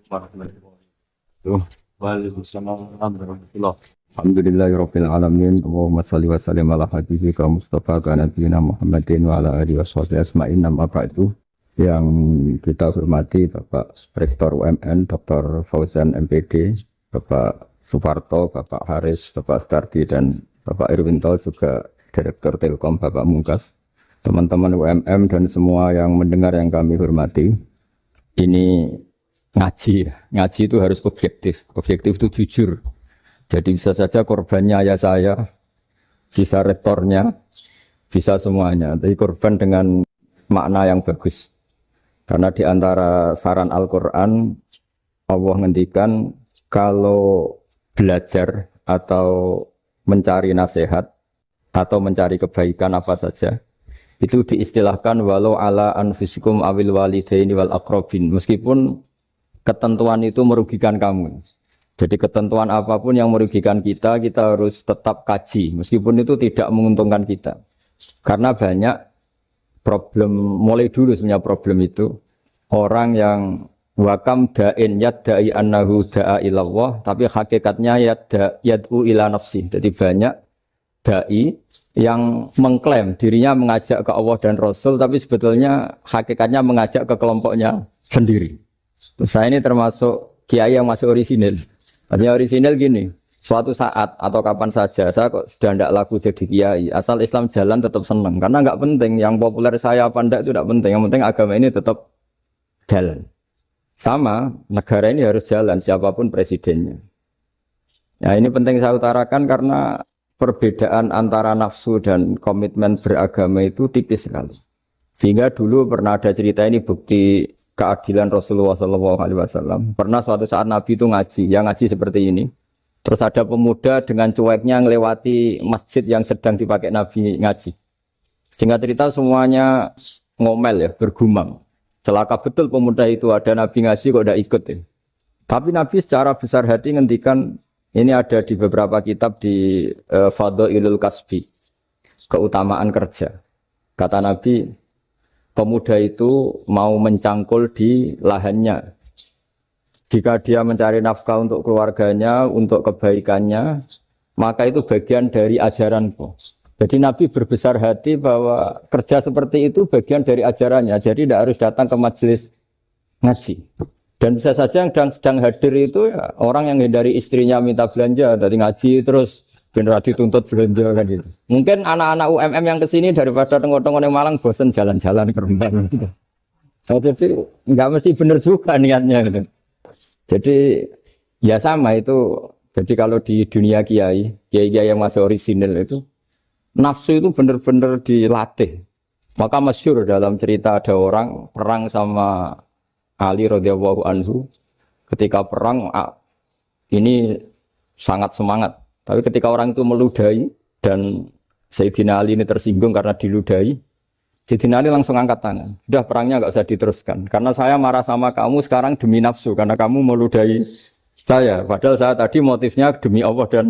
warahmatullahi wabarakatuh. Waalaikumsalam warahmatullahi wabarakatuh. Alhamdulillahirabbil alamin. Allahumma shalli wa sallim ala habibika Mustafa ka nabiyina Muhammadin wa ala alihi washabihi asma'in. Amma ba'du. Yang kita hormati Bapak Rektor UMN Dr. Fauzan MPD, Bapak Suparto, Bapak Haris, Bapak Stardi dan Bapak Irwinto, juga Direktur Telkom Bapak Mungkas, teman-teman UMM dan semua yang mendengar yang kami hormati. Ini ngaji itu harus objektif itu jujur. Jadi bisa saja korbannya ayah saya, bisa rektornya, bisa semuanya. Tapi korban dengan makna yang bagus. Karena di antara saran Al-Quran, Allah ngendikan kalau belajar atau mencari nasihat atau mencari kebaikan apa saja, itu diistilahkan walau ala anfusikum awil walidaini wal aqrabin. Meskipun ketentuan itu merugikan kamu. Jadi ketentuan apapun yang merugikan kita, kita harus tetap kaji. Meskipun itu tidak menguntungkan kita. Karena banyak problem, mulai dulu sebenarnya problem itu. Orang yang wakam da'in yadda'i annahu da'a ilallah, tapi hakikatnya yad'u ila nafsi. Jadi banyak da'i yang mengklaim dirinya mengajak ke Allah dan Rasul, tapi sebetulnya hakikatnya mengajak ke kelompoknya sendiri. Saya ini termasuk kiai yang masih orisinil. Artinya orisinil gini, suatu saat atau kapan saja saya kok sudah tidak laku jadi kiai, asal Islam jalan tetap senang. Karena nggak penting yang populer saya apa enggak itu tidak penting. Yang penting agama ini tetap jalan. Sama negara ini harus jalan siapapun presidennya. Nah ini penting saya utarakan karena perbedaan antara nafsu dan komitmen beragama itu tipis sekali. Sehingga dulu pernah ada cerita ini bukti keadilan Rasulullah SAW. Pernah suatu saat Nabi itu ngaji, yang ngaji seperti ini. Terus ada pemuda dengan cueknya ngelewati masjid yang sedang dipakai Nabi ngaji. Sehingga cerita semuanya ngomel ya, bergumam. Celaka betul pemuda itu, ada Nabi ngaji kok tidak ikut ya. Tapi Nabi secara besar hati ngendikan, ini ada di beberapa kitab di Fadhailul Kasbi, keutamaan kerja. Kata Nabi, pemuda itu mau mencangkul di lahannya. Jika dia mencari nafkah untuk keluarganya, untuk kebaikannya, maka itu bagian dari ajaranku. Jadi Nabi berbesar hati bahwa kerja seperti itu bagian dari ajarannya. Jadi tidak harus datang ke majelis ngaji. Dan bisa saja yang sedang hadir itu ya, orang yang dari istrinya minta belanja, dari ngaji terus generasi tuntut belanja kan gitu. Mungkin anak-anak UMM yang kesini daripada tengok-tengok yang Malang bosan jalan-jalan ke Rembang gitu. Jadi nggak mesti benar juga niatnya gitu. Jadi ya sama itu. Jadi kalau di dunia kiai yang masih orisinil itu nafsu itu benar-benar dilatih. Maka masyhur dalam cerita ada orang perang sama Ali radhiyallahu anhu. Ketika perang ini sangat semangat. Tapi ketika orang itu meludahi dan Sayyidina Ali ini tersinggung karena diludahi, Sayyidina Ali langsung angkat tangan. Sudah perangnya enggak usah diteruskan. Karena saya marah sama kamu sekarang demi nafsu. Karena kamu meludahi saya. Padahal saya tadi motifnya demi Allah dan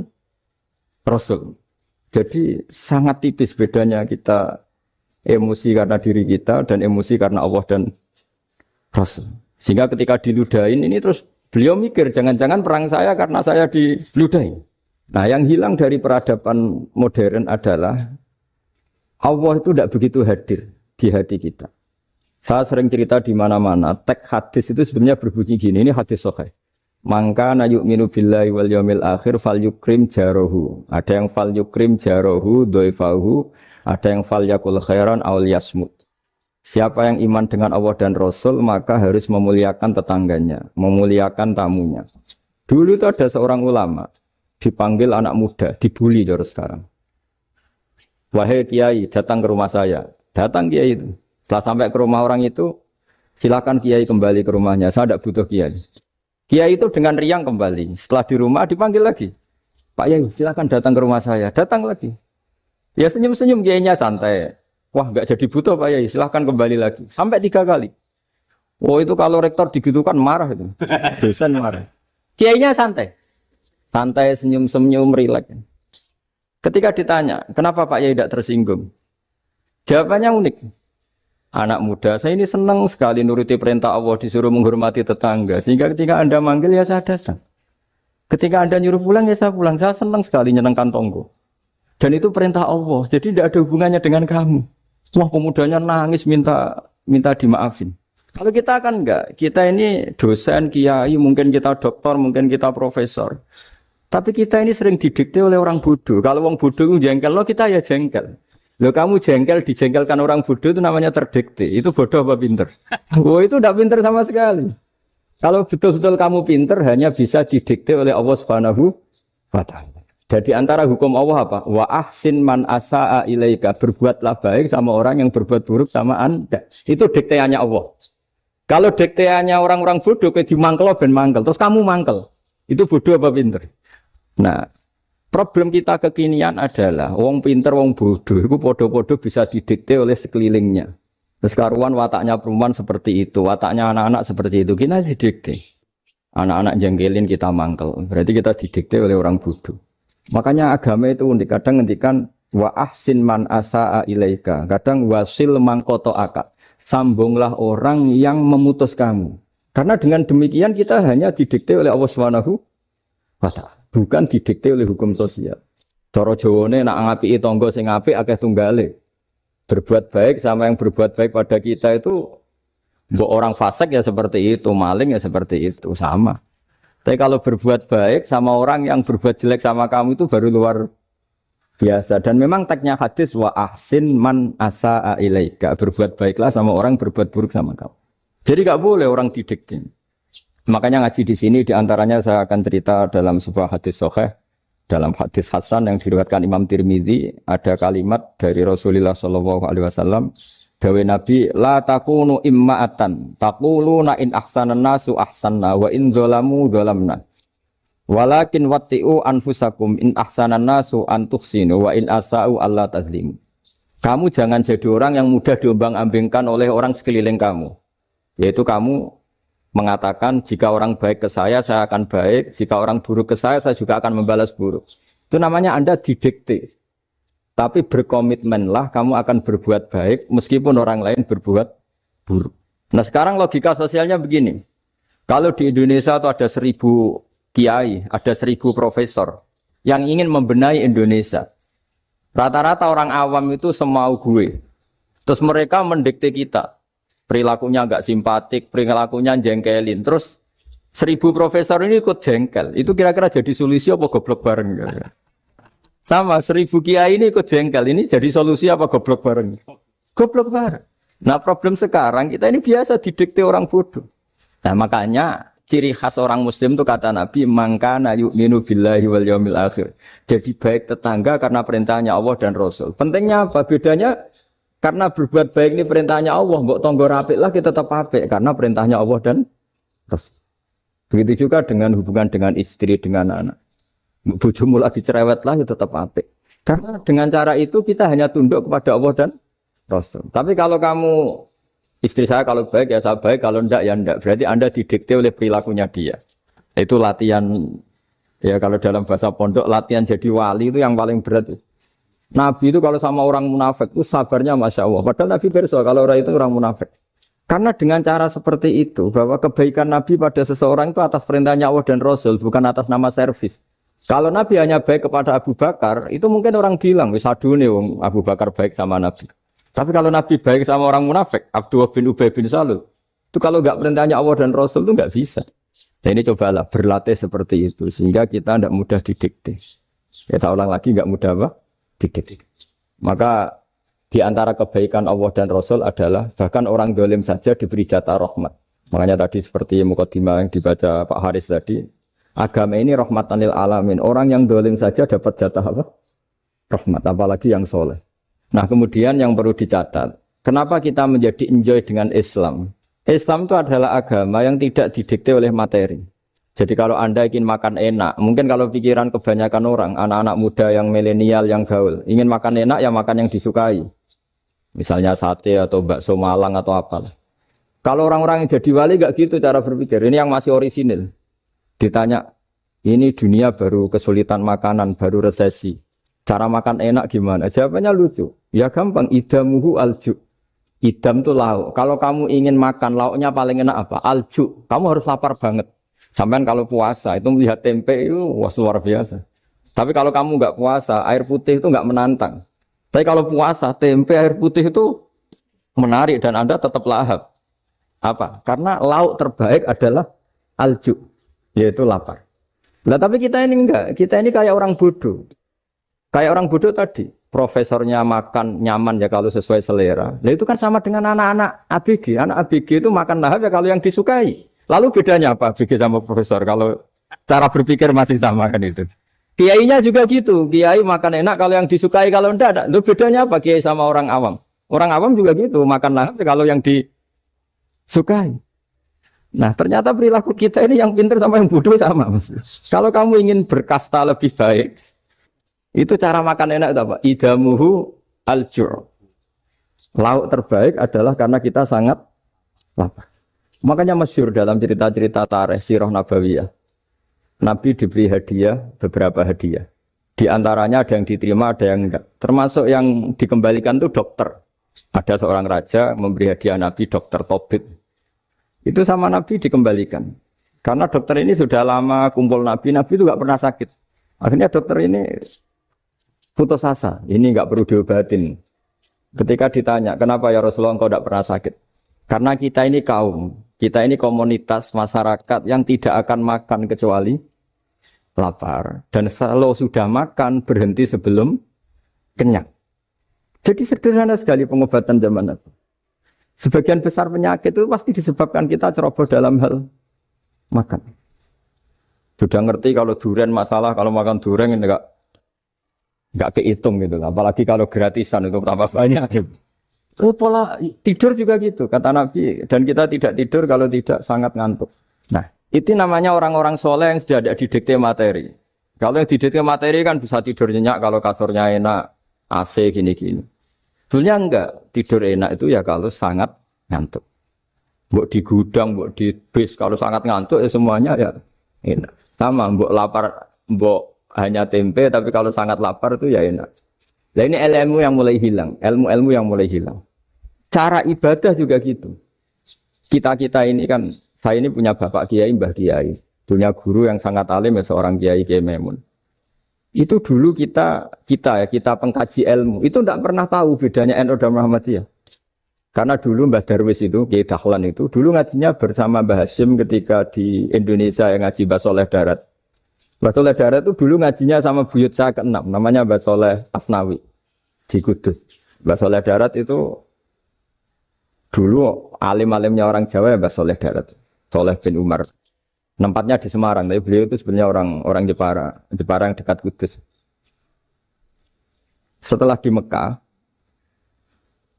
Rasul. Jadi sangat tipis bedanya kita emosi karena diri kita dan emosi karena Allah dan Rasul. Sehingga ketika diludahin ini terus beliau mikir jangan-jangan perang saya karena saya diludahi. Nah yang hilang dari peradaban modern adalah Allah itu tidak begitu hadir di hati kita. Saya sering cerita di mana-mana, teks hadis itu sebenarnya berbunyi gini, ini hadis sahih. Mangka na yu'minu billahi wal yaumil akhir fal yukrim jarohu. Ada yang fal yukrim jarohu doifahu, ada yang fal yakul khairan aul yasmut. Siapa yang iman dengan Allah dan Rasul maka harus memuliakan tetangganya, memuliakan tamunya. Dulu itu ada seorang ulama dipanggil anak muda, dibully terus sekarang. Wahai kiai, datang ke rumah saya. Datang kiai itu. Setelah sampai ke rumah orang itu, silakan kiai kembali ke rumahnya. Saya tidak butuh kiai. Kiai itu dengan riang kembali. Setelah di rumah dipanggil lagi. Pak Yai, silakan datang ke rumah saya. Datang lagi. Ya senyum-senyum kiainya santai. Wah, enggak jadi butuh Pak Yai, silakan kembali lagi. Sampai 3 kali. Oh itu kalau rektor digitukan marah itu. Dosen marah. Kiainya santai. Santai, senyum-senyum, rileks. Ketika ditanya, kenapa Pak Yai tidak tersinggung? Jawabannya unik. Anak muda, saya ini senang sekali nuruti perintah Allah, disuruh menghormati tetangga. Sehingga ketika Anda manggil ya saya datang. Ketika Anda nyuruh pulang ya saya pulang. Saya senang sekali nyenengkan tonggo. Dan itu perintah Allah. Jadi tidak ada hubungannya dengan kamu. Wah, pemudanya nangis minta dimaafin. Kalau kita kan enggak. Kita ini dosen, kiai, mungkin kita doktor, mungkin kita profesor. Tapi kita ini sering didikte oleh orang bodoh. Kalau orang bodoh itu jengkel, lo kita ya jengkel. Lo kamu jengkel, dijengkelkan orang bodoh itu namanya terdikte. Itu bodoh apa pinter? Oh, itu tidak pinter sama sekali. Kalau betul-betul kamu pinter, hanya bisa didikte oleh Allah Subhanahu wa Ta'ala. Jadi antara hukum Allah apa? Wa ahsin man asa'a ilaika. Berbuatlah baik sama orang yang berbuat buruk sama Anda. Itu dikteannya Allah. Kalau dikteannya orang-orang bodoh, kayak dimangkel, ben mangkel. Terus kamu mangkel. Itu bodoh apa pinter? Nah, problem kita kekinian adalah wong pinter, wong bodoh itu podo-podo bisa didikte oleh sekelilingnya. Terus karuan wataknya perempuan seperti itu, wataknya anak-anak seperti itu, kita didikte. Anak-anak jengkelin kita mangkel, berarti kita didikte oleh orang bodoh. Makanya agama itu unik, kadang ngendikan wa ahsin man asa'a ilaika, kadang wasil man qata'aka. Sambunglah orang yang memutus kamu. Karena dengan demikian kita hanya didikte oleh Allah Subhanahu wa Ta'ala. Bukan didikte oleh hukum sosial. Cara Jawane nak ngapiki tangga sing apik akeh tunggale. Berbuat baik sama yang berbuat baik pada kita itu mbok orang fasik ya seperti itu, maling ya seperti itu, sama. Tapi kalau berbuat baik sama orang yang berbuat jelek sama kamu itu baru luar biasa. Dan memang tagnya hadis wa ahsin man asa'a ilaika. Berbuat baiklah sama orang berbuat buruk sama kamu. Jadi enggak boleh orang didikte. Makanya ngaji di sini diantaranya saya akan cerita dalam sebuah hadis sahih, dalam hadis Hasan yang diriwayatkan Imam Tirmidzi ada kalimat dari Rasulullah Shallallahu Alaihi Wasallam, dawe Nabi, la takunu imma'atan, taquluna in ahsanan nasu ahsanna wa in zolamu zolamna, walakin watti'u anfusakum in ahsanan nasu antuhsinu wa in asa'u Allah tazlimu. Kamu jangan jadi orang yang mudah diombang-ambingkan oleh orang sekeliling kamu, yaitu kamu mengatakan jika orang baik ke saya akan baik, jika orang buruk ke saya juga akan membalas buruk. Itu namanya Anda didikte. Tapi berkomitmenlah kamu akan berbuat baik meskipun orang lain berbuat buruk. Nah sekarang logika sosialnya begini. Kalau di Indonesia itu ada 1000 kiai, ada 1000 profesor yang ingin membenahi Indonesia. Rata-rata orang awam itu semau gue. Terus mereka mendikte kita. Perilakunya enggak simpatik, perilakunya jengkelin. Terus 1000 profesor ini ikut jengkel. Itu kira-kira jadi solusi apa goblok bareng? Sama 1000 kiai ini ikut jengkel. Ini jadi solusi apa goblok bareng? Goblok bareng. Nah problem sekarang kita ini biasa didikte orang bodoh. Nah makanya ciri khas orang muslim itu kata Nabi, mangkana yu'minu billahi wal yaumil akhir. Jadi baik tetangga karena perintahnya Allah dan Rasul. Pentingnya apa? Bedanya karena berbuat baik ini perintahnya Allah, mbok tonggo apik lah kita tetap apik karena perintahnya Allah dan Rasul. Begitu juga dengan hubungan dengan istri, dengan anak. Bojomu lagi cerewet lah kita tetap apik. Karena dengan cara itu kita hanya tunduk kepada Allah dan Rasul. Tapi kalau kamu istri saya kalau baik ya saya baik, kalau enggak ya enggak. Berarti Anda didikte oleh perilakunya dia. Itu latihan ya kalau dalam bahasa pondok latihan jadi wali itu yang paling berat. Nabi itu kalau sama orang munafik itu sabarnya Masya Allah. Padahal Nabi berso kalau orang itu orang munafik. Karena dengan cara seperti itu, bahwa kebaikan Nabi pada seseorang itu atas perintahnya Allah dan Rasul, bukan atas nama servis. Kalau Nabi hanya baik kepada Abu Bakar, itu mungkin orang bilang, wis adune wong Abu Bakar baik sama Nabi. Tapi kalau Nabi baik sama orang munafik, Abdullah bin Ubay bin Salul, itu kalau enggak perintahnya Allah dan Rasul itu enggak bisa. Dan ini cobalah berlatih seperti itu, sehingga kita tidak mudah didikte. Ya saya ulang lagi, enggak mudah apa? Dikit. Maka di antara kebaikan Allah dan Rasul adalah bahkan orang dolim saja diberi jatah rahmat. Makanya tadi seperti mukadimah yang dibaca Pak Haris tadi, agama ini rahmatan lil alamin. Orang yang dolim saja dapat jatah apa? Rahmat, apalagi yang soleh. Nah kemudian yang perlu dicatat, kenapa kita menjadi enjoy dengan Islam? Islam itu adalah agama yang tidak didikte oleh materi. Jadi kalau Anda ingin makan enak, mungkin kalau pikiran kebanyakan orang, anak-anak muda yang milenial, yang gaul, ingin makan enak ya makan yang disukai. Misalnya sate atau bakso Malang atau apa. Kalau orang-orang yang jadi wali gak gitu cara berpikir. Ini yang masih orisinil. Ditanya, ini dunia baru kesulitan makanan, baru resesi. Cara makan enak gimana? Jawabannya lucu. Ya gampang, idamuhu alju. Idam tuh lauk. Kalau kamu ingin makan lauknya paling enak apa? Alju. Kamu harus lapar banget. Sampai kalau puasa itu melihat tempe itu wah luar biasa. Tapi kalau kamu nggak puasa, air putih itu nggak menantang. Tapi kalau puasa, tempe air putih itu menarik dan Anda tetap lahap. Apa? Karena lauk terbaik adalah alju, yaitu lapar. Nah, tapi kita ini enggak. Kita ini kayak orang bodoh. Kayak orang bodoh tadi. Profesornya makan nyaman ya kalau sesuai selera. Nah itu kan sama dengan anak-anak ABG. Anak ABG itu makan lahap ya kalau yang disukai. Lalu bedanya apa ABG sama profesor? Kalau cara berpikir masih sama kan itu. Kiainya juga gitu. Kiai makan enak kalau yang disukai, kalau enggak ada. Itu bedanya apa kiai sama orang awam? Orang awam juga gitu. Makan lahap ya kalau yang disukai. Nah ternyata perilaku kita ini yang pintar sama yang bodoh sama. Mas. Kalau kamu ingin berkasta lebih baik, itu cara makan enak itu apa? Idamuhu al-jur. Lauk terbaik adalah karena kita sangat lapar. Makanya masyhur dalam cerita-cerita tarikh sirah nabawiyah. Nabi diberi hadiah, beberapa hadiah. Di antaranya ada yang diterima, ada yang enggak. Termasuk yang dikembalikan itu dokter. Ada seorang raja memberi hadiah Nabi dokter Tobit. Itu sama Nabi dikembalikan. Karena dokter ini sudah lama kumpul Nabi itu enggak pernah sakit. Akhirnya dokter ini putus asa, ini nggak perlu diobatin. Ketika ditanya, kenapa ya Rasulullah engkau tidak pernah sakit? Karena kita ini kaum, kita ini komunitas masyarakat yang tidak akan makan kecuali lapar. Dan kalau sudah makan, berhenti sebelum kenyang. Jadi sederhana sekali pengobatan zaman itu. Sebagian besar penyakit itu pasti disebabkan kita ceroboh dalam hal makan. Sudah ngerti kalau durian masalah, kalau makan durian ini nggak kehitung gitu, apalagi kalau gratisan itu tambah banyak. Oh, pola tidur juga gitu, kata Nabi. Dan kita tidak tidur kalau tidak sangat ngantuk. Nah, itu namanya orang-orang soleh yang sudah ada didikte materi. Kalau yang didikte materi kan bisa tidur nyenyak kalau kasurnya enak, AC gini-gini. Sebenarnya enggak, tidur enak itu ya kalau sangat ngantuk. Mbok di gudang, mbok di bis, kalau sangat ngantuk ya semuanya ya enak. Sama, mbok lapar, mbok hanya tempe, tapi kalau sangat lapar itu ya enak. Nah ini ilmu yang mulai hilang, ilmu-ilmu yang mulai hilang. Cara ibadah juga gitu. Kita ini kan, saya ini punya bapak kiai, mbah kiai, punya guru yang sangat alim ya seorang kiai Kiai Maimun. Itu dulu kita pengkaji ilmu, itu tidak pernah tahu bedanya NU dan Muhammadiyah. Karena dulu Mbah Darwis itu, Kiai Dahlan itu, dulu ngajinya bersama Mbah Hasyim ketika di Indonesia yang ngaji Mbah Soleh Darat. Mbah Soleh Darat itu dulu ngajinya sama buyut saya ke-6, namanya Mbah Soleh Asnawi di Kudus. Mbah Soleh Darat itu dulu alim-alimnya orang Jawa ya Mbah Soleh Darat, Soleh bin Umar. Tempatnya di Semarang, tapi beliau itu sebenarnya orang Jepara yang dekat Kudus. Setelah di Mekah,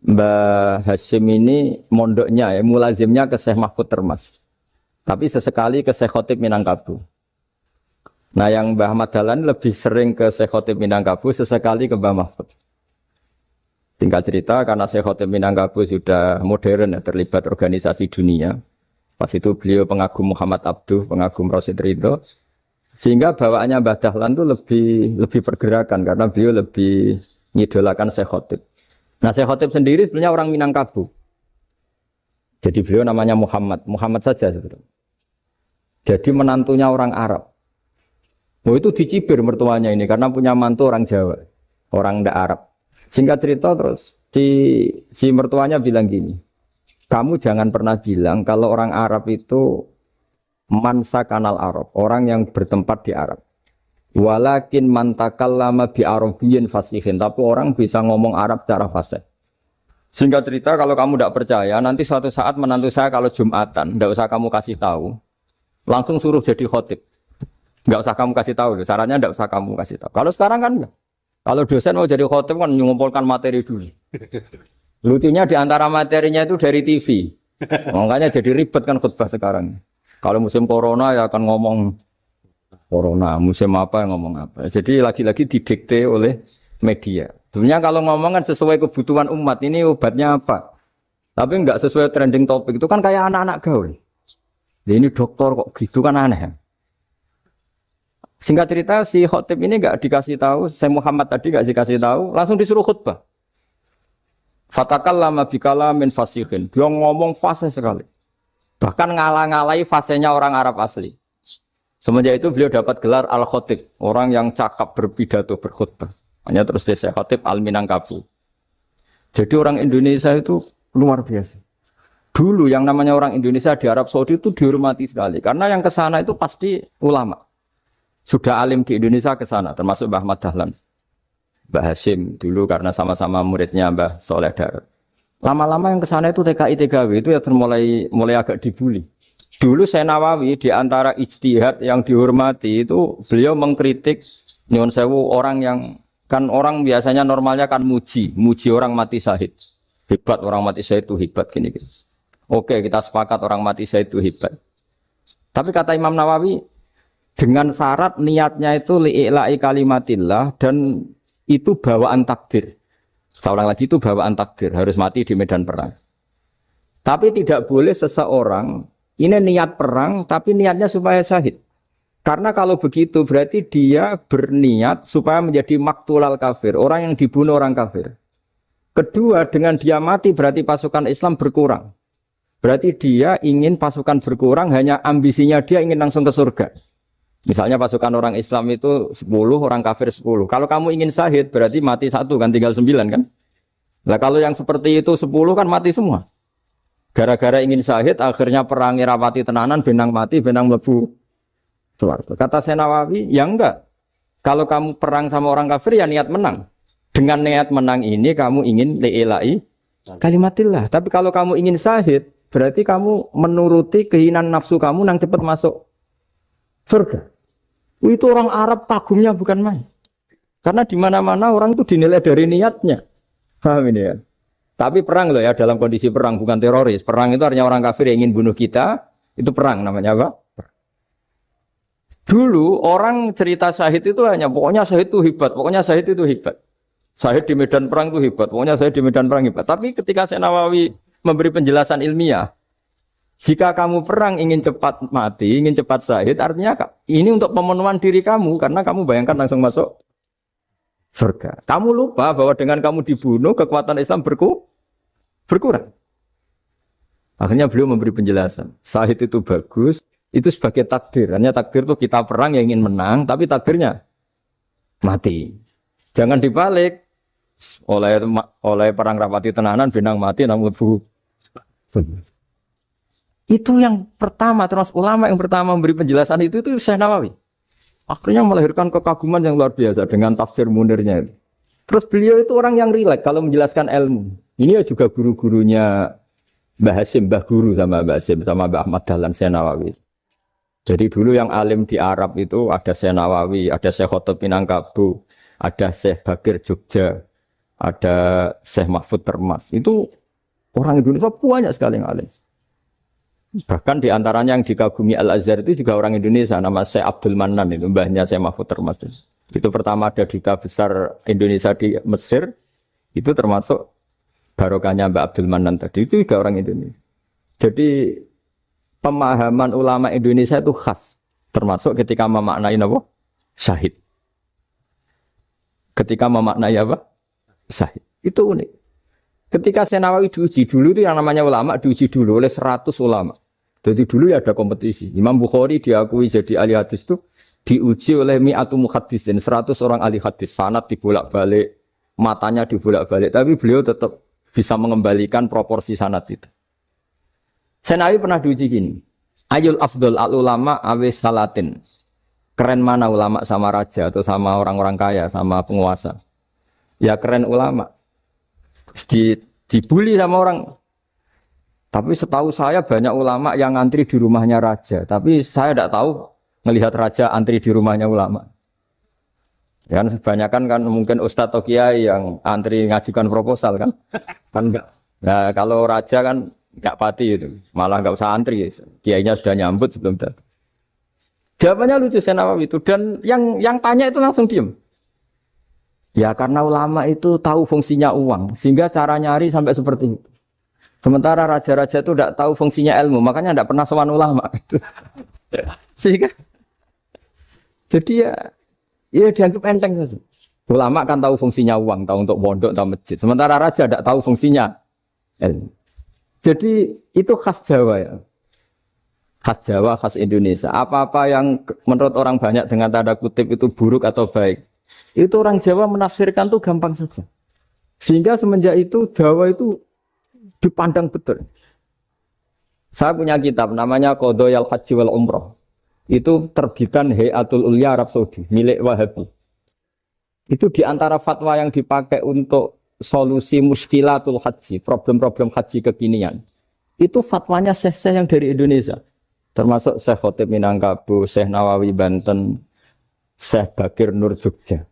Mbah Hasyim ini mondoknya ya, mulazimnya ke Syekh Mahfud Termas. Tapi sesekali ke Syekh Khotib Minangkabau. Nah yang Mbah Ahmad Dahlan lebih sering ke Syekh Khotib Minangkabau, sesekali ke Mbah Mahfud. Tinggal cerita karena Syekh Khotib Minangkabau sudah modern ya, terlibat organisasi dunia. Pas itu beliau pengagum Muhammad Abduh, pengagum Rasid Ridho. Sehingga bawaannya Mbah Dahlan itu lebih pergerakan karena beliau lebih ngidolakan Syekh Khotib. Nah Syekh Khotib sendiri sebenarnya orang Minangkabau. Jadi beliau namanya Muhammad saja sebetulnya. Jadi menantunya orang Arab. Oh itu dicibir mertuanya ini karena punya mantu orang Jawa, orang ndak Arab. Singkat cerita terus si mertuanya bilang gini, kamu jangan pernah bilang kalau orang Arab itu mansa kanal Arab, orang yang bertempat di Arab. Walakin mantakallama bi arabiyyin fasihin, tapi orang bisa ngomong Arab secara fasih. Singkat cerita kalau kamu tidak percaya, nanti suatu saat menantu saya kalau Jumatan, tidak usah kamu kasih tahu, langsung suruh jadi khotib. Enggak usah kamu kasih tahu, sarannya enggak usah kamu kasih tahu. Kalau sekarang kan enggak. Kalau dosen mau jadi khotib kan mengumpulkan materi dulu. Lucunya di antara materinya itu dari TV. Makanya jadi ribet kan khutbah sekarang. Kalau musim corona ya akan ngomong corona, musim apa yang ngomong apa. Jadi lagi-lagi didikte oleh media. Sebenarnya kalau ngomong kan sesuai kebutuhan umat, ini obatnya apa. Tapi enggak sesuai trending topik, itu kan kayak anak-anak gaul. Ini dokter kok gitu kan aneh. Singkat cerita si khotib ini enggak dikasih tahu, saya Muhammad tadi enggak dikasih tahu, langsung disuruh khutbah. Fatakallama bikalamin fasikhin. Dia ngomong fasih sekali. Bahkan ngalah-ngalahi fasihnya orang Arab asli. Semenjak itu beliau dapat gelar Al-Khatib, orang yang cakap berpidato berkhutbah. Hanya terus desa Khatib Al-Minangkabau. Jadi orang Indonesia itu luar biasa. Dulu yang namanya orang Indonesia di Arab Saudi itu dihormati sekali. Karena yang ke sana itu pasti ulama. Sudah alim di Indonesia ke sana, termasuk Mbah Ahmad Dahlan. Mbah Hashim dulu karena sama-sama muridnya Mbah Soleh Darat. Lama-lama yang ke sana itu TKI TKW itu ya mulai agak dibully. Dulu Syekh Nawawi di antara ijtihad yang dihormati itu beliau mengkritik nyuwun sewu orang yang kan orang biasanya normalnya kan muji orang mati syahid. Hebat orang mati syahid itu hebat gini. Oke, kita sepakat orang mati syahid itu hebat. Tapi kata Imam Nawawi dengan syarat niatnya itu li'ila'i kalimatillah dan itu bawaan takdir. Seorang lagi itu bawaan takdir, harus mati di medan perang. Tapi tidak boleh seseorang ini niat perang, tapi niatnya supaya syahid. Karena kalau begitu berarti dia berniat supaya menjadi maktulal kafir, orang yang dibunuh orang kafir. Kedua, dengan dia mati berarti pasukan Islam berkurang. Berarti dia ingin pasukan berkurang, hanya ambisinya dia ingin langsung ke surga. Misalnya pasukan orang Islam itu 10, orang kafir 10. Kalau kamu ingin syahid berarti mati 1 kan, tinggal 9 kan. Nah kalau yang seperti itu 10 kan mati semua. Gara-gara ingin syahid, akhirnya perangi rapati tenanan, benang mati, benang mlebu swarga. Kata Syekh Nawawi, ya enggak. Kalau kamu perang sama orang kafir, ya niat menang. Dengan niat menang ini, kamu ingin li'ila'i kalimatillah. Tapi kalau kamu ingin syahid, berarti kamu menuruti keinginan nafsu kamu yang cepat masuk surga. Itu orang Arab kagumnya bukan main. Karena di mana-mana orang itu dinilai dari niatnya. Paham ini ya? Tapi perang loh ya, dalam kondisi perang, bukan teroris. Perang itu artinya orang kafir yang ingin bunuh kita, itu perang namanya apa? Dulu orang cerita syahid itu hanya, pokoknya syahid itu hebat, pokoknya syahid itu hebat. Syahid di medan perang itu hebat, pokoknya syahid di medan perang hebat. Tapi ketika Syekh Nawawi memberi penjelasan ilmiah, jika kamu perang ingin cepat mati, ingin cepat syahid, artinya ini untuk pemenuhan diri kamu, karena kamu bayangkan langsung masuk surga. Kamu lupa bahwa dengan kamu dibunuh, kekuatan Islam berkurang. Akhirnya beliau memberi penjelasan. Syahid itu bagus, itu sebagai takdir. Hanya takdir itu kita perang yang ingin menang, tapi takdirnya mati. Jangan dibalik. Oleh perang rapati tenanan, benang mati, namun bu. Itu yang pertama, termasuk ulama yang pertama memberi penjelasan itu Syekh Nawawi. Akhirnya melahirkan kekaguman yang luar biasa dengan tafsir Munirnya itu. Terus beliau itu orang yang rileks kalau menjelaskan ilmu. Ini juga guru-gurunya Mbah Hashim, Mbah Guru sama Mbah Hashim, sama Mbah Ahmad Dahlan Syekh Nawawi. Jadi dulu yang alim di Arab itu ada Syekh Nawawi, ada Syekh Khatib Minangkabau, ada Syekh Bakir Jogja, ada Syekh Mahfud Termas. Itu orang Indonesia banyak sekali yang alim. Bahkan di antaranya yang dikagumi Al-Azhar itu juga orang Indonesia, nama Syekh Abdul Manan, itu mbahnya Syekh Mahfud Termas. Itu pertama ada duta besar Indonesia di Mesir, itu termasuk barokahnya Mbak Abdul Manan tadi, itu juga orang Indonesia. Jadi pemahaman ulama Indonesia itu khas, termasuk ketika memaknai apa? Syahid. Ketika memaknai apa? Syahid. Itu unik. Ketika Syekh Nawawi diuji dulu itu yang namanya ulama diuji dulu oleh 100 ulama. Jadi dulu ya ada kompetisi. Imam Bukhari diakui jadi ahli hadis itu diuji oleh mi'atu muhaddisin, 100 orang ahli hadis. Sanad dibolak-balik, matanya dibolak-balik, tapi beliau tetap bisa mengembalikan proporsi sanad itu. Syekh Nawawi pernah diuji gini. Ayul afdol al ulama awis salatin. Keren mana ulama sama raja atau sama orang-orang kaya, sama penguasa? Ya keren ulama. Dibully sama orang. Tapi setahu saya banyak ulama yang antri di rumahnya raja. Tapi saya tidak tahu melihat raja antri di rumahnya ulama. Ya, kebanyakan kan mungkin ustadz atau kiai yang antri ngajukan proposal kan. Kan enggak. Nah kalau raja kan enggak pati itu. Malah enggak usah antri. Kiainya sudah nyambut sebelum datang. Jawabannya lucu Syekh Nawawi itu. Dan yang tanya itu langsung diem. Ya karena ulama itu tahu fungsinya uang, sehingga cara nyari sampai seperti itu. Sementara raja-raja itu tidak tahu fungsinya ilmu, makanya tidak pernah sowan ulama. Sehingga, jadi ya dianggap enteng saja. Ulama kan tahu fungsinya uang, tahu untuk pondok, tahu masjid. Sementara raja tidak tahu fungsinya. Jadi itu khas Jawa ya. Khas Jawa, khas Indonesia. Apa-apa yang menurut orang banyak dengan tanda kutip itu buruk atau baik, itu orang Jawa menafsirkan tuh gampang saja. Sehingga semenjak itu Jawa itu dipandang betul. Saya punya kitab namanya Qadhayal Haji wal Umrah. Itu terbitan Hayatul Ulya Arab Saudi, milik Wahabi. Itu diantara fatwa yang dipakai untuk solusi muskilatul haji, problem-problem haji kekinian. Itu fatwanya syekh-syekh yang dari Indonesia. Termasuk Syekh Khotib Minangkabau, Syekh Nawawi Banten, Syekh Bakir Nur Jogja.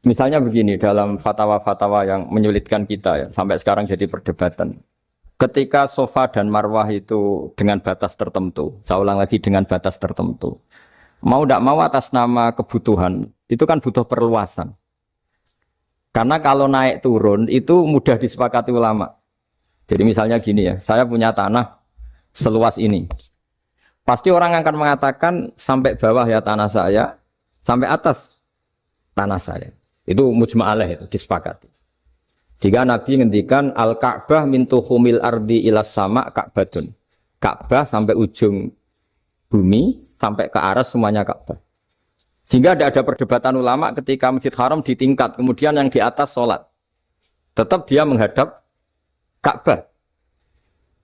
Misalnya begini, dalam fatwa-fatwa yang menyulitkan kita ya, sampai sekarang jadi perdebatan. Ketika Safa dan Marwah itu dengan batas tertentu, saya ulang lagi dengan batas tertentu. Mau tidak mau atas nama kebutuhan, itu kan butuh perluasan. Karena kalau naik turun itu mudah disepakati ulama. Jadi misalnya gini ya, saya punya tanah seluas ini. Pasti orang akan mengatakan sampai bawah ya tanah saya, sampai atas tanah saya. Itu mujma' alaih, itu disepakati. Sehingga Nabi ngendikan al-Ka'bah min tuhumil ardi ilas sama Ka'batun. Ka'bah sampai ujung bumi, sampai ke aras semuanya Ka'bah. Sehingga tidak ada perdebatan ulama ketika Masjid Haram ditingkat, kemudian yang di atas sholat. Tetap dia menghadap Ka'bah.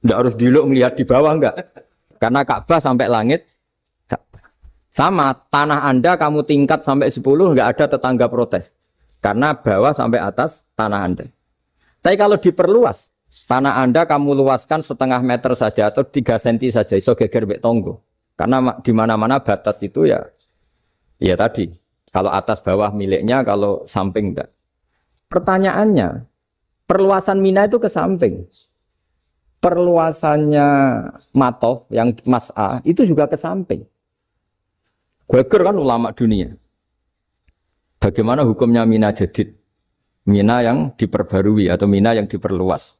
Tidak harus dulu melihat di bawah, enggak. Karena Ka'bah sampai langit. Sama, tanah Anda kamu tingkat sampai 10, enggak ada tetangga protes. Karena bawah sampai atas tanah Anda. Tapi kalau diperluas, tanah Anda kamu luaskan setengah meter saja atau 3 cm saja, iso geger mbek tonggo. Karena di mana-mana batas itu ya tadi. Kalau atas bawah miliknya, kalau samping enggak. Pertanyaannya, perluasan Mina itu ke samping. Perluasannya Matof yang Mas'a itu juga ke samping. Geger kan ulama dunia. Bagaimana hukumnya Mina Jadid? Mina yang diperbarui atau Mina yang diperluas.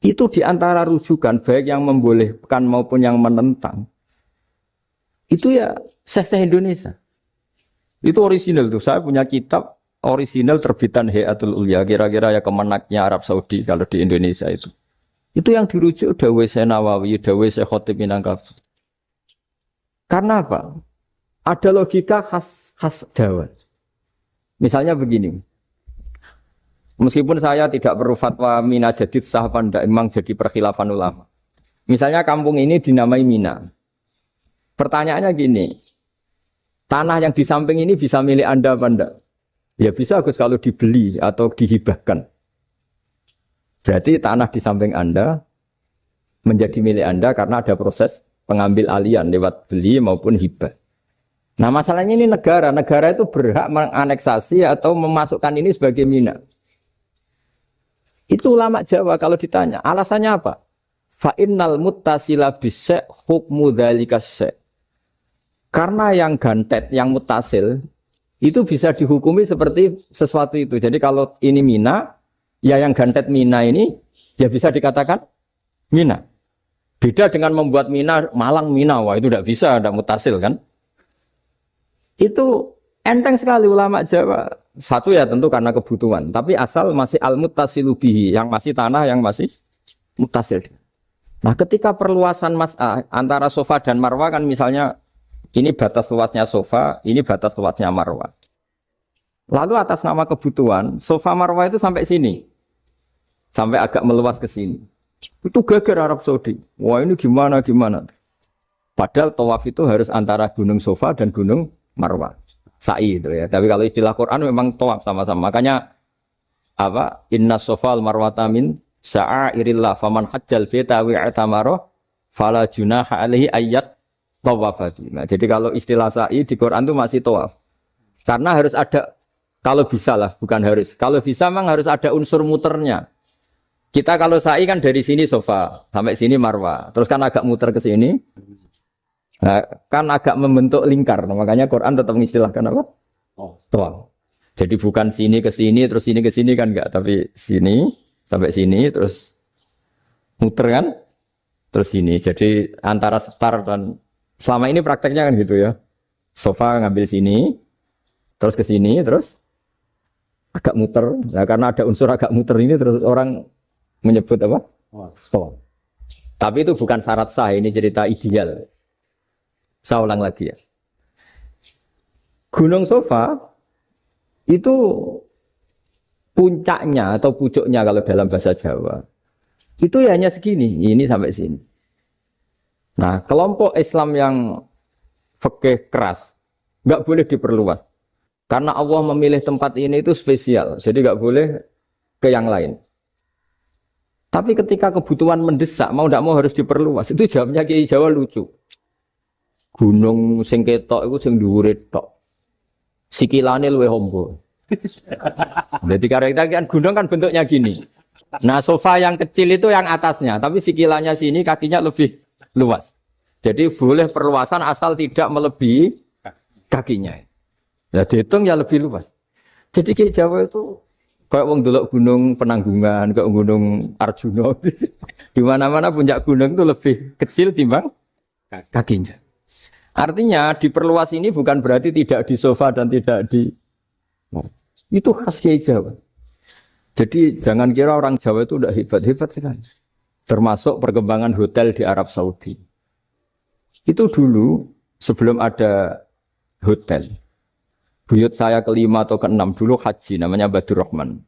Itu diantara rujukan baik yang membolehkan maupun yang menentang. Itu ya syekh Indonesia. Itu orisinal tuh. Saya punya kitab orisinal terbitan Hayatul Ulya. Kira-kira ya kemenaknya Arab Saudi kalau di Indonesia itu. Itu yang dirujuk Dawei Syekh Nawawi, Dawei Syekh Khotib Minangkabau. Karena apa? Ada logika khas Jawa. Misalnya begini. Meskipun saya tidak perlu fatwa Mina Jadid sah apa enggak, memang jadi perkhilafan ulama. Misalnya kampung ini dinamai Mina. Pertanyaannya gini, tanah yang di samping ini bisa milik Anda apa enggak? Ya bisa Gus kalau dibeli atau dihibahkan. Berarti tanah di samping Anda menjadi milik Anda karena ada proses pengambil alian lewat beli maupun hibah. Nah masalahnya ini negara itu berhak menganeksasi atau memasukkan ini sebagai Mina. Itu ulama Jawa kalau ditanya, alasannya apa? Fa'innal muttasila bisek hukmu dzalika syek. Karena yang gantet, yang mutasil itu bisa dihukumi seperti sesuatu itu. Jadi kalau ini Mina, ya yang gantet Mina ini ya bisa dikatakan Mina. Beda dengan membuat Mina Malang Mina, wah itu tidak bisa, tidak mutasil kan? Itu enteng sekali ulama Jawa. Satu ya tentu karena kebutuhan, tapi asal masih al-muttasilu bihi, yang masih tanah yang masih mutasil. Nah, ketika perluasan mas'ah antara Safa dan Marwah kan misalnya ini batas luasnya Safa, ini batas luasnya Marwah. Lalu atas nama kebutuhan, Safa Marwah itu sampai sini. Sampai agak meluas ke sini. Itu geger Arab Saudi. Wah, ini gimana? Padahal tawaf itu harus antara Gunung Safa dan Gunung Marwah. Sa'i itu ya. Tapi kalau istilah Quran memang tawaf sama-sama. Makanya apa? Inna Safal Marwata min sya'airillah faman hajjal baita wa i'tamara fala junaha alaihi ayyat tawafati. Nah, jadi kalau istilah sa'i di Quran itu masih tawaf. Karena harus ada, kalau bisa lah, bukan harus. Kalau bisa memang harus ada unsur muternya. Kita kalau sa'i kan dari sini Safa sampai sini Marwah. Terus kan agak muter ke sini. Nah, kan agak membentuk lingkar, makanya Quran tetap mengistilahkan apa? Tawaf. Jadi bukan sini ke sini, terus sini ke sini kan enggak, tapi sini sampai sini, terus muter kan, terus sini. Jadi antara setar dan selama ini prakteknya kan gitu ya. Safa ngambil sini, terus ke sini, terus agak muter. Nah, karena ada unsur agak muter ini terus orang menyebut apa? Tol. Tapi itu bukan syarat sah, ini cerita ideal. Saya ulang lagi ya. Gunung Sofa itu puncaknya atau pucuknya kalau dalam bahasa Jawa itu ya hanya segini, ini sampai sini. Nah, kelompok Islam yang fikih keras nggak boleh diperluas karena Allah memilih tempat ini itu spesial, jadi nggak boleh ke yang lain. Tapi ketika kebutuhan mendesak mau tidak mau harus diperluas, itu jawabnya Kiai Jawa lucu. Gunung sing ketok itu sing dhuwure tok, sikilane luwih ombo. Jadi karena kan gunung kan bentuknya gini. Nah sofa yang kecil itu yang atasnya, tapi sikilannya sini kakinya lebih luas. Jadi boleh perluasan asal tidak melebihi kakinya. Ya dihitung ya lebih luas. Jadi Kiai Jawa itu kayak wong delok gunung Penanggungan, kayak gunung Arjuna. Di mana-mana puncak gunung itu lebih kecil timbang kakinya. Artinya diperluas ini bukan berarti tidak di sofa dan tidak di itu khas Kiai Jawa. Jadi jangan kira orang Jawa itu udah hebat-hebat sekali. Termasuk perkembangan hotel di Arab Saudi. Itu dulu sebelum ada hotel. Buyut saya kelima atau keenam dulu haji namanya Badur Rahman.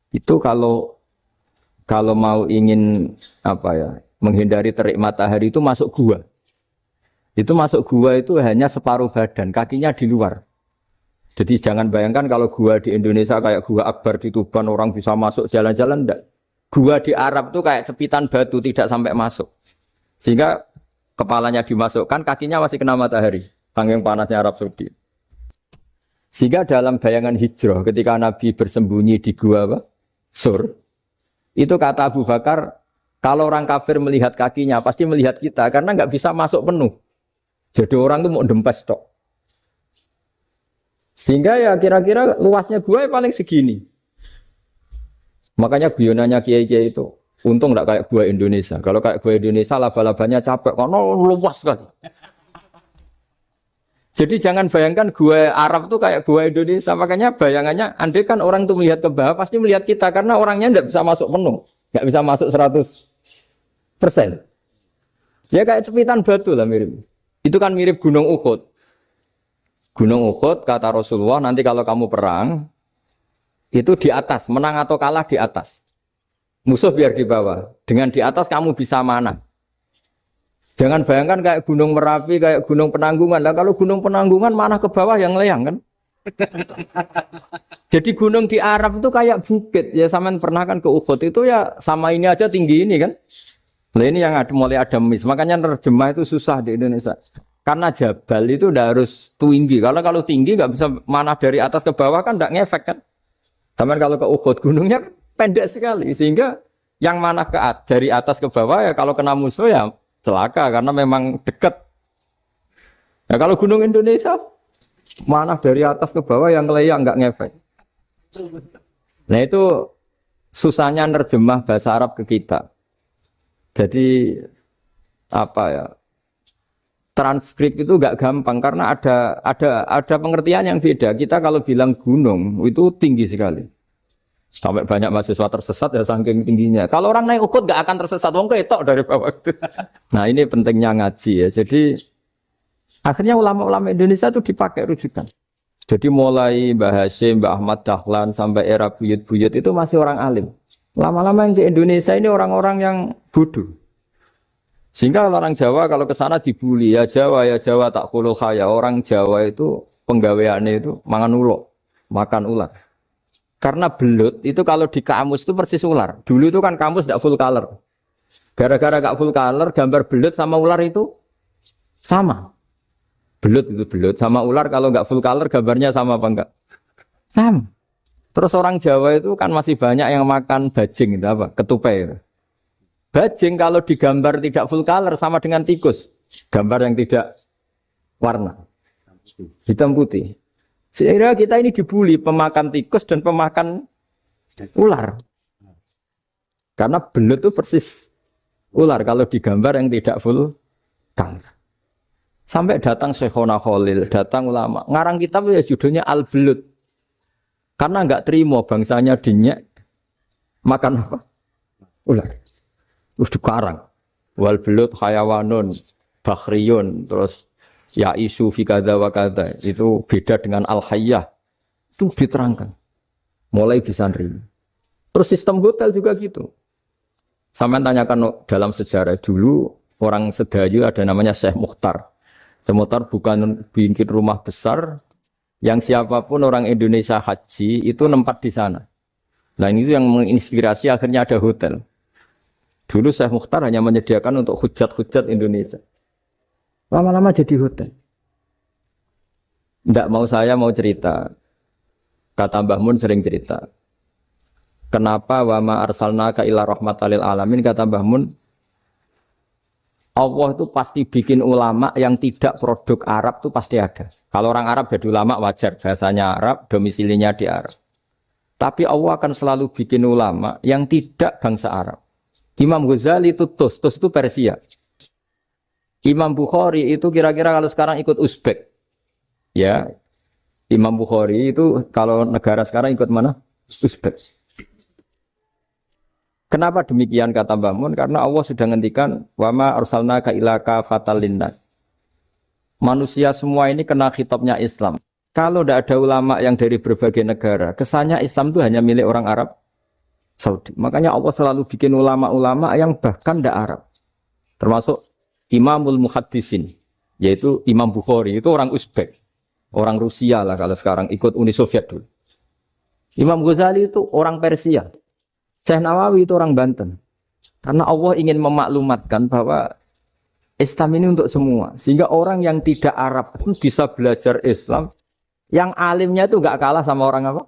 Itu kalau mau ingin menghindari terik matahari itu masuk gua. Itu masuk gua itu hanya separuh badan, kakinya di luar. Jadi jangan bayangkan kalau gua di Indonesia kayak gua Akbar di Tuban orang bisa masuk jalan-jalan, enggak. Gua di Arab tuh kayak cepitan batu tidak sampai masuk. Sehingga kepalanya dimasukkan, kakinya masih kena matahari. Saking panasnya Arab Saudi. Sehingga dalam bayangan hijrah ketika Nabi bersembunyi di gua Sur, itu kata Abu Bakar, kalau orang kafir melihat kakinya pasti melihat kita karena nggak bisa masuk penuh. Jadi orang tuh mau dempes tok. Sehingga ya kira-kira luasnya gua paling segini. Makanya guyonannya kiai-kiai itu untung enggak kayak gua Indonesia. Kalau kayak gua Indonesia laba-labanya capek karena luas sekali. Jadi jangan bayangkan gua Arab tuh kayak gua Indonesia. Makanya bayangannya andai kan orang tuh melihat ke bawah pasti melihat kita karena orangnya enggak bisa masuk penuh. Enggak bisa masuk 100%. Ya kayak cepitan batu lah mirip. Itu kan mirip Gunung Uhud. Gunung Uhud kata Rasulullah nanti kalau kamu perang itu di atas, menang atau kalah di atas. Musuh biar di bawah. Dengan di atas kamu bisa mana? Jangan bayangkan kayak Gunung Merapi, kayak Gunung Penanggungan. Lah kalau Gunung Penanggungan mana ke bawah yang layang kan? Jadi gunung di Arab itu kayak bukit. Ya sampean pernah kan ke Uhud itu ya sama ini aja tinggi ini kan? Nah ini yang mulai ada mis. Makanya nerjemah itu susah di Indonesia. Karena jabal itu udah harus tinggi. Kalau tinggi nggak bisa manah dari atas ke bawah kan nggak ngefek kan. Sama kalau ke Uhud gunungnya pendek sekali sehingga yang manah dari atas ke bawah ya kalau kena musuh ya celaka karena memang dekat. Nah kalau gunung Indonesia manah dari atas ke bawah yang kelayang nggak ngefek. Nah itu susahnya nerjemah bahasa Arab ke kita. Jadi transkrip itu gak gampang karena ada pengertian yang beda. Kita kalau bilang gunung itu tinggi sekali. Sampai banyak mahasiswa tersesat ya saking tingginya. Kalau orang naik Uhud gak akan tersesat, wong ketok dari bawah. Nah ini pentingnya ngaji ya. Jadi akhirnya ulama-ulama Indonesia itu dipakai rujukan. Jadi mulai Mbah Hasyim, Mbah Ahmad Dahlan sampai era buyut-buyut itu masih orang alim. Lama-lama yang di Indonesia ini orang-orang yang bodoh. Sehingga orang Jawa kalau ke sana dibully, ya Jawa tak kulul khaya. Orang Jawa itu penggaweannya itu makan ular. Karena belut itu kalau di kamus itu persis ular. Dulu itu kan kamus tidak full color. Gara-gara gak full color, gambar belut sama ular itu sama. Belut itu belut sama ular kalau nggak full color gambarnya sama apa enggak? Sama. Terus orang Jawa itu kan masih banyak yang makan bajing itu apa? Ketupai. Bajing kalau digambar tidak full color sama dengan tikus. Gambar yang tidak warna. Hitam putih. Sehingga kita ini dibully pemakan tikus dan pemakan ular. Karena belut itu persis ular kalau digambar yang tidak full color. Sampai datang Syekhona Khalil, datang ulama. Ngarang kitab ya judulnya Al-Belut. Karena nggak terima bangsanya dinyek makan apa? Ular. Terus dikarang. Wal belut hayawanun bakhriyun terus ya isu fi kadza wa kadza. Itu beda dengan al hayyah. Itu diterangkan. Mulai bisa nerima. Terus sistem hotel juga gitu. Sampeyan tanyakan dalam sejarah dulu orang Sedayu ada namanya Syekh Mukhtar. Syekh Mukhtar bukan bikin rumah besar yang siapapun orang Indonesia haji itu nempat di sana. Nah ini yang menginspirasi akhirnya ada hotel. Dulu Syekh Mukhtar hanya menyediakan untuk hujat-hujat Indonesia. Lama-lama jadi hotel. Tidak mau saya mau cerita. Kata Mbah Mun sering cerita. Kenapa wa ma arsalnaka illa rahmatal lil alamin, kata Mbah Mun. Allah itu pasti bikin ulama yang tidak produk Arab itu pasti ada. Kalau orang Arab jadi ulama wajar, bahasanya Arab, domisilinya di Arab. Tapi Allah akan selalu bikin ulama yang tidak bangsa Arab. Imam Ghazali itu Tus itu Persia. Imam Bukhari itu kira-kira kalau sekarang ikut Uzbek. Ya, Imam Bukhari itu kalau negara sekarang ikut mana? Uzbek. Kenapa demikian kata Mbah Mun? Karena Allah sudah ngendikan wa ma arsalnaka illa kafatan linnas. Manusia semua ini kena khitabnya Islam. Kalau tidak ada ulama yang dari berbagai negara, kesannya Islam itu hanya milik orang Arab Saudi. Makanya Allah selalu bikin ulama-ulama yang bahkan tidak Arab. Termasuk Imamul Muhaddisin, yaitu Imam Bukhari, itu orang Uzbek. Orang Rusia lah kalau sekarang ikut Uni Soviet dulu. Imam Ghazali itu orang Persia. Syekh Nawawi itu orang Banten. Karena Allah ingin memaklumatkan bahwa Islam ini untuk semua. Sehingga orang yang tidak Arab pun bisa belajar Islam. Yang alimnya itu gak kalah sama orang apa?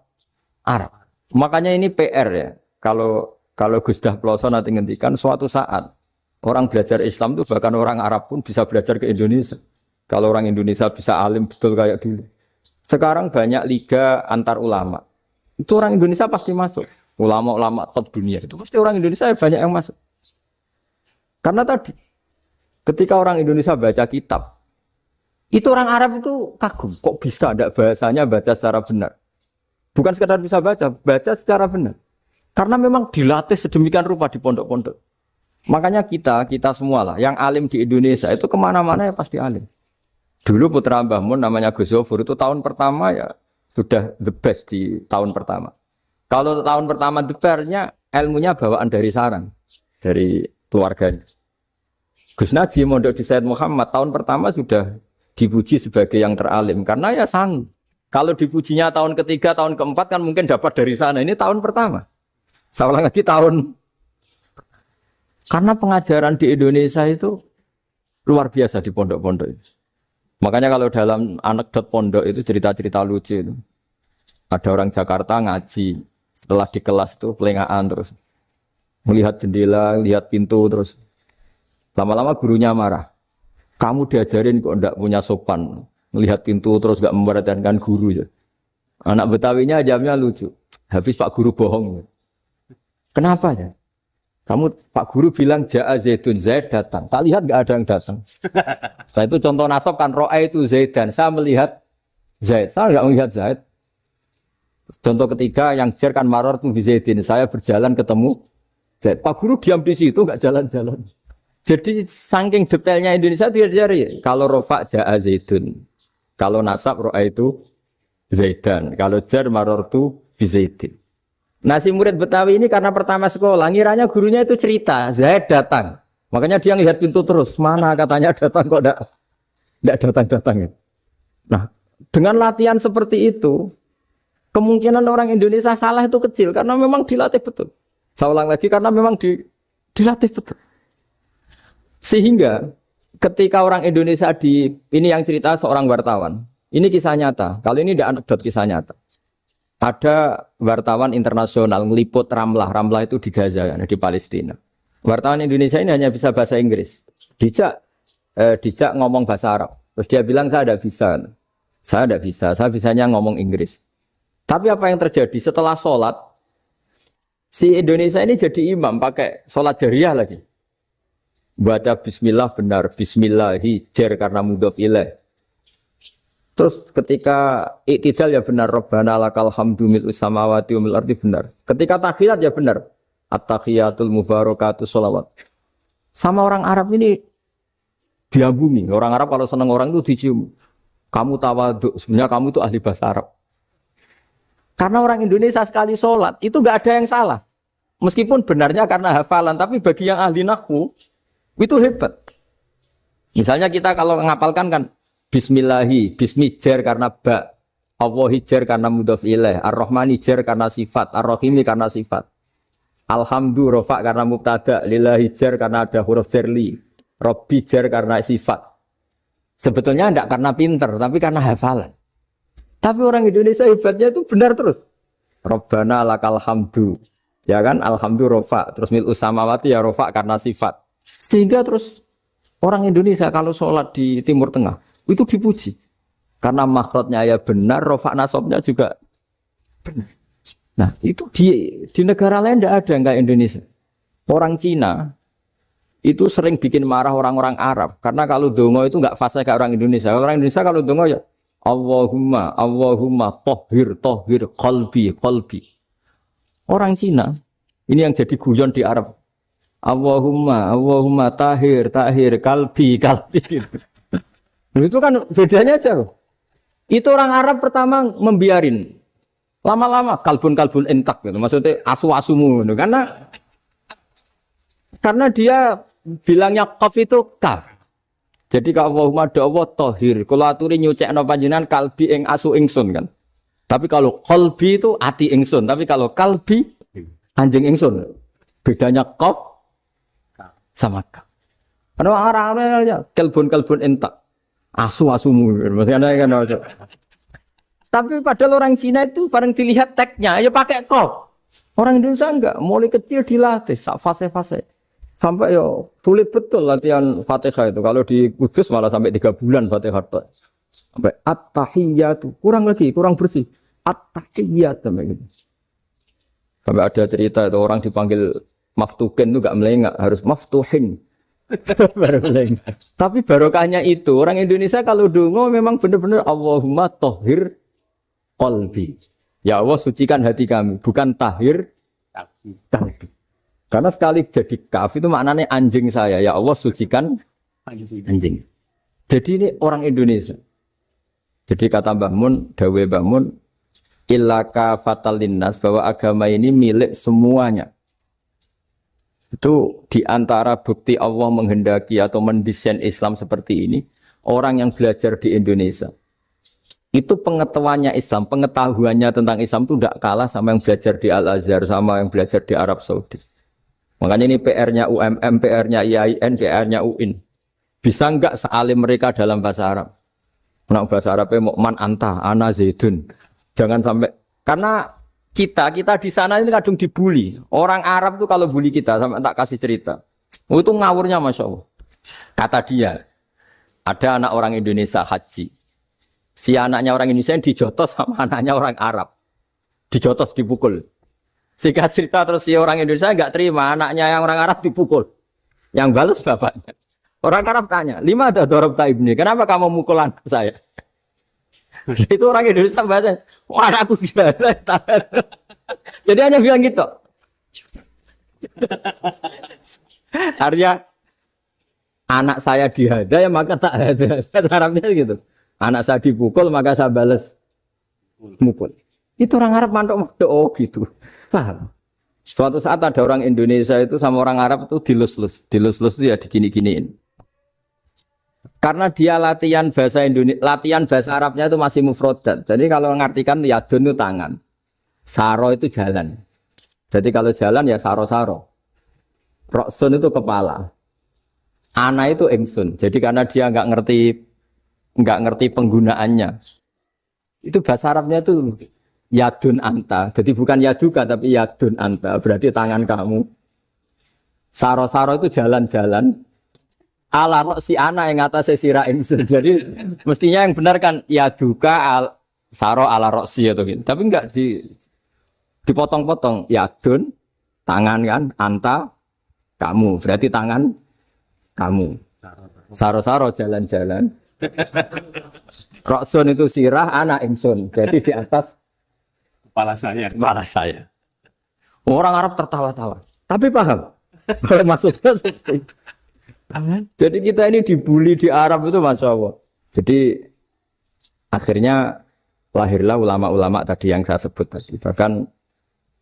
Arab. Makanya ini PR ya. Kalau Gus Dah Ploso nanti ngendikan suatu saat orang belajar Islam itu bahkan orang Arab pun bisa belajar ke Indonesia. Kalau orang Indonesia bisa alim betul kayak dulu. Sekarang banyak liga antar ulama. Itu orang Indonesia pasti masuk. Ulama-ulama top dunia itu pasti orang Indonesia banyak yang masuk. Karena tadi ketika orang Indonesia baca kitab, itu orang Arab itu kagum. Kok bisa ada bahasanya baca secara benar? Bukan sekedar bisa baca secara benar. Karena memang dilatih sedemikian rupa di pondok-pondok. Makanya kita semua lah, yang alim di Indonesia itu kemana-mana ya pasti alim. Dulu putra Mbah Mun namanya Gus Zofur itu tahun pertama ya sudah the best di tahun pertama. Kalau tahun pertama the best-nya ilmunya bawaan dari sarang, dari keluarganya. Gus Najim mondok di Said Muhammad tahun pertama sudah dipuji sebagai yang teralim karena ya sanggup. Kalau dipujinya tahun ketiga, tahun keempat kan mungkin dapat dari sana. Ini tahun pertama. Saya ulang lagi tahun. Karena pengajaran di Indonesia itu luar biasa di pondok-pondok. Makanya kalau dalam anekdot pondok itu cerita-cerita lucu itu. Ada orang Jakarta ngaji, setelah di kelas itu pelengahan terus. Melihat jendela, lihat pintu terus. Lama-lama gurunya marah. Kamu diajarin kok enggak punya sopan. Melihat pintu terus enggak memperhatikan guru ya. Anak Betawinya jawabnya lucu. Habis Pak Guru bohong. Kenapa ya? Kamu Pak Guru bilang Ja'a Zaidun, Zaid datang. Tak lihat enggak ada yang datang. Setelah itu contoh nasab kan ro'a itu Zaidan. Saya melihat Zaid. Saya enggak melihat Zaid. Contoh ketiga yang jar kan maror tuh di Zaidin. Saya berjalan ketemu Zaid. Pak Guru diam di situ enggak jalan-jalan. Jadi saking detailnya Indonesia itu jari. Kalau rofa Ja'a Zaidun. Kalau nasab ro'a itu Zaidan. Kalau jar maror tuh di Zaidin. Nah si murid Betawi ini karena pertama sekolah, ngiranya gurunya itu cerita, Zaid datang. Makanya dia ngelihat pintu terus, mana katanya datang kok enggak datang-datang. Nah dengan latihan seperti itu, kemungkinan orang Indonesia salah itu kecil, karena memang dilatih betul. Saya ulang lagi, karena memang dilatih betul. Sehingga ketika orang Indonesia ini yang cerita seorang wartawan, ini kisah nyata, kali ini tidak anekdot kisah nyata. Ada wartawan internasional ngeliput Ramlah itu di Gaza, di Palestina. Wartawan Indonesia ini hanya bisa bahasa Inggris. Dijak ngomong bahasa Arab. Terus dia bilang saya tidak bisa. Saya tidak bisa, saya bisanya ngomong Inggris. Tapi apa yang terjadi setelah sholat, si Indonesia ini jadi imam pakai sholat jariyah lagi. Baca bismillah benar, bismillah hijar karena mudhof ilaih. Terus ketika iktidal ya benar, Rabbana lakal hamdu mil'us samawati wa mil ardi benar. Ketika tahiyat ya benar, at-tahiyatul mubarakatuh sholawat. Sama orang Arab ini diambungi. Orang Arab kalau senang orang itu dicium. Kamu tawaduk, sebenarnya kamu itu ahli bahasa Arab. Karena orang Indonesia sekali sholat itu nggak ada yang salah. Meskipun benarnya karena hafalan, tapi bagi yang ahli nahwu itu hebat. Misalnya kita kalau ngapalkan kan Bismillahi, Bismijar karena ba, Allah hijar karena mudhof ilaih, Ar-Rahman hijar karena sifat, Ar-Rahimi karena sifat. Alhamdu rofa karena mubtada, Lillahi jar karena ada huruf jarli, Robbi jar karena sifat. Sebetulnya tidak karena pinter, tapi karena hafalan. Tapi orang Indonesia hebatnya itu benar terus. Rabbana lakal hamdu, ya kan? Alhamdu rofa, terus mil'us samawati ya rofa karena sifat. Sehingga terus orang Indonesia kalau sholat di Timur Tengah itu dipuji karena makhrajnya ya benar, rofa nasabnya juga benar. Nah itu di negara lain tidak ada kayak Indonesia. Orang Cina itu sering bikin marah orang-orang Arab karena kalau dongo itu nggak fasih kayak orang Indonesia. Orang Indonesia kalau dongo ya Allahumma Allahumma tohir tohir qalbi qalbi. Orang Cina ini yang jadi guyon di Arab. Allahumma Allahumma tahir tahir kalbi kalbi. Itu kan bedanya jauh. Itu orang Arab pertama membiarin. Lama-lama kalbun-kalbun entak gitu. Maksudnya asu-asumu gitu. Karena dia bilangnya qaf itu kaf. Jadi kalau Allahumma Allah tohir. Kalau aturi nyucekno panjenengan kalbi ing asu ingsun kan. Tapi kalau qalbi itu ati ingsun. Tapi kalau kalbi anjing ingsun. Bedanya qaf sama kaf. Karena orang-orang kalbun-kalbun entak. Asu-asumu, maksudnya kan. Tapi padahal orang Cina itu bareng dilihat tagnya, ya pakai kof. Orang Indonesia enggak, mulai kecil dilatih, fase-fase. Sampai ya sulit betul latihan Fatihah itu. Kalau di Kudus malah sampai 3 bulan Fatihah. Sampai at-tahiyyatu, kurang lagi, kurang bersih. At-tahiyyat sampai gitu. Sampai ada cerita itu orang dipanggil maftuhin itu enggak melengak, harus maftuhin. Tapi barokahnya itu orang Indonesia kalau dongo memang benar-benar Allahumma tohir qalbi. Ya Allah sucikan hati kami, bukan tahir kalbi. Karena sekali jadi kaf itu maknanya anjing saya. Ya Allah sucikan anjing. Jadi ini orang Indonesia. Jadi kata Mbah Mun, dawe Mbah Mun, illaka fatal linnas, bahwa agama ini milik semuanya. Itu diantara bukti Allah menghendaki atau mendesain Islam seperti ini, orang yang belajar di Indonesia itu pengetahuannya Islam, pengetahuannya tentang Islam itu tidak kalah sama yang belajar di Al-Azhar, sama yang belajar di Arab Saudi. Makanya ini PR-nya UMM, PR-nya IAIN, PR-nya UIN. Bisa enggak sealim mereka dalam bahasa Arab? Nah, bahasa Arabnya mau man anta, ana zaidun. Jangan sampai, karena kita di sana ini kadang dibully. Orang Arab tuh kalau bully kita, sampai tak kasih cerita. Oh, itu ngawurnya Masya Allah. Kata dia, ada anak orang Indonesia haji. Si anaknya orang Indonesia dijotos sama anaknya orang Arab. Dijotos, dipukul. Sehingga cerita terus si orang Indonesia enggak terima, anaknya yang orang Arab dipukul. Yang balas bapaknya. Orang Arab tanya, 5 ada dorobta ibni, kenapa kamu mukul anak saya? Itu orang Indonesia bahasa, wah aku bisa. Jadi hanya bilang gitu. Artinya anak saya dihada ya maka tak ada. Arabnya gitu. Anak saya dipukul maka saya balas mukul. Itu orang Arab mantuk-mantuk oh gitu. Paham? Suatu saat ada orang Indonesia itu sama orang Arab itu dilus-lus. Dilus-lus itu ya digini-giniin. Karena dia latihan bahasa Indonesia, latihan bahasa Arabnya itu masih mufrodat. Jadi kalau mengartikan yadun itu tangan, saro itu jalan. Jadi kalau jalan ya saro-saro. Roksun itu kepala. Ana itu ingsun. Jadi karena dia nggak ngerti penggunaannya. Itu bahasa Arabnya itu yadun anta. Jadi bukan yaduka tapi yadun anta. Berarti tangan kamu. Saro-saro itu jalan-jalan. Ala si anak yang atas sirah ingsun. Jadi mestinya yang benar kan ya duka saro ala roksi atau gitu. Tapi enggak dipotong-potong. Ya dun tangan kan anta kamu. Berarti tangan kamu. Saro-saro jalan-jalan. Roksun itu sirah, anak ingsun. Jadi di atas Kepala saya. kepala saya. Orang Arab tertawa-tawa. Tapi paham. Kalau maksudnya seperti itu. Jadi kita ini dibully di Arab itu Masya Allah. Jadi akhirnya lahirlah ulama-ulama tadi yang saya sebut tadi. Bahkan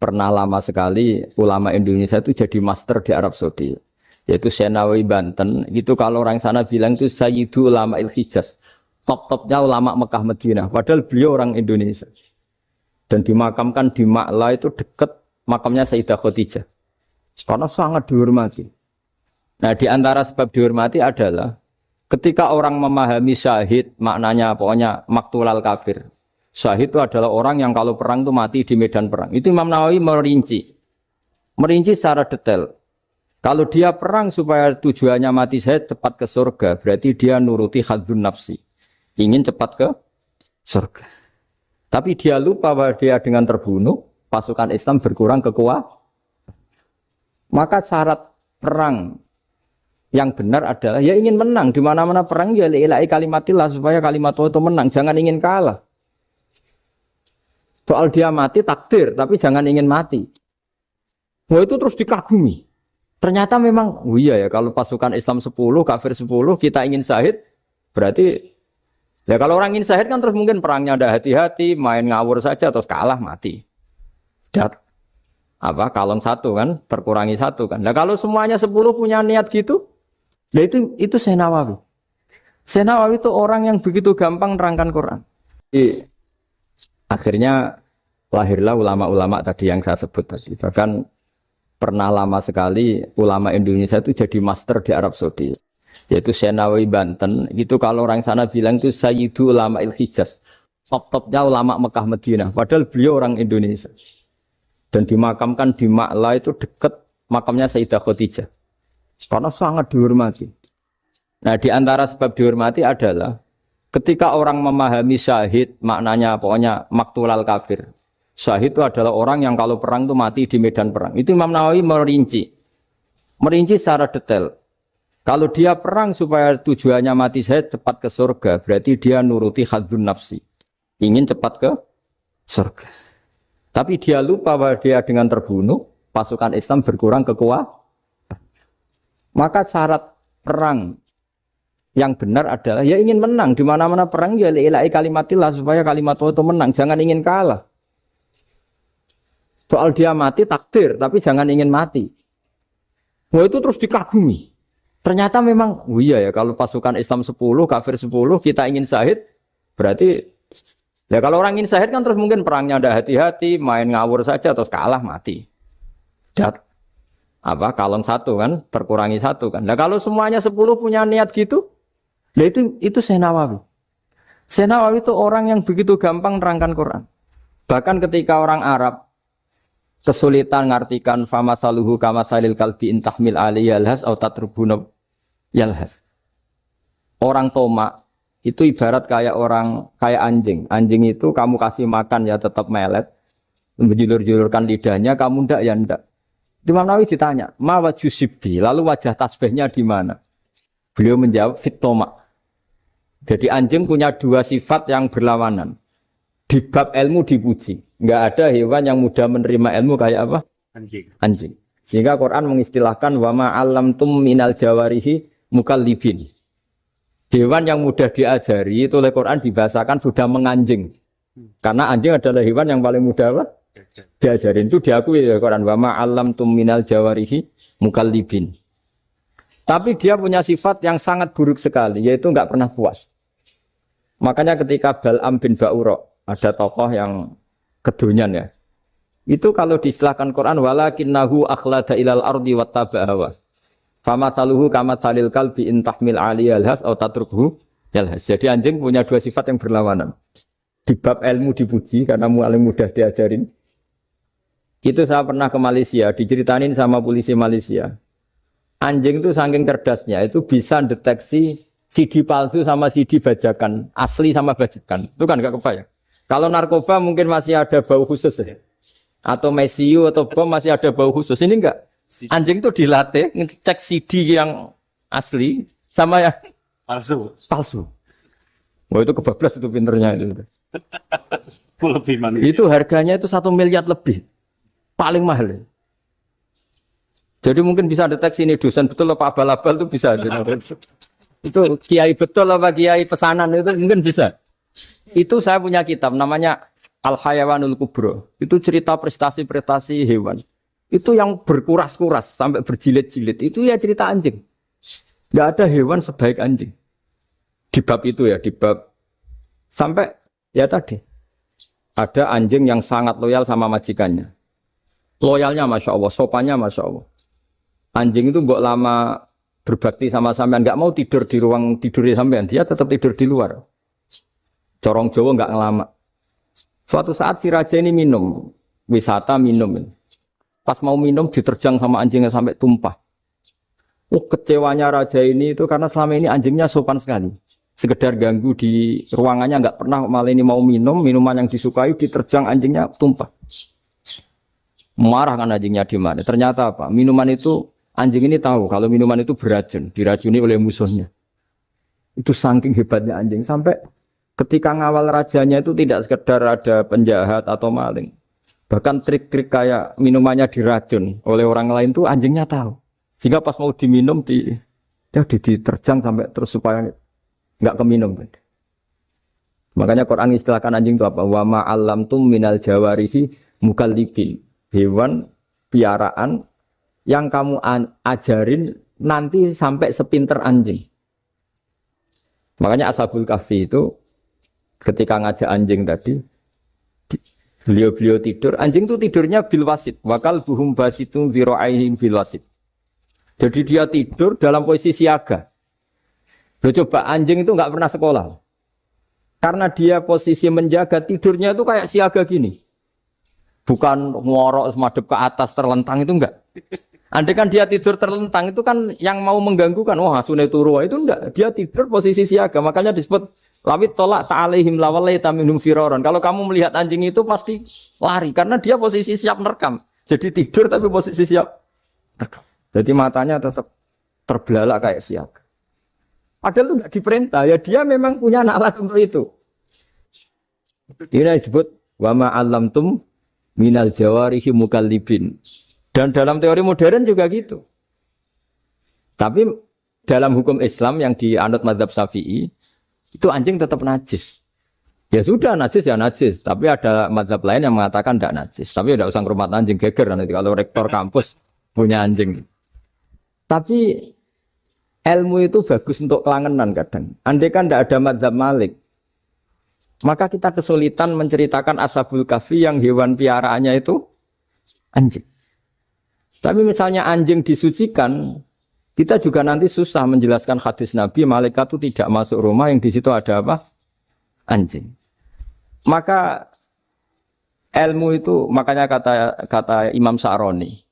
pernah lama sekali ulama Indonesia itu jadi master di Arab Saudi. Yaitu Senawi Banten. Itu kalau orang sana bilang itu Sayyidu Ulama Il-Hijaz. Top-topnya ulama Mekah Madinah. Padahal beliau orang Indonesia. Dan dimakamkan di Ma'la itu dekat makamnya Sayyidah Khadijah. Karena sangat dihormati. Nah, di antara sebab dihormati adalah ketika orang memahami syahid, maknanya pokoknya maktulal kafir. Syahid itu adalah orang yang kalau perang itu mati di medan perang. Itu Imam Nawawi merinci. Merinci secara detail. Kalau dia perang supaya tujuannya mati syahid cepat ke surga, berarti dia nuruti hadzun nafsi. Ingin cepat ke surga. Tapi dia lupa bahwa dia dengan terbunuh, pasukan Islam berkurang kekuatan. Maka syarat perang yang benar adalah ya ingin menang. Di mana-mana perang ya li'ilai kalimatillah supaya kalimat Allah itu menang. Jangan ingin kalah. Soal dia mati takdir, tapi jangan ingin mati. Wah itu terus dikagumi. Ternyata memang, oh iya ya kalau pasukan Islam 10, kafir 10, kita ingin syahid, berarti ya kalau orang ingin syahid kan terus mungkin perangnya ada hati-hati, main ngawur saja terus kalah mati. Sudah kalon satu kan, terkurangi satu kan. Nah kalau semuanya 10 punya niat gitu, ya itu Senawawi. Senawawi itu orang yang begitu gampang nerangkan Quran. Akhirnya lahirlah ulama-ulama tadi yang saya sebut tadi. Bahkan pernah lama sekali ulama Indonesia itu jadi master di Arab Saudi. Yaitu Senawi Banten. Itu kalau orang sana bilang itu Sayyidu Ulama Il-Hijaz. Top-topnya ulama Mekah Madinah. Padahal beliau orang Indonesia. Dan dimakamkan di Ma'la itu dekat makamnya Sayyidah Khadijah. Karena sangat dihormati. Nah, di antara sebab dihormati adalah ketika orang memahami syahid, maknanya pokoknya maktulal kafir. Syahid itu adalah orang yang kalau perang itu mati di medan perang. Itu Imam Nawawi merinci. Merinci secara detail. Kalau dia perang supaya tujuannya mati syahid cepat ke surga, berarti dia nuruti hadzun nafsi. Ingin cepat ke surga. Tapi dia lupa bahwa dia dengan terbunuh, pasukan Islam berkurang kekuatan. Maka syarat perang yang benar adalah ya ingin menang. Di mana-mana perang ya li'ilai kalimatillah supaya kalimat Allah itu menang. Jangan ingin kalah. Soal dia mati takdir, tapi jangan ingin mati. Wah itu terus dikagumi. Ternyata memang, oh iya ya kalau pasukan Islam 10, kafir 10, kita ingin syahid, berarti ya kalau orang ingin syahid kan terus mungkin perangnya ada hati-hati, main ngawur saja terus kalah mati. Sudah kalon satu kan, terkurangi satu kan. Nah kalau semuanya 10 punya niat gitu, ya itu Senawawi. Senawawi itu orang yang begitu gampang nerangkan Quran. Bahkan ketika orang Arab kesulitan ngartikan famasaluhu kamasalil kalbi intahmil alaihi yalhas atau tatrubuna yalhas. Orang tomak itu ibarat kayak anjing. Anjing itu kamu kasih makan ya tetap melet, menjulur-julurkan lidahnya, kamu ndak ya ndak. Imam Nawawi ditanya, ma wajhu sibbi, lalu wajah tasbihnya di mana? Beliau menjawab fit tomak. Jadi anjing punya dua sifat yang berlawanan. Di bab ilmu dipuji. Enggak ada hewan yang mudah menerima ilmu kayak apa? Anjing. Sehingga Quran mengistilahkan wa ma 'allamtum minal jawarihi mukallibin. Hewan yang mudah diajari itu oleh Quran dibahasakan sudah menganjing. Karena anjing adalah hewan yang paling mudah apa? Diajarin. Itu diakui oleh Quran wa ma 'allamtum minal jawarihi mukallibin. Tapi dia punya sifat yang sangat buruk sekali, yaitu enggak pernah puas. Makanya ketika Bal'am bin Ba'ura, ada tokoh yang kedonyan ya. Itu kalau diistilahkan Quran walakinnahu akhlada ilal ardi wattaba'a hawa. Famathaluhu kamathalil kalbi in tahmil 'alaihi yalhas aw tatrukhu yalhas. Jadi anjing punya dua sifat yang berlawanan. Di bab ilmu dipuji karena paling mudah diajarin. Itu saya pernah ke Malaysia, diceritain sama polisi Malaysia. Anjing itu saking cerdasnya itu bisa deteksi CD palsu sama CD bajakan, asli sama bajakan. Itu kan enggak kebayang. Kalau narkoba mungkin masih ada bau khusus ya. Atau mesiu atau bom masih ada bau khusus. Ini enggak. Anjing itu dilatih ngecek CD yang asli sama yang palsu. Wah itu kebablas itu pinternya itu. Lebih manusia. Itu harganya itu 1 miliar lebih. Paling mahal. Jadi mungkin bisa deteksi ini dosen betul apa abal-abal itu bisa. Itu kiai betul apa kiai pesanan itu mungkin bisa. Itu saya punya kitab namanya Al-Hayawanul Kubro. Itu cerita prestasi-prestasi hewan. Itu yang berkuras-kuras sampai berjilid-jilid. Itu ya cerita anjing. Tidak ada hewan sebaik anjing. Di bab itu ya, di bab sampai ya tadi. Ada anjing yang sangat loyal sama majikannya. Loyalnya Masya Allah, sopannya Masya Allah. Anjing itu mbok lama berbakti sama sampean, nggak mau tidur di ruang tidurnya sampean, dia tetap tidur di luar. Corong Jawa nggak ngelama. Suatu saat si raja ini minum, wisata minum. Pas mau minum diterjang sama anjingnya sampai tumpah. Kecewanya raja ini itu karena selama ini anjingnya sopan sekali. Sekedar ganggu di ruangannya nggak pernah, malah ini mau minum, minuman yang disukai diterjang anjingnya tumpah. Marah kan anjingnya di mana? Ternyata apa? Minuman itu anjing ini tahu kalau minuman itu beracun, diracuni oleh musuhnya. Itu saking hebatnya anjing sampai ketika ngawal rajanya itu tidak sekedar ada penjahat atau maling. Bahkan trik-trik kayak minumannya diracun oleh orang lain tuh anjingnya tahu. Sehingga pas mau diminum diterjang sampai terus supaya nggak keminum. Makanya Quran istilahkan anjing itu apa? Wa ma'allamtum minal jawarisi mukallibin. Hewan piaraan yang kamu ajarin nanti sampai sepinter anjing. Makanya Ashabul Kahfi itu ketika ngajak anjing tadi, beliau tidur, anjing itu tidurnya bil wasit. Wakal buhum basitun zira'aihim bil wasit. Jadi dia tidur dalam posisi siaga. Loh coba anjing itu nggak pernah sekolah. Karena dia posisi menjaga, tidurnya itu kayak siaga gini. Bukan ngorok semadep ke atas terlentang itu enggak. Andai kan dia tidur terlentang itu kan yang mau mengganggu kan, wah hasune turu itu enggak. Dia tidur posisi siaga, makanya disebut lawit tolak ta'alaihim lawalaita minhum firaron. Kalau kamu melihat anjing itu pasti lari karena dia posisi siap merekam. Jadi tidur tapi posisi siap merekam. Jadi matanya tetap terbelalak kayak siaga. Padahal itu enggak diperintah, ya dia memang punya nalar untuk itu. Ini disebut wa ma'allamtum minal jawarihi mukallibin. Dan dalam teori modern juga gitu. Tapi dalam hukum Islam yang dianut mazhab Syafi'i itu anjing tetap najis. Ya sudah najis ya najis. Tapi ada mazhab lain yang mengatakan tidak najis. Tapi tidak usah ngurmat anjing, geger nanti kalau rektor kampus punya anjing. Tapi ilmu itu bagus untuk kelangenan kadang. Andai kan tidak ada mazhab Malik, maka kita kesulitan menceritakan Ashabul Kahfi yang hewan piaraannya itu anjing. Tapi misalnya anjing disucikan, kita juga nanti susah menjelaskan hadis Nabi, malaikat itu tidak masuk rumah yang di situ ada apa? Anjing. Maka ilmu itu, makanya kata Imam Sa'roni,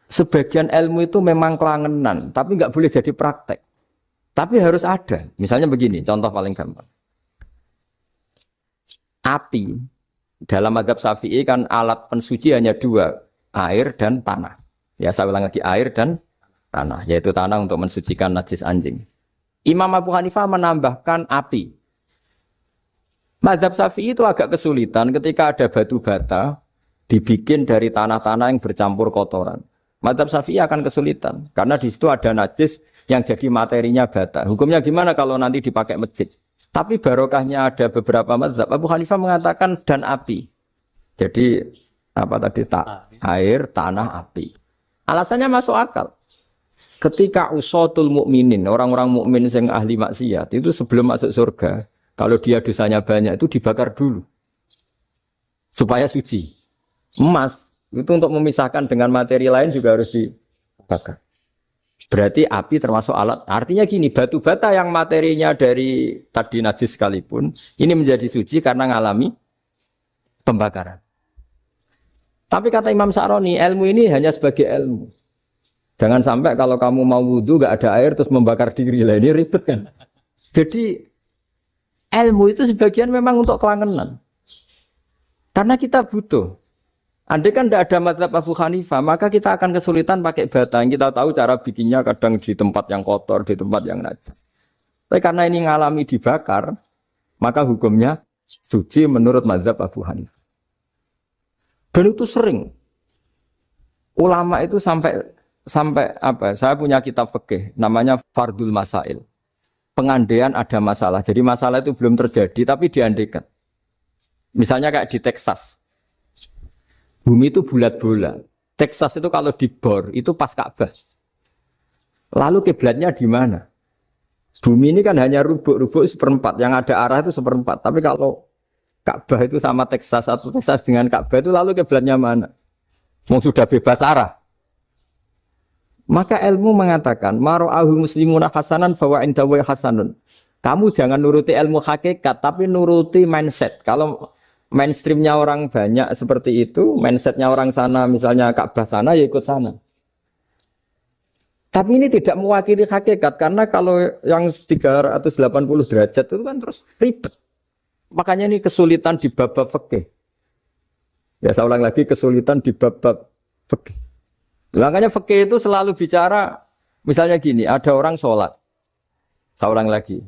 sebagian ilmu itu memang kelangenan, tapi nggak boleh jadi praktek. Tapi harus ada. Misalnya begini, contoh paling gampang. Api dalam mazhab Syafi'i kan alat pensuci hanya dua, air dan tanah. Ya saya ulang lagi, air dan tanah, yaitu tanah untuk mensucikan najis anjing. Imam Abu Hanifah menambahkan api. Mazhab Syafi'i itu agak kesulitan ketika ada batu bata dibikin dari tanah-tanah yang bercampur kotoran. Mazhab Syafi'i akan kesulitan karena di situ ada najis yang jadi materinya bata. Hukumnya gimana kalau nanti dipakai masjid? Tapi barokahnya ada beberapa mazhab. Abu Hanifah mengatakan dan api. Jadi apa tadi air, tanah, api. Alasannya masuk akal. Ketika usatul mukminin, orang-orang mukmin yang ahli maksiat itu sebelum masuk surga, kalau dia dosanya banyak itu dibakar dulu supaya suci. Emas itu untuk memisahkan dengan materi lain juga harus dibakar. Berarti api termasuk alat. Artinya gini, batu bata yang materinya dari tadi najis sekalipun, ini menjadi suci karena mengalami pembakaran. Tapi kata Imam Sa'roni, ilmu ini hanya sebagai ilmu. Jangan sampai kalau kamu mau wudu gak ada air terus membakar diri lah, ini ribet kan. Jadi ilmu itu sebagian memang untuk kelangenan. Karena kita butuh. Andai kan tidak ada mazhab Abu Hanifah, maka kita akan kesulitan pakai bata. Kita tahu cara bikinnya kadang di tempat yang kotor, di tempat yang najis. Tapi karena ini ngalami dibakar, maka hukumnya suci menurut mazhab Abu Hanifah. Dan itu sering. Ulama itu sampai apa? Saya punya kitab fikih namanya Fardul Masail. Pengandaian ada masalah. Jadi masalah itu belum terjadi tapi diandaikan. Misalnya kayak di Texas. Bumi itu bulat bola. Texas itu kalau dibor itu pas Ka'bah. Lalu kiblatnya di mana? Bumi ini kan hanya rubuk-rubuk seperempat. Yang ada arah itu seperempat. Tapi kalau Ka'bah itu sama Texas atau Texas dengan Ka'bah itu lalu kiblatnya mana? Mau sudah bebas arah. Maka ilmu mengatakan mara'ahu muslimuna hasanan fawa indahu hasanun. Kamu jangan nuruti ilmu hakikat tapi nuruti mindset. Kalau mainstreamnya orang banyak seperti itu, mindsetnya orang sana misalnya Ka'bah sana ya ikut sana. Tapi ini tidak mewakili hakikat karena kalau yang 380 derajat itu kan terus ribet. Makanya ini kesulitan di bab-bab fikih. Ya saya ulang lagi kesulitan di bab-bab fikih. Makanya fikih itu selalu bicara misalnya gini, ada orang sholat. Saya ulang lagi.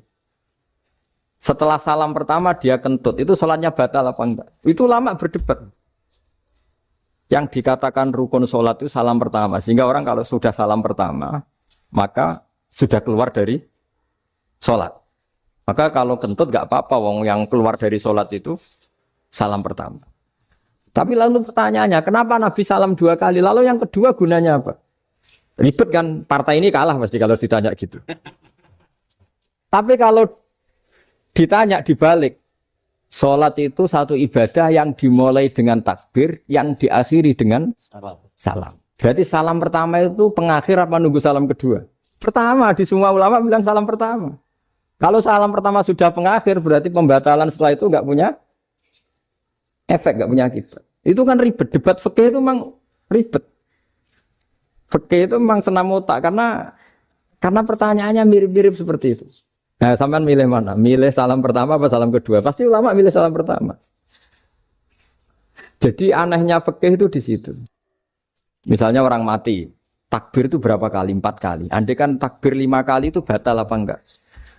Setelah salam pertama dia kentut, itu sholatnya batal apa enggak? Itu lama berdebat. Yang dikatakan rukun sholat itu salam pertama. Sehingga orang kalau sudah salam pertama, maka sudah keluar dari sholat. Maka kalau kentut enggak apa-apa, wong yang keluar dari sholat itu salam pertama. Tapi lalu pertanyaannya, kenapa Nabi salam 2 kali? Lalu yang kedua gunanya apa? Ribet kan, partai ini kalah pasti kalau ditanya gitu. Tapi kalau ditanya dibalik, sholat itu satu ibadah yang dimulai dengan takbir, yang diakhiri dengan salam. Berarti salam pertama itu pengakhir apa nunggu salam kedua? Pertama, di semua ulama bilang salam pertama. Kalau salam pertama sudah pengakhir, berarti pembatalan setelah itu nggak punya efek, nggak punya akibat. Itu kan ribet. Debat fikih itu memang ribet. Fikih itu memang senam otak karena pertanyaannya mirip-mirip seperti itu. Nah, sampean milih mana? Milih salam pertama apa salam kedua? Pasti ulama milih salam pertama. Jadi anehnya fikih itu di situ. Misalnya orang mati, takbir itu berapa kali? 4 kali. Andai kan takbir 5 kali itu batal apa enggak?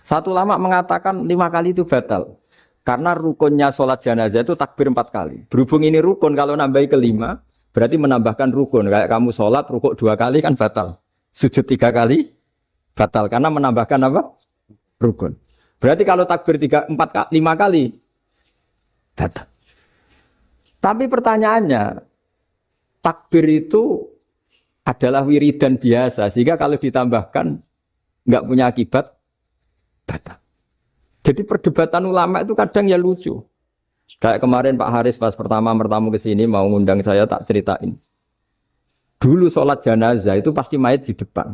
Satu ulama mengatakan 5 kali itu batal. Karena rukunnya sholat jenazah itu takbir 4 kali. Berhubung ini rukun, kalau nambahi ke-5, berarti menambahkan rukun. Kayak kamu sholat, rukuk 2 kali kan batal. Sujud 3 kali, batal. Karena menambahkan apa? Rukun. Berarti kalau takbir 5 kali, batal. Tapi pertanyaannya, takbir itu adalah wiridan biasa. Sehingga kalau ditambahkan, nggak punya akibat, batal. Jadi perdebatan ulama itu kadang ya lucu. Kayak kemarin Pak Haris pas pertama bertamu ke sini mau ngundang saya tak ceritain. Dulu sholat jenazah itu pasti mayit di depan.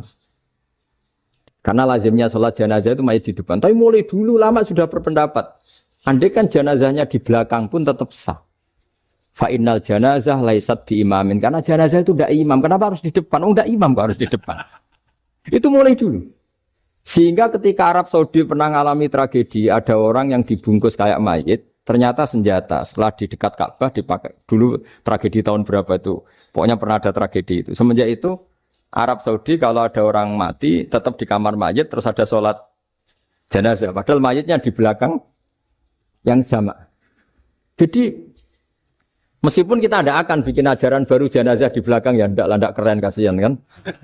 Karena lazimnya sholat jenazah itu mayit di depan. Tapi mulai dulu lama sudah berpendapat. Andai kan jenazahnya di belakang pun tetap sah. Fa'innal jenazah laisat di imamin. Karena jenazah itu tidak imam. Kenapa harus di depan? Oh tidak imam kok harus di depan. Itu mulai dulu. Sehingga ketika Arab Saudi pernah mengalami tragedi, ada orang yang dibungkus kayak mayit, ternyata senjata. Setelah di dekat Ka'bah dipakai. Dulu tragedi tahun berapa itu? Pokoknya pernah ada tragedi itu. Semenjak itu Arab Saudi kalau ada orang mati tetap di kamar mayit terus ada sholat jenazah. Padahal mayitnya di belakang yang jamak. Jadi meskipun kita tidak akan bikin ajaran baru jenazah di belakang ya tidak keren kasihan kan.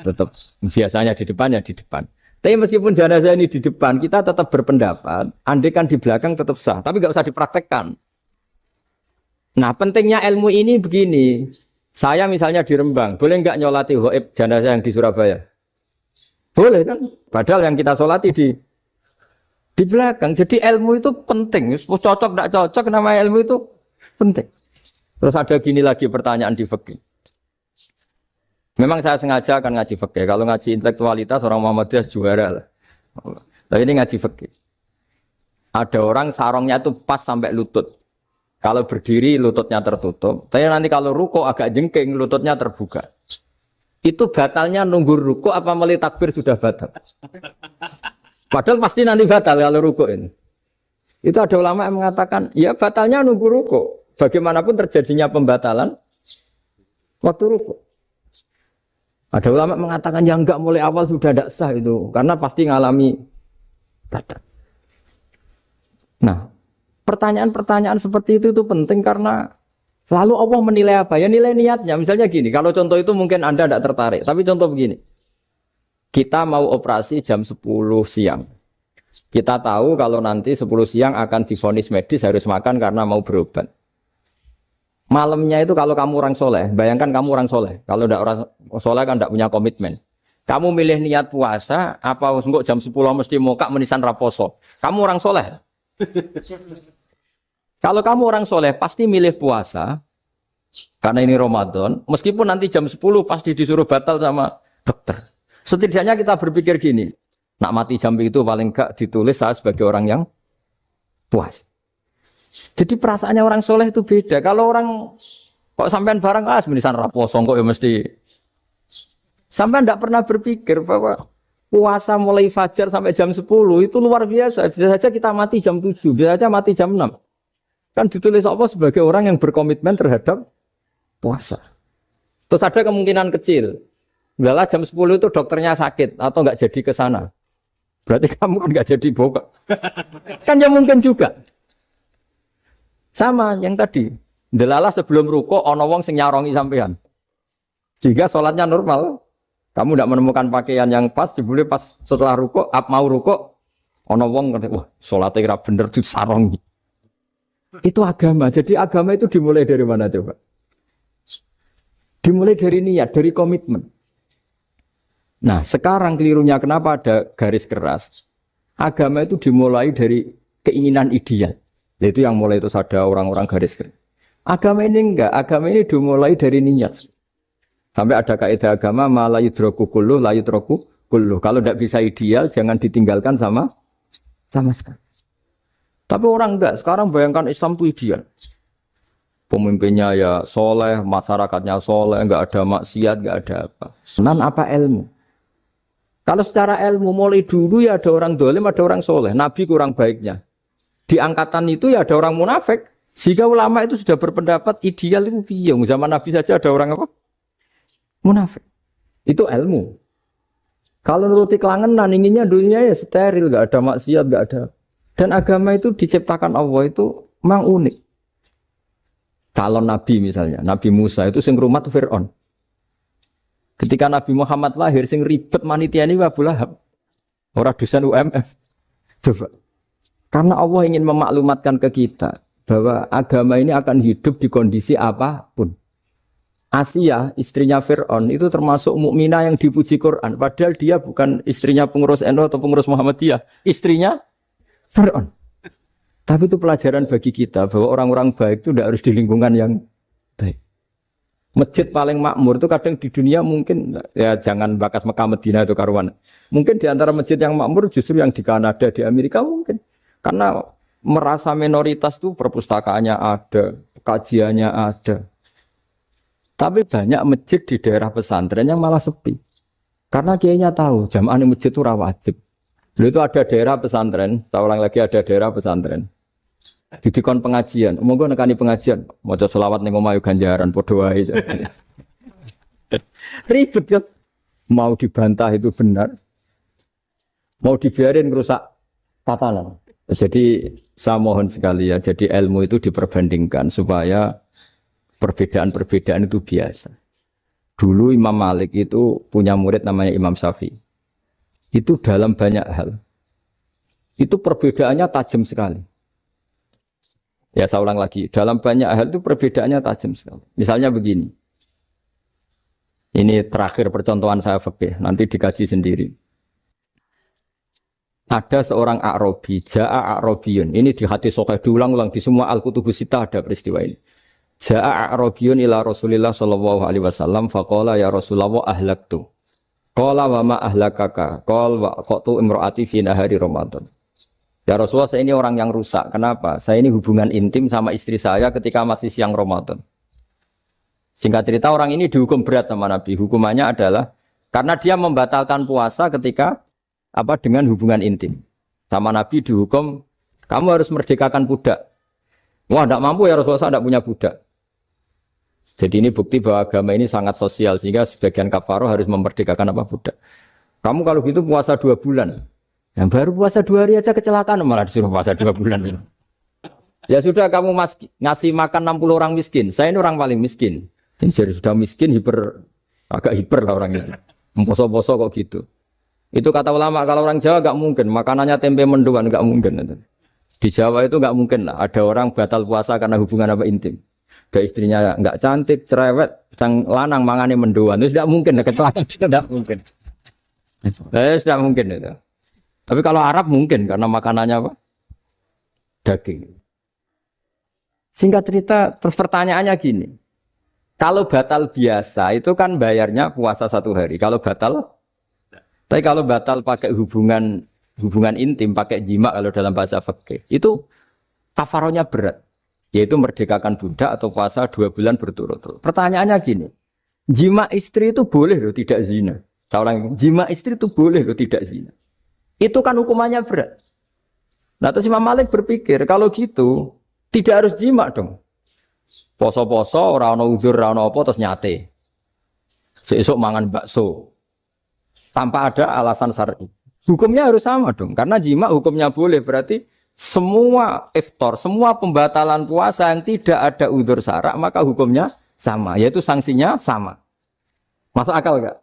Tetap biasanya di depan ya di depan. Tapi meskipun jenazah ini di depan, kita tetap berpendapat, andai kan di belakang tetap sah, tapi nggak usah dipraktekkan. Nah, pentingnya ilmu ini begini. Saya misalnya di Rembang, boleh nggak nyolati ghaib jenazah yang di Surabaya? Boleh kan? Padahal yang kita solati di belakang. Jadi ilmu itu penting. Cocok nggak cocok, nama ilmu itu penting. Terus ada gini lagi pertanyaan di fikih. Memang saya sengaja akan ngaji fikih. Kalau ngaji intelektualitas orang Muhammadiyah juara lah. Tapi ini ngaji fikih. Ada orang sarongnya itu pas sampai lutut. Kalau berdiri lututnya tertutup. Tapi nanti kalau ruko agak jengking lututnya terbuka. Itu batalnya nunggu ruko apa mulai takbir sudah batal? Padahal pasti nanti batal kalau ruko ini. Itu ada ulama yang mengatakan ya batalnya nunggu ruko. Bagaimanapun terjadinya pembatalan waktu ruko. Ada ulama mengatakan yang enggak mulai awal sudah tidak sah itu. Karena pasti ngalami batal. Nah, pertanyaan-pertanyaan seperti itu penting karena lalu Allah menilai apa? Ya nilai niatnya. Misalnya gini, kalau contoh itu mungkin Anda tidak tertarik. Tapi contoh begini. Kita mau operasi jam 10 siang. Kita tahu kalau nanti 10 siang akan divonis medis harus makan karena mau berobat. Malamnya itu kalau kamu orang soleh, bayangkan kamu orang soleh. Kalau tidak orang soleh kan tidak punya komitmen. Kamu milih niat puasa, apa enggak jam 10 mesti mokak menisan raposo. Kamu orang soleh. Kalau kamu orang soleh pasti milih puasa. Karena ini Ramadan. Meskipun nanti jam 10 pasti disuruh batal sama dokter. Setidaknya kita berpikir gini. Nak mati jam itu paling enggak ditulis saya sebagai orang yang puas. Jadi perasaannya orang soleh itu beda. Kalau orang kok sampean barang menisan raposo kok ya mesti. Sampean tidak pernah berpikir bahwa puasa mulai fajar sampai jam 10 itu luar biasa. Bisa saja kita mati jam 7, bisa saja mati jam 6. Kan ditulis Allah sebagai orang yang berkomitmen terhadap puasa. Terus ada kemungkinan kecil. Udahlah jam 10 itu dokternya sakit atau enggak jadi ke sana. Berarti kamu kan enggak jadi buka. Kan ya mungkin juga. Sama yang tadi. Delala sebelum ruko ana wong sing nyarongi sampean. Sehingga sholatnya normal. Kamu tidak menemukan pakaian yang pas, jebule pas setelah ruko, mau ruko, ana wong wah sholatnya kira bener disarongi. Itu agama. Jadi agama itu dimulai dari mana coba? Dimulai dari niat, dari komitmen. Nah, sekarang kelirunya kenapa ada garis keras? Agama itu dimulai dari keinginan ideal. Itu yang mulai itu ada orang-orang garis keras. Agama ini enggak, agama ini dimulai dari niat. Sampai ada kaidah agama la yudroku kulluh, la yudroku kulluh. Kalau tidak bisa ideal, jangan ditinggalkan sama sekali. Tapi orang enggak, sekarang bayangkan Islam itu ideal. Pemimpinnya ya soleh, masyarakatnya soleh, enggak ada maksiat, enggak ada apa. Senan apa ilmu? Kalau secara ilmu mulai dulu ya ada orang dolim, ada orang soleh. Nabi kurang baiknya. Di angkatan itu ya ada orang munafik. Sehingga ulama itu sudah berpendapat ideal itu piye. Zaman Nabi saja ada orang apa? Munafik. Itu ilmu. Kalau nuruti kelangenan inginnya dunia ya steril, enggak ada maksiat, enggak ada. Dan agama itu diciptakan Allah itu memang unik. Calon Nabi misalnya, Nabi Musa itu sing rumat Fir'aun. Ketika Nabi Muhammad lahir sing ribet manitia ini Abu Lahab. Orang dosen UMF. Coba. Karena Allah ingin memaklumatkan ke kita bahwa agama ini akan hidup di kondisi apapun. Asia, istrinya Fir'aun itu termasuk mukminah yang dipuji Quran. Padahal dia bukan istrinya pengurus NU atau pengurus Muhammadiyah. Istrinya Fir'aun. Tapi itu pelajaran bagi kita bahwa orang-orang baik itu tidak harus di lingkungan yang baik. Masjid paling makmur itu kadang di dunia mungkin, ya jangan bakas Mekah Medina itu karuan. Mungkin di antara masjid yang makmur justru yang di Kanada, di Amerika mungkin. Karena merasa minoritas itu perpustakaannya ada, kajiannya ada. Tapi banyak masjid di daerah pesantren yang malah sepi. Karena kiainya tahu jamaah di masjid itu wajib. Lalu itu ada daerah pesantren, saya ulang lagi ada daerah pesantren. Didikon pengajian, monggo nekani pengajian, maca selawat ning omah ganjaran padha wae. Ribet kan? Mau dibantah itu benar. Mau dibiarin rusak tatanan. Jadi saya mohon sekali ya, jadi ilmu itu diperbandingkan supaya perbedaan-perbedaan itu biasa. Dulu Imam Malik itu punya murid namanya Imam Syafi'i. Itu dalam banyak hal. Itu perbedaannya tajam sekali. Ya saya ulang lagi, dalam banyak hal itu perbedaannya tajam sekali. Misalnya begini. Ini terakhir percontohan saya fikih, nanti dikaji sendiri. Ada seorang A'rabi, Ja'a A'rabiyun. Ini di hadis sahih diulang-ulang di semua Al-Kutubus Sittah ada peristiwa ini. Ja'a A'rabiyun ila Rasulillah sallallahu alaihi wasallam faqala ya Rasulullah ahlaktu. Qala wa ma ahlakaka? Qala wa qatu imraati fi nahari Ramadan. Ya Rasulullah, saya ini orang yang rusak. Kenapa? Saya ini hubungan intim sama istri saya ketika masih siang Ramadan. Singkat cerita orang ini dihukum berat sama Nabi. Hukumannya adalah karena dia membatalkan puasa ketika dengan hubungan intim. Sama Nabi dihukum, kamu harus merdekakan budak. Wah, tidak mampu ya Rasulullah, saya tidak punya budak. Jadi ini bukti bahwa agama ini sangat sosial sehingga sebagian kafaroh harus memerdekakan budak. Kamu kalau gitu puasa 2 bulan. Yang baru puasa 2 hari aja kecelakaan malah disuruh puasa 2 bulan. Ya sudah kamu ngasih makan 60 orang miskin. Saya ini orang paling miskin. Jadi sudah miskin agak hiper lah orang itu. Poso-poso kok gitu. Itu kata ulama kalau orang Jawa gak mungkin makanannya tempe mendoan gak mungkin. Di Jawa itu gak mungkin lah. Ada orang batal puasa karena hubungan apa intim. Ada istrinya gak cantik, cerewet, sang lanang mangane mendoan. Itu tidak mungkin. Kecelakaan itu tidak mungkin. Tidak mungkin itu. Tapi kalau Arab mungkin karena makanannya apa? Daging. Singkat cerita, terus pertanyaannya gini. Kalau batal biasa itu kan bayarnya puasa 1 hari. Kalau batal, tapi kalau batal pakai hubungan intim, pakai jima kalau dalam bahasa fikih, itu kafarohnya berat. Yaitu merdekakan budak atau puasa 2 bulan berturut-turut. Pertanyaannya gini. Jima istri itu boleh loh tidak zina. Seorang jima istri itu boleh loh tidak zina. Itu kan hukumannya berat. Nah terus Imam Malik berpikir kalau gitu tidak harus jima dong. Poso-poso, ora ana uzur, ora ana apa terus nyate. Sesuk mangan bakso. Tanpa ada alasan syar'i. Hukumnya harus sama dong. Karena jima hukumnya boleh berarti semua iftar, semua pembatalan puasa yang tidak ada uzur syara' maka hukumnya sama, yaitu sanksinya sama. Masuk akal enggak?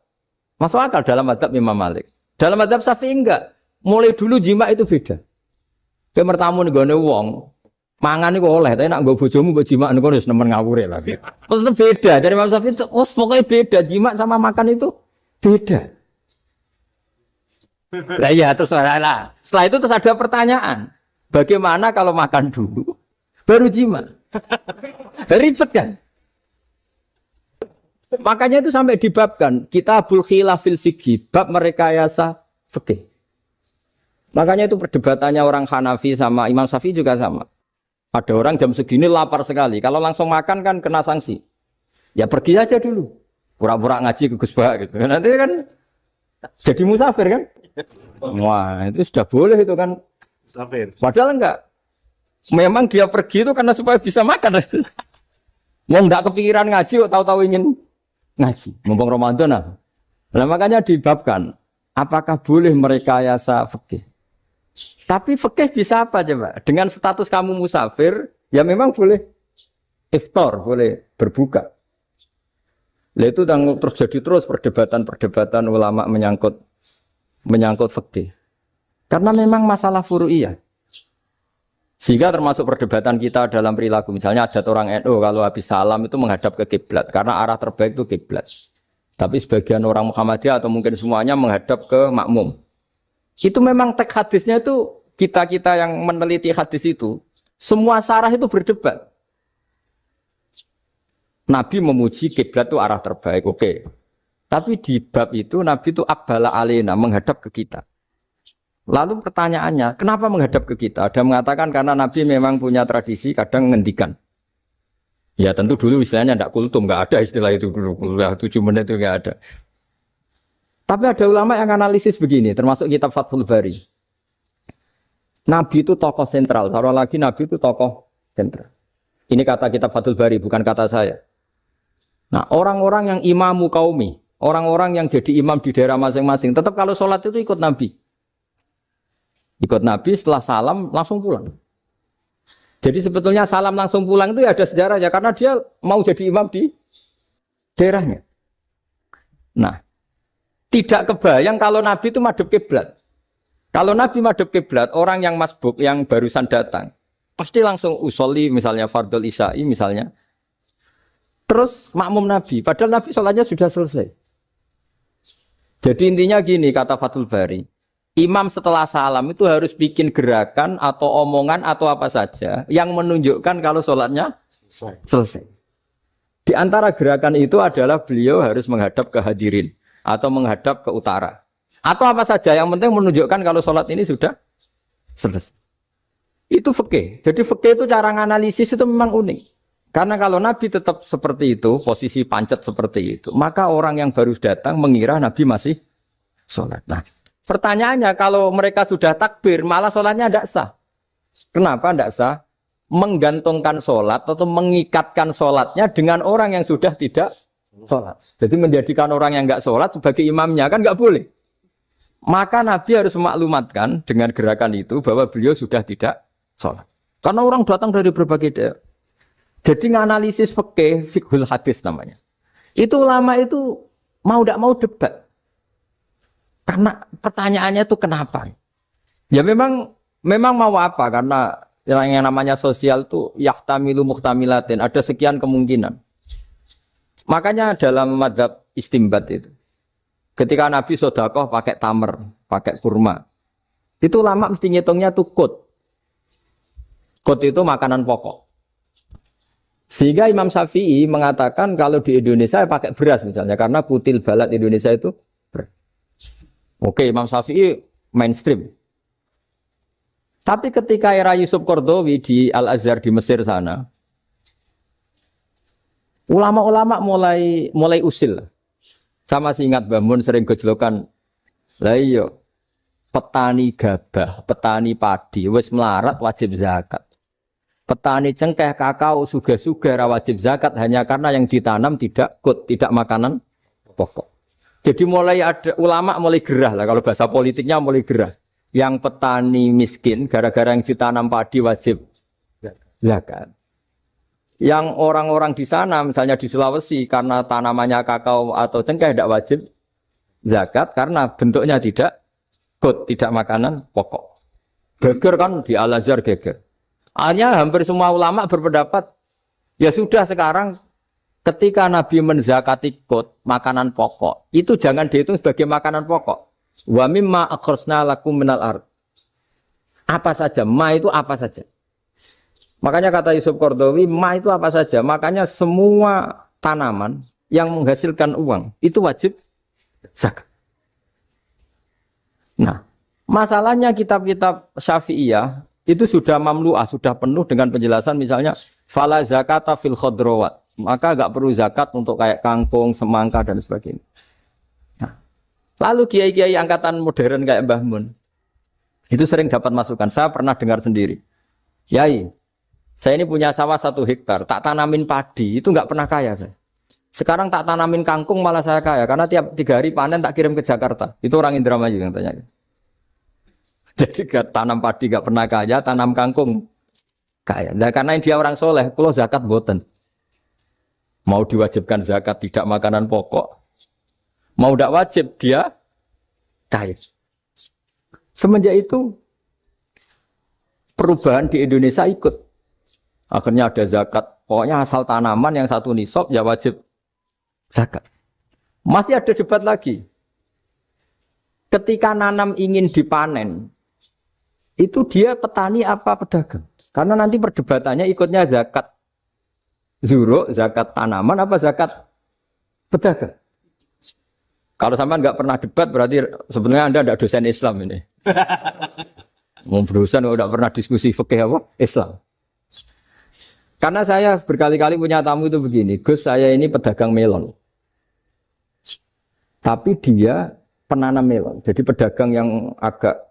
Masuk akal dalam mazhab Imam Malik. Dalam mazhab Syafi'i enggak. Mulai dulu jima itu beda. Kayak mertamu nggone wong mangan iku oleh, tapi nak nggo bojomu mbok jima niku wis nemen ngawure lah. Tetep beda. Dari Imam Syafi'i itu pokoknya beda, jima sama makan itu beda. Lah iya terus lah. Setelah itu terus ada pertanyaan. Bagaimana kalau makan dulu baru jima? Ribet kan? Makanya itu sampai dibabkan Kitabul Khilafil Fiqhi, bab merekayasa fikih. Makanya itu perdebatannya orang Hanafi sama Imam Syafi'i juga sama. Ada orang jam segini lapar sekali. Kalau langsung makan kan kena sanksi. Ya pergi aja dulu. Pura-pura ngaji ke Gus Bah gitu. Nanti kan jadi musafir kan? Wah itu sudah boleh itu kan. Padahal enggak. Memang dia pergi itu karena supaya bisa makan. Mau enggak kepikiran ngaji kok tahu-tahu ingin ngaji. Mumpung Ramadan nah. Nah makanya dibabkan. Apakah boleh merekayasa fikih? Tapi fikih bisa apa coba? Dengan status kamu musafir, ya memang boleh iftar, boleh berbuka. Lah itu terus jadi terus perdebatan ulama menyangkut fikih. Karena memang masalah furu'iyah. Sehingga termasuk perdebatan kita dalam perilaku. Misalnya ada orang NU kalau habis salam itu menghadap ke kiblat karena arah terbaik itu kiblat. Tapi sebagian orang Muhammadiyah atau mungkin semuanya menghadap ke makmum. Itu memang teks hadisnya itu kita yang meneliti hadis itu semua syarah itu berdebat. Nabi memuji kiblat itu arah terbaik, oke. Tapi di bab itu Nabi itu aqbala alaina menghadap ke kita. Lalu pertanyaannya, kenapa menghadap ke kita? Ada mengatakan karena Nabi memang punya tradisi kadang ngendikan. Ya tentu dulu istilahnya tidak kultum, nggak ada istilah itu dulu. 7 menit itu nggak ada. Tapi ada ulama yang analisis begini, termasuk kitab Fathul Bari. Nabi itu tokoh sentral, taruh lagi Nabi itu tokoh sentral. Ini kata kitab Fathul Bari, bukan kata saya. Nah orang-orang yang imamu kaumi, orang-orang yang jadi imam di daerah masing-masing, tetap kalau sholat itu ikut Nabi. Ikut Nabi setelah salam langsung pulang. Jadi sebetulnya salam langsung pulang itu ya ada sejarahnya, karena dia mau jadi imam di daerahnya. Nah, tidak kebayang kalau Nabi itu madhep kiblat. Kalau Nabi madhep kiblat, orang yang masbuk, yang barusan datang, pasti langsung usolli, misalnya fardhu isya'i misalnya. Terus makmum Nabi, padahal Nabi sholatnya sudah selesai. Jadi intinya gini, kata Fathul Bari, imam setelah salam itu harus bikin gerakan atau omongan atau apa saja yang menunjukkan kalau sholatnya selesai. Di antara gerakan itu adalah beliau harus menghadap ke hadirin atau menghadap ke utara. Atau apa saja yang penting menunjukkan kalau sholat ini sudah selesai. Itu fikih. Jadi fikih itu cara menganalisis itu memang unik. Karena kalau Nabi tetap seperti itu, posisi pancet seperti itu, maka orang yang baru datang mengira Nabi masih sholat. Nah, pertanyaannya kalau mereka sudah takbir, malah sholatnya tidak sah. Kenapa tidak sah? Menggantungkan sholat atau mengikatkan sholatnya dengan orang yang sudah tidak sholat. Jadi menjadikan orang yang nggak sholat sebagai imamnya kan nggak boleh. Maka Nabi harus memaklumatkan dengan gerakan itu bahwa beliau sudah tidak sholat. Karena orang datang dari berbagai daerah. Jadi nganalisis fikih, fiqhul hadis namanya. Itu ulama itu mau tidak mau debat. Karena pertanyaannya itu kenapa? Ya memang mau apa? Karena yang namanya sosial itu yahtamilu muhtamilatin. Ada sekian kemungkinan. Makanya dalam madzhab istimbat itu, ketika Nabi sedekah pakai tamer, pakai kurma, itu ulama mesti ngitungnya tuh kut. Kut itu makanan pokok. Sehingga Imam Syafi'i mengatakan kalau di Indonesia pakai beras misalnya, karena kutil balad Indonesia itu beras. Oke, Imam Syafi'i mainstream. Tapi ketika era Yusuf Qaradawi di Al-Azhar di Mesir sana, ulama-ulama mulai usil. Sama sih ingat Mbah Mun sering gejlokan, lah iya, petani gabah, petani padi, wis melarat wajib zakat. Petani cengkeh, kakao, suga-suga wajib zakat hanya karena yang ditanam tidak tidak makanan pokok. Jadi mulai ada ulama mulai gerah lah, kalau bahasa politiknya mulai gerah. Yang petani miskin gara-gara yang ditanam padi wajib zakat. Yang orang-orang di sana misalnya di Sulawesi karena tanamannya kakao atau cengkeh tidak wajib zakat karena bentuknya tidak tidak makanan pokok. Geger kan di Al-Azhar geger. Akhirnya hampir semua ulama berpendapat ya sudah sekarang ketika Nabi menzakati makanan pokok itu jangan dihitung sebagai makanan pokok. Wa mimma akhrsna lakum minal ard. Apa saja, ma itu apa saja. Makanya kata Yusuf Qaradawi, ma itu apa saja. Makanya semua tanaman yang menghasilkan uang itu wajib zakat. Nah, masalahnya kitab-kitab Syafi'iyah itu sudah mamlu'ah, sudah penuh dengan penjelasan misalnya fala zakata fil khadrawat. Maka enggak perlu zakat untuk kayak kangkung, semangka dan sebagainya. Nah, lalu kiai-kiai angkatan modern kayak Mbah Mun itu sering dapat masukan. Saya pernah dengar sendiri. Yai, saya ini punya sawah 1 hektar, tak tanamin padi, itu enggak pernah kaya saya. Sekarang tak tanamin kangkung malah saya kaya, karena tiap 3 hari panen tak kirim ke Jakarta. Itu orang Indramayu yang tanya. Jadi tanam padi gak pernah kaya, tanam kangkung kaya. Nah, karena dia orang soleh, kalau zakat boten. Mau diwajibkan zakat tidak makanan pokok, mau tidak wajib dia kaya. Semenjak itu perubahan di Indonesia ikut. Akhirnya ada zakat, pokoknya asal tanaman yang 1 nisab ya wajib zakat. Masih ada debat lagi. Ketika nanam ingin dipanen, itu dia petani apa pedagang? Karena nanti perdebatannya ikutnya zakat zuruk, zakat tanaman apa zakat pedagang. Kalau sampean nggak pernah debat berarti sebenarnya Anda tidak dosen Islam ini. Mau dosen nggak pernah diskusi fikih apa Islam. Karena saya berkali-kali punya tamu itu begini, Gus saya ini pedagang melon. Tapi dia penanam melon. Jadi pedagang yang agak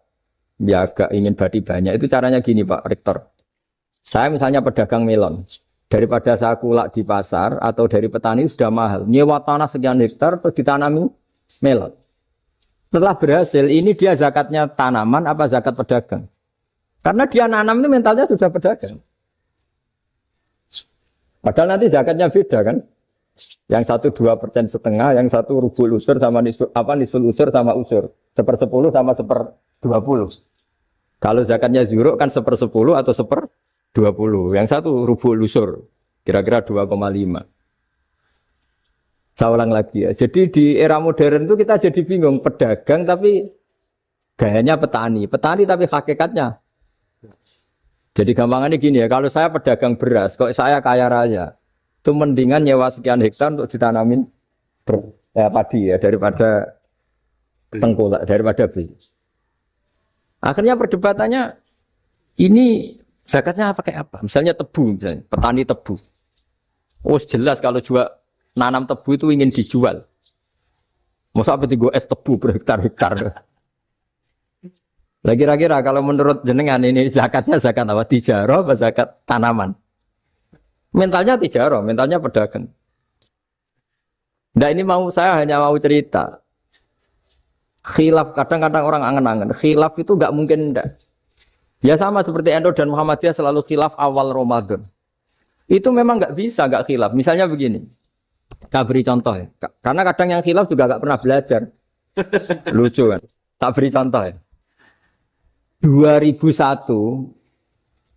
ingin badi banyak. Itu caranya gini Pak Rektor. Saya misalnya pedagang melon. Daripada saya kulak di pasar atau dari petani sudah mahal. Nyewa tanah sekian hektar terus ditanami melon. Setelah berhasil ini dia zakatnya tanaman apa zakat pedagang. Karena dia nanam itu mentalnya sudah pedagang. Padahal nanti zakatnya beda kan. Yang 1 2,5%, yang 1 rubul usur sama nisul usur sama usur. 1/10 sama 1/20. Kalau zakatnya zuruk kan 1/10 atau 1/20. Yang 1 rubul usur, kira-kira 2,5. Saya ulang lagi ya. Jadi di era modern itu kita jadi bingung pedagang tapi gayanya petani. Petani tapi hakikatnya. Jadi gampangannya gini ya. Kalau saya pedagang beras, kok saya kaya raya. Itu mendingan nyewa sekian hektar untuk ditanamin padi ya daripada tengkulak, daripada beli. Akhirnya perdebatannya ini zakatnya pakai apa? Misalnya tebu, misalnya petani tebu. Oh jelas kalau jual nanam tebu itu ingin dijual. Masa apa tiga es tebu berhektar-hektar? Lah kira-kira kalau menurut jenengan ini zakatnya zakat apa? Tijarah apa zakat tanaman? Mentalnya tijarah, mentalnya pedagang. Nah ini saya hanya mau cerita. Khilaf, kadang-kadang orang angen-angen. Khilaf itu enggak mungkin enggak. Ya sama seperti NU dan Muhammadiyah selalu khilaf awal Ramadan. Itu memang nggak bisa nggak khilaf. Misalnya begini, tak beri contoh ya. Karena kadang yang khilaf juga nggak pernah belajar. Lucu kan? Tak beri contoh ya. 2001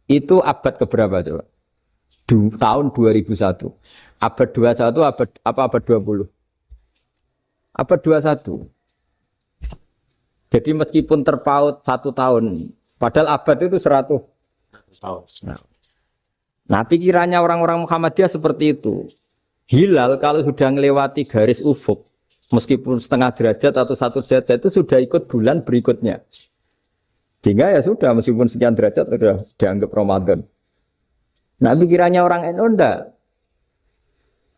itu abad keberapa coba? Tahun 2001. Abad 21 abad 20? Abad 21. Jadi meskipun terpaut 1 tahun, padahal abad itu 100 Tahu. Nah, pikirannya orang-orang Muhammadiyah seperti itu. Hilal kalau sudah melewati garis ufuk, meskipun setengah derajat atau 1 derajat itu sudah ikut bulan berikutnya. Sehingga ya sudah, meskipun sekian derajat sudah dianggap Ramadan. Nah, pikirannya orang NU enggak.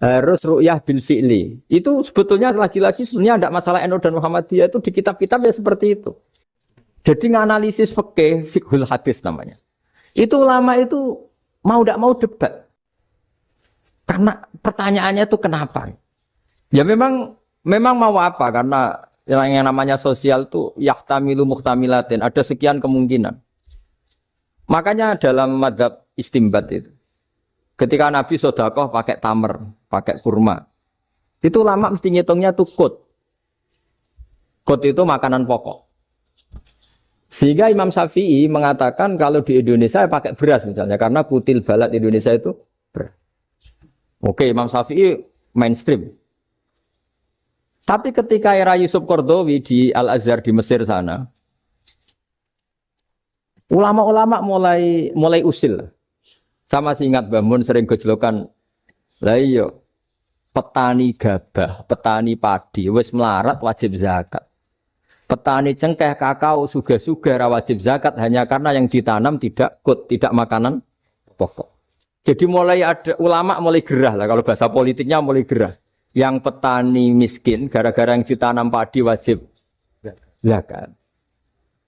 Harus ru'yah bil fi'li. Itu sebetulnya lagi-lagi sebenarnya tidak masalah NU dan Muhammadiyah, itu di kitab-kitab ya seperti itu. Jadi nganalisis fikih, fiqhul hadis namanya. Itu ulama itu mau tidak mau debat. Karena pertanyaannya itu kenapa? Ya memang mau apa? Karena yang namanya sosial itu yahtamilu muhtamilatin, ada sekian kemungkinan. Makanya dalam madzhab istimbat itu, ketika Nabi sodakoh pakai tamer, pakai kurma, itu lama mesti ngitungnya tuh kut. Kut itu makanan pokok. Sehingga Imam Syafi'i mengatakan kalau di Indonesia pakai beras misalnya, karena putil balat Indonesia itu beras. Oke, Imam Syafi'i mainstream. Tapi ketika era Yusuf Qaradawi di Al-Azhar di Mesir sana, ulama-ulama mulai usil. Sama sih ingat Mbah Mun sering gejlokan, lah iya, petani gabah, petani padi, wis melarat wajib zakat. Petani cengkeh, kakao, suga-suga wajib zakat hanya karena yang ditanam tidak tidak makanan pokok. Jadi mulai ada ulama mulai gerah lah, kalau bahasa politiknya mulai gerah. Yang petani miskin gara-gara yang ditanam padi wajib zakat.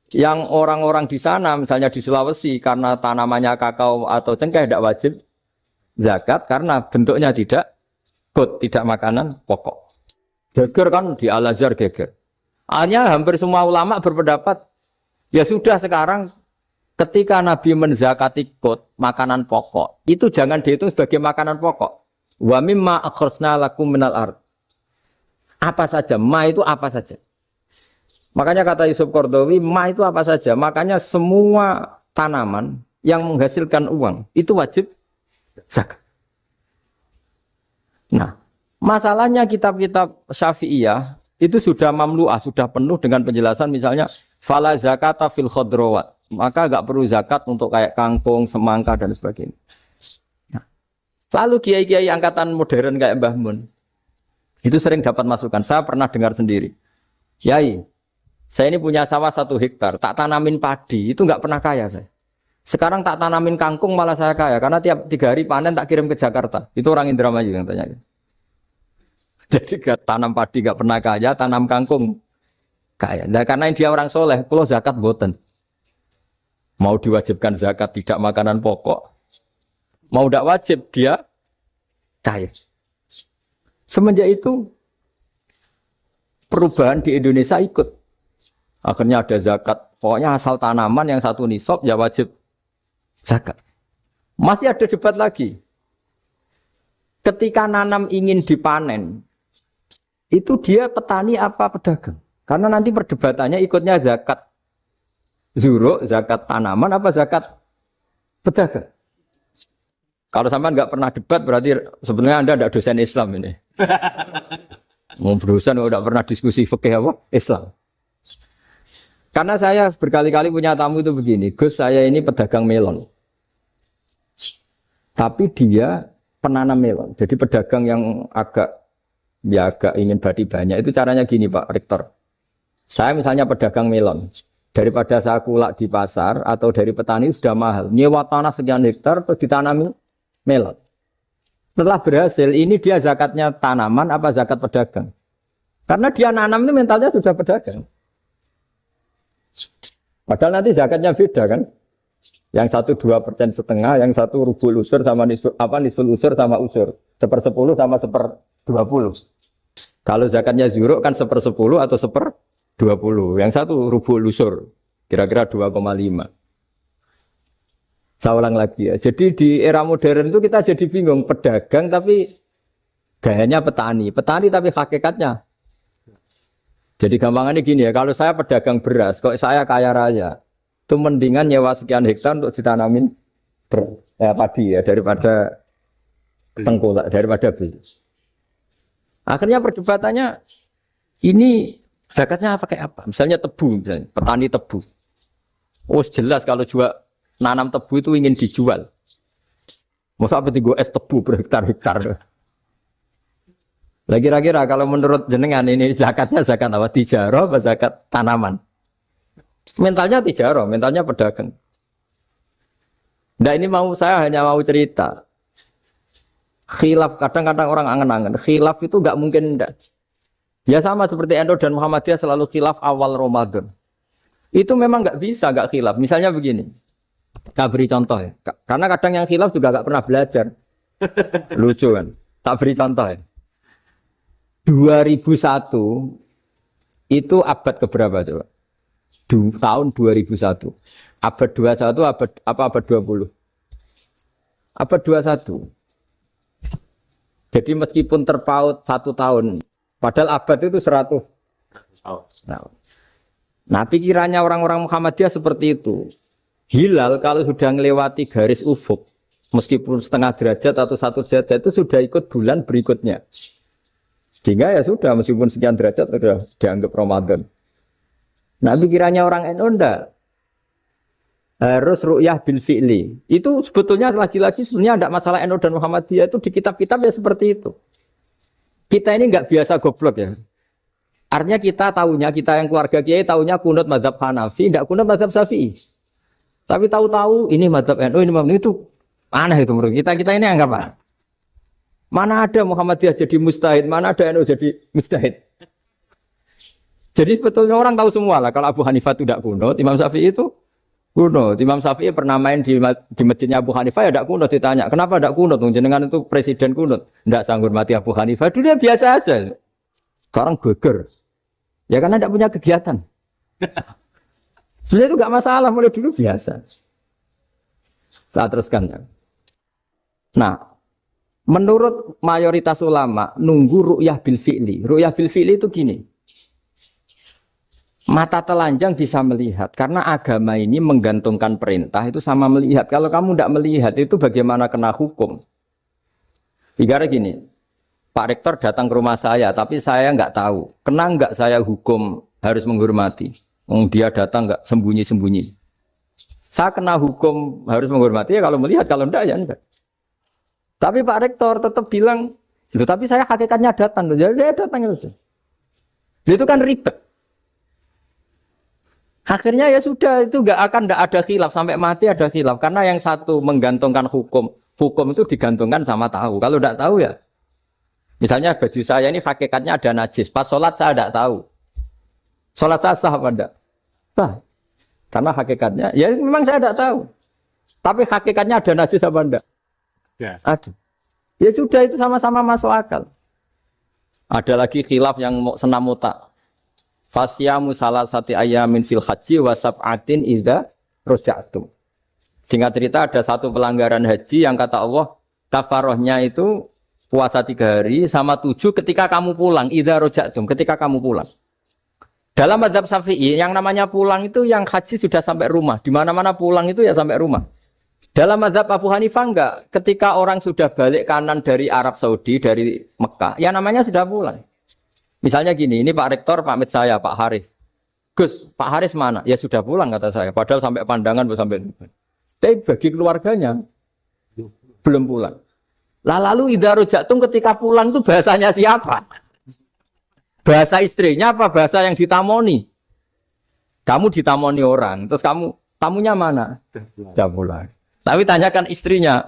Yang orang-orang di sana misalnya di Sulawesi karena tanamannya kakao atau cengkeh tidak wajib zakat karena bentuknya tidak makanan pokok. Geger kan di Al-Azhar geger. Hanya hampir semua ulama berpendapat ya sudah sekarang ketika Nabi menzakati kot makanan pokok itu jangan dihitung sebagai makanan pokok. Wa mimma akhrajna lakum minal ard. Apa saja, ma itu apa saja. Makanya kata Yusuf Qaradawi, ma itu apa saja. Makanya semua tanaman yang menghasilkan uang itu wajib zakat. Nah, masalahnya kitab-kitab Syafi'iyah itu sudah mamlu'ah, sudah penuh dengan penjelasan misalnya fala zakata fil khadrawat. Maka enggak perlu zakat untuk kayak kangkung, semangka dan sebagainya. Lalu kiai-kiai angkatan modern kayak Mbah Mun itu sering dapat masukan. Saya pernah dengar sendiri. Kiai, saya ini punya sawah 1 hektar, tak tanamin padi, itu nggak pernah kaya saya. Sekarang tak tanamin kangkung malah saya kaya, karena tiap 3 hari panen tak kirim ke Jakarta. Itu orang Indramayu yang tanya. Jadi gak tanam padi nggak pernah kaya, tanam kangkung kaya. Nah, karena dia orang soleh, kalau zakat boten. Mau diwajibkan zakat tidak makanan pokok. Mau tidak wajib dia kaya. Semenjak itu perubahan di Indonesia ikut. Akhirnya ada zakat. Pokoknya asal tanaman yang 1 nisab ya wajib zakat. Masih ada debat lagi. Ketika nanam ingin dipanen, itu dia petani apa pedagang? Karena nanti perdebatannya ikutnya zakat zuruk, zakat tanaman apa zakat pedagang. Kalau sampean nggak pernah debat berarti sebenarnya Anda tidak dosen Islam ini. Mau dosen nggak pernah diskusi fikih apa Islam. Karena saya berkali-kali punya tamu itu begini, Gus saya ini pedagang melon. Tapi dia penanam melon. Jadi pedagang yang agak ingin badi banyak itu caranya gini Pak Rektor. Saya misalnya pedagang melon. Daripada saya kulak di pasar atau dari petani sudah mahal. Nyewa tanah sekian hektar terus ditanami melon. Setelah berhasil, ini dia zakatnya tanaman apa zakat pedagang? Karena dia nanam itu mentalnya sudah pedagang. Padahal nanti zakatnya beda kan? Yang 1 2% setengah, yang 1 rubul usur sama nisul usur sama usur. 1/10 sama 1/20. Kalau zakatnya zuruk kan 1/10 atau 1/20. Yang 1 rubul usur, kira-kira 2,5. Saya ulang lagi ya. Jadi di era modern itu kita jadi bingung pedagang tapi gayanya petani, petani tapi hakikatnya. Jadi gampangannya gini ya, kalau saya pedagang beras, kok saya kaya raya, itu mendingan nyewa sekian hektar untuk ditanamin padi ya daripada tengkulak, daripada beli. Akhirnya perdebatannya ini zakatnya pakai apa? Misalnya tebu, misalnya petani tebu. Oh jelas kalau jual nanam tebu itu ingin dijual. Masa apa gue es tebu berhektar-hektar. Lah kira-kira kalau menurut jenengan ini zakatnya zakat apa? Tijarah apa zakat tanaman? Mentalnya tijarah, mentalnya pedagang. Nah ini saya hanya mau cerita. Khilaf, kadang-kadang orang angen-angen. Khilaf itu nggak mungkin enggak. Ya sama seperti NU dan Muhammadiyah selalu khilaf awal Ramadan. Itu memang nggak bisa nggak khilaf. Misalnya begini. Tak beri contoh ya. Karena kadang yang khilaf juga nggak pernah belajar. Lucu kan? Tak beri contoh ya. 2001 itu abad keberapa coba? Tahun 2001. Abad 21 abad 20? Abad 21. Jadi meskipun terpaut 1 tahun, padahal abad itu 100 tahun. Nah pikirannya orang-orang Muhammadiyah seperti itu. Hilal kalau sudah melewati garis ufuk, meskipun setengah derajat atau 1 derajat itu sudah ikut bulan berikutnya. Sehingga ya sudah, meskipun sekian derajat sudah dianggap Ramadan. Nah pikirannya orang NU enggak. Harus ru'yah bil fi'li. Itu sebetulnya lagi-lagi sebenarnya enggak masalah NU dan Muhammadiyah itu di kitab-kitab ya seperti itu. Kita ini enggak biasa goblok ya. Artinya kita tahunya, kita yang keluarga kiai tahunya kunut mazhab Hanafi, enggak kunut mazhab Syafi'i. Tapi tahu-tahu ini mazhab NU, ini mazhab itu aneh itu menurut kita. Kita ini anggap apa? Mana ada Muhammadiyah jadi mustahid, mana ada NU jadi mustahid. Jadi sebetulnya orang tahu semua lah. Kalau Abu Hanifah itu tidak kunut, Imam Syafi'i itu kunut. Imam Syafi'i pernah main di masjidnya Abu Hanifah ya tidak kunut, ditanya. Kenapa tidak kunut? Jenengan itu presiden kunut. Tidak sanggup mati Abu Hanifah. Dulu dia biasa aja. Sekarang geger. Ya karena tidak punya kegiatan. Sebenarnya itu nggak masalah, mulai dulu biasa. Saya teruskan ya. Nah, menurut mayoritas ulama, nunggu ru'yah bil fi'li. Ru'yah bil fi'li itu gini. Mata telanjang bisa melihat. Karena agama ini menggantungkan perintah itu sama melihat. Kalau kamu tidak melihat itu bagaimana kena hukum? Ibarat gini, Pak Rektor datang ke rumah saya, tapi saya nggak tahu. Kena nggak saya hukum harus menghormati? Dia datang nggak sembunyi-sembunyi. Saya kena hukum harus menghormati ya kalau melihat, kalau enggak ya enggak. Tapi Pak Rektor tetap bilang, tapi saya hakikatnya datang, jadi saya datang saja. Itu kan ribet. Akhirnya ya sudah, itu enggak ada khilaf sampai mati ada khilaf karena yang satu menggantungkan hukum itu digantungkan sama tahu. Kalau enggak tahu ya, misalnya baju saya ini hakikatnya ada najis, pas sholat saya enggak tahu. Sholat saya sah apa enggak? Sah. Karena hakikatnya, ya memang saya enggak tahu. Tapi hakikatnya ada najis apa enggak? Ya. Ada. Ya sudah itu sama-sama masuk akal. Ada lagi khilaf yang senam otak. Fasyamu salasati ayamin fil haji wa sab'atin idza raja'tum. Singkat cerita ada satu pelanggaran haji yang kata Allah kafarohnya itu puasa 3 hari sama 7 ketika kamu pulang, idza raja'tum, ketika kamu pulang. Dalam mazhab Syafi'i yang namanya pulang itu yang haji sudah sampai rumah. Di mana-mana pulang itu ya sampai rumah. Dalam mazhab Abu Hanifah enggak, ketika orang sudah balik kanan dari Arab Saudi, dari Mekah, ya namanya sudah pulang. Misalnya gini, ini Pak Rektor pamit saya, Pak Haris. Gus, Pak Haris mana? Ya sudah pulang kata saya, padahal sampai pandangan sampai. Tapi bagi keluarganya belum pulang. Lalu idza raja'tum ketika pulang itu bahasanya siapa? Bahasa istrinya apa bahasa yang ditamoni? Kamu ditamoni orang, terus tamunya mana? Sudah pulang. Tapi tanyakan istrinya,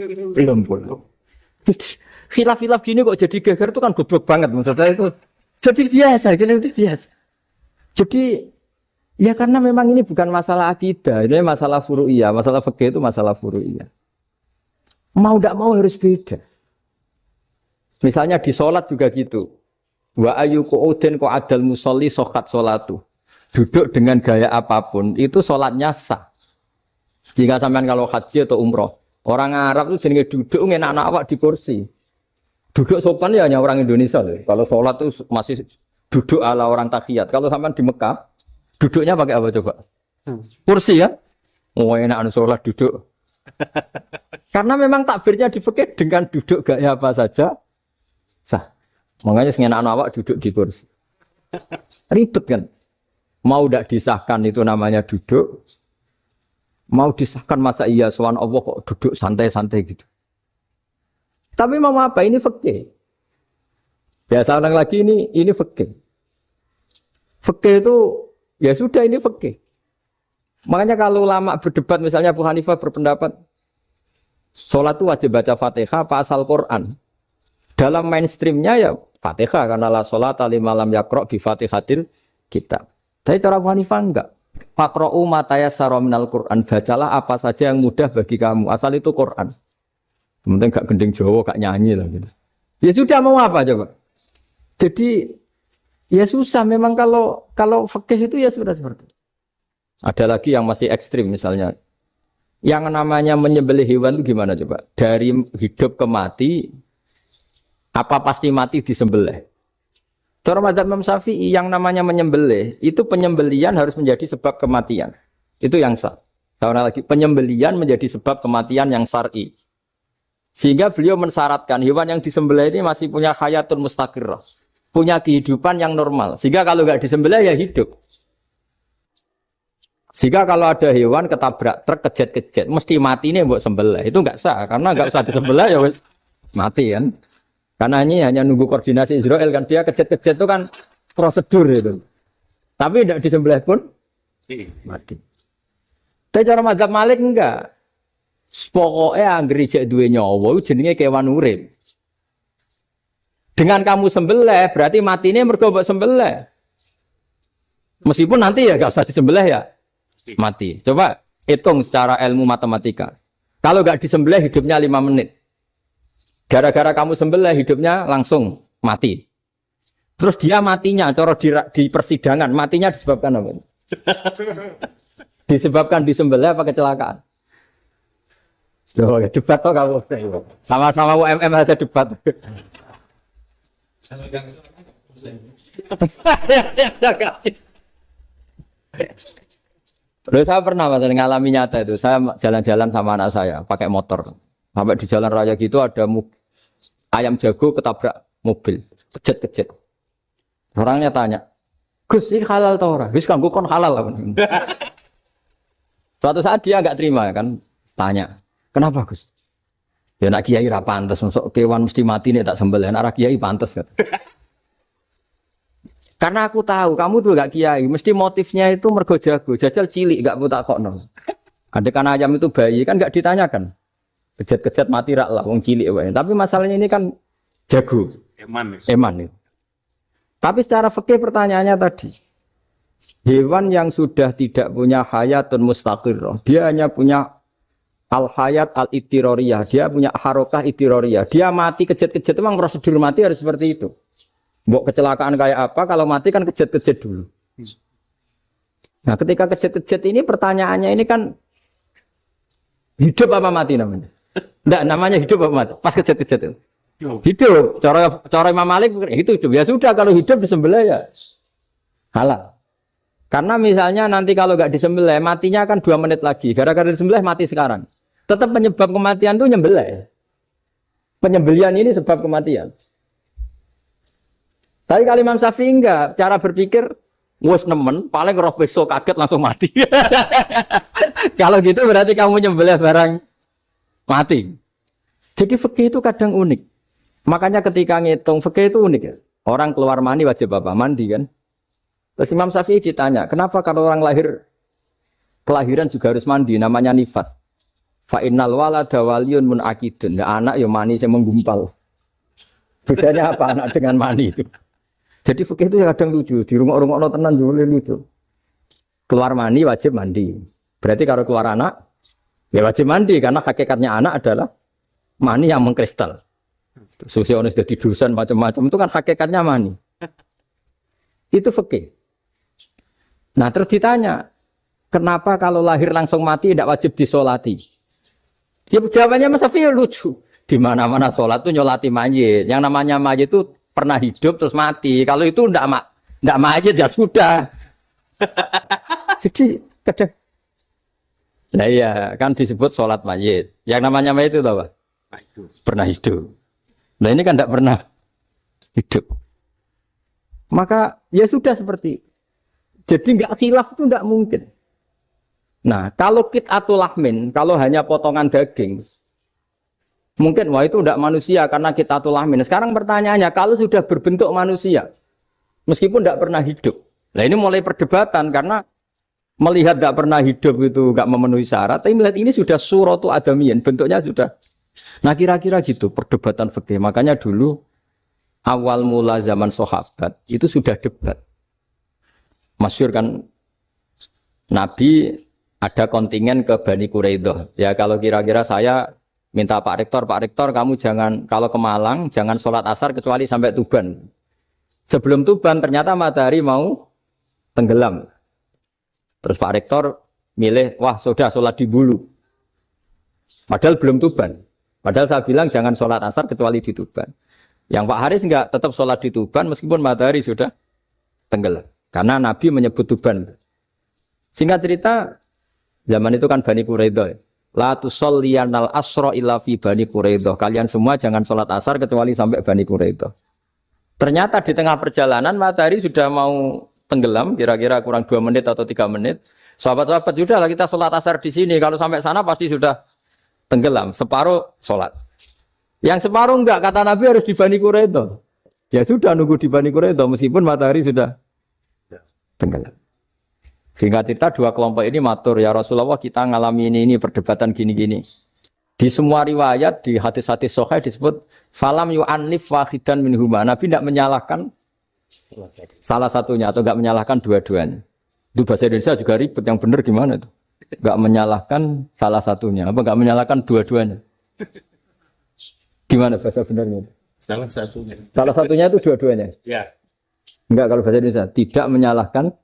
belum pulang. Khilaf-khilaf gini kok jadi geger itu kan goblok banget maksud saya itu. Jadi biasa, itu biasa. Jadi ya karena memang ini bukan masalah akidah, ini masalah furu'iyah, masalah fikih itu masalah furu'iyah. Mau tidak mau harus beda. Misalnya di sholat juga gitu. Wa ayu qu'udin qu'adal musolli sokhat sholatu. Duduk dengan gaya apapun itu sholatnya sah. Jika sampean kalau haji atau umroh, orang Arab itu jenenge duduk ngenak awak di kursi. Duduk sopan ya hanya orang Indonesia loh. Kalau sholat itu masih duduk ala orang tahiyat. Kalau sampean di Mekah, duduknya pakai apa coba? Kursi ya. Oh enak sholat duduk. Karena memang takbirnya di fikih dengan duduk gaya apa saja sah. Makanya sengenak awak duduk di kursi. Ribet kan? Mau tidak disahkan itu namanya duduk. Mau disahkan masa iya sowan Allah kok duduk santai-santai gitu. Tapi mau apa? Ini fikih. Biasa orang lagi ini fikih. Fikih itu ya sudah ini fikih. Makanya kalau ulama berdebat misalnya Abu Hanifah berpendapat sholat itu wajib baca Fatihah apa asal Quran. Dalam mainstreamnya ya Fatihah karena la sholat lima lam yakro bi Fatihatil kitab. Tapi cara Abu Hanifah enggak. Faqra'u ma tayassara minal Qur'an. Bacalah apa saja yang mudah bagi kamu. Asal itu Quran. Penting gak gending Jawa, gak nyanyi lah gitu. Ya sudah mau apa coba? Jadi ya susah memang kalau fikih itu ya sudah seperti itu. Ada lagi yang masih ekstrim misalnya. Yang namanya menyembelih hewan itu gimana coba? Dari hidup ke mati, apa pasti mati disembelih? Cara mazhab Imam Syafi'i yang namanya menyembelih, itu penyembelian harus menjadi sebab kematian. Itu yang sah. Karena lagi penyembelian menjadi sebab kematian yang syar'i. Sehingga beliau mensyaratkan hewan yang disembelih ini masih punya hayatun mustaqirrah. Punya kehidupan yang normal. Sehingga kalau nggak disembelih ya hidup. Sehingga kalau ada hewan ketabrak truk kejet-kejet, mesti mati ini buat sembelih. Itu nggak sah, karena nggak usah disembelih ya wis mati kan. Karena ini hanya nunggu koordinasi Israel kan, dia kejet-kejet itu kan prosedur itu. Tapi tidak disembelih pun mati. Tapi cara mazhab Malik enggak. Pokoknya anggere jek duwe nyawa jenenge kewan urip. Dengan kamu sembelih berarti matine mergo mbok sembelih. Meskipun nanti ya enggak usah disembelih ya mati. Coba hitung secara ilmu matematika. Kalau enggak disembelih hidupnya 5 menit. Gara-gara kamu sembelih hidupnya langsung mati. Terus dia matinya, cara di persidangan, matinya disebabkan apa? Disebabkan disembelih apa kecelakaan? Loh, ya debat toh kamu. Sama-sama UMM aja debat. Lalu saya pernah ngalami nyata itu, saya jalan-jalan sama anak saya pakai motor. Sampai di jalan raya gitu ada ayam jago ketabrak mobil, kejet-kejet. Orangnya tanya, Gus ini halal tau ora? Gus kanggo kon halal apa? Suatu saat dia nggak terima kan, tanya, kenapa Gus? Ya nak kiai ra pantes, masuk kewan mesti mati nih tak sembelih, nak kiai pantes kan? Karena aku tahu kamu tuh nggak kiai, mesti motifnya itu mergo jago, jajal cilik nggak buta kok no. Adekan ayam itu bayi kan nggak ditanyakan. Kejet-kejet mati rak lah, wong cilik wae. Tapi masalahnya ini kan jago. Eman itu. Tapi secara fikih pertanyaannya tadi, hewan yang sudah tidak punya hayatun mustaqirrah, dia hanya punya al-hayat al-ittiroriyah, dia punya harokah ittiroriyah. Dia mati kejet-kejet, memang prosedur mati harus seperti itu. Mbok kecelakaan kayak apa, kalau mati kan kejet-kejet dulu. Nah ketika kejet-kejet ini pertanyaannya ini kan, hidup apa mati namanya? Enggak, namanya hidup apa mati? Pas kejet-kejet itu. Hidup. Cara Imam Malik itu hidup. Ya sudah kalau hidup disembelih ya halal. Karena misalnya nanti kalau enggak disembelih matinya kan 2 menit lagi. Gara-gara disembelih mati sekarang. Tetap penyebab kematian itu nyembelih. Penyembelian ini sebab kematian. Tapi kalau Imam Syafi'i enggak, cara berpikir wes nemen, paling roh besok kaget langsung mati. Kalau gitu berarti kamu nyembelih barang mati. Jadi fikih itu kadang unik. Makanya ketika ngitung fikih itu unik ya. Orang keluar mani wajib apa? Mandi kan. Terus Imam Syafi'i ditanya, kenapa kalau orang kelahiran juga harus mandi? Namanya nifas. Fa innal walada waliyun munaqidun. Ya, anak ya mani yang menggumpal. Bedanya apa anak dengan mani itu? Jadi fikih itu ya kadang lucu. Di rumah-rumah tenan juga lucu. Keluar mani wajib mandi. Berarti kalau keluar anak ya wajib mandi karena hakikatnya anak adalah mani yang mengkristal. Sosionis jadi dosen macam-macam itu kan hakikatnya mani. Itu fikih. Nah terus ditanya, kenapa kalau lahir langsung mati tidak wajib disolati? Ya jawabannya Mas Syafi'i lucu. Di mana-mana sholat tuh nyolati mayit. Yang namanya mayit itu pernah hidup terus mati. Kalau itu ndak mayit ya sudah. Jadi kadang, nah iya kan disebut sholat mayit. Yang namanya mayit itu apa? Pernah hidup. Nah ini kan ndak pernah hidup. Maka ya sudah seperti. Jadi nggak khilaf itu ndak mungkin. Nah kalau qit'atul lahmin, kalau hanya potongan daging. Mungkin, wah itu tidak manusia karena kita lahmin. Sekarang pertanyaannya, kalau sudah berbentuk manusia, meskipun tidak pernah hidup. Nah ini mulai perdebatan karena melihat tidak pernah hidup itu tidak memenuhi syarat, tapi melihat ini sudah suratu adamiyin, bentuknya sudah. Nah kira-kira gitu perdebatan fikih. Makanya dulu awal mula zaman sahabat itu sudah debat. Masyhur kan Nabi ada kontingen ke Bani Quraidah. Ya kalau kira-kira saya minta Pak Rektor kamu jangan, kalau ke Malang, jangan sholat asar kecuali sampai Tuban. Sebelum Tuban ternyata matahari mau tenggelam. Terus Pak Rektor milih, wah sudah sholat di Bulu. Padahal belum Tuban. Padahal saya bilang jangan sholat asar kecuali di Tuban. Yang Pak Haris enggak, tetap sholat di Tuban meskipun matahari sudah tenggelam. Karena Nabi menyebut Tuban. Singkat cerita, zaman itu kan Bani Quraidah. La tusolliyanal asra illa fi Bani Quraidah. Kalian semua jangan sholat asar kecuali sampai Bani Quraidah. Ternyata di tengah perjalanan matahari sudah mau tenggelam, kira-kira kurang 2 menit atau 3 menit. Sahabat-sahabat, sudahlah kita sholat asar di sini. Kalau sampai sana pasti sudah tenggelam. Separuh sholat. Yang separuh enggak, kata Nabi harus di Bani Quraidah. Ya sudah nunggu di Bani Quraidah meskipun matahari sudah tenggelam. Sehingga cerita dua kelompok ini matur, ya Rasulullah kita ngalami ini perdebatan gini-gini. Di semua riwayat, di hadis-hadis sahih disebut salam yu'annif wahidan minhuma. Nabi tidak menyalahkan salah satunya atau enggak menyalahkan dua-duanya. Itu bahasa Indonesia juga ribet, yang benar gimana itu? Enggak menyalahkan salah satunya, apa enggak menyalahkan dua-duanya? Gimana bahasa benernya? Salah satunya. Salah satunya itu dua-duanya? Ya. Enggak, kalau bahasa Indonesia tidak menyalahkan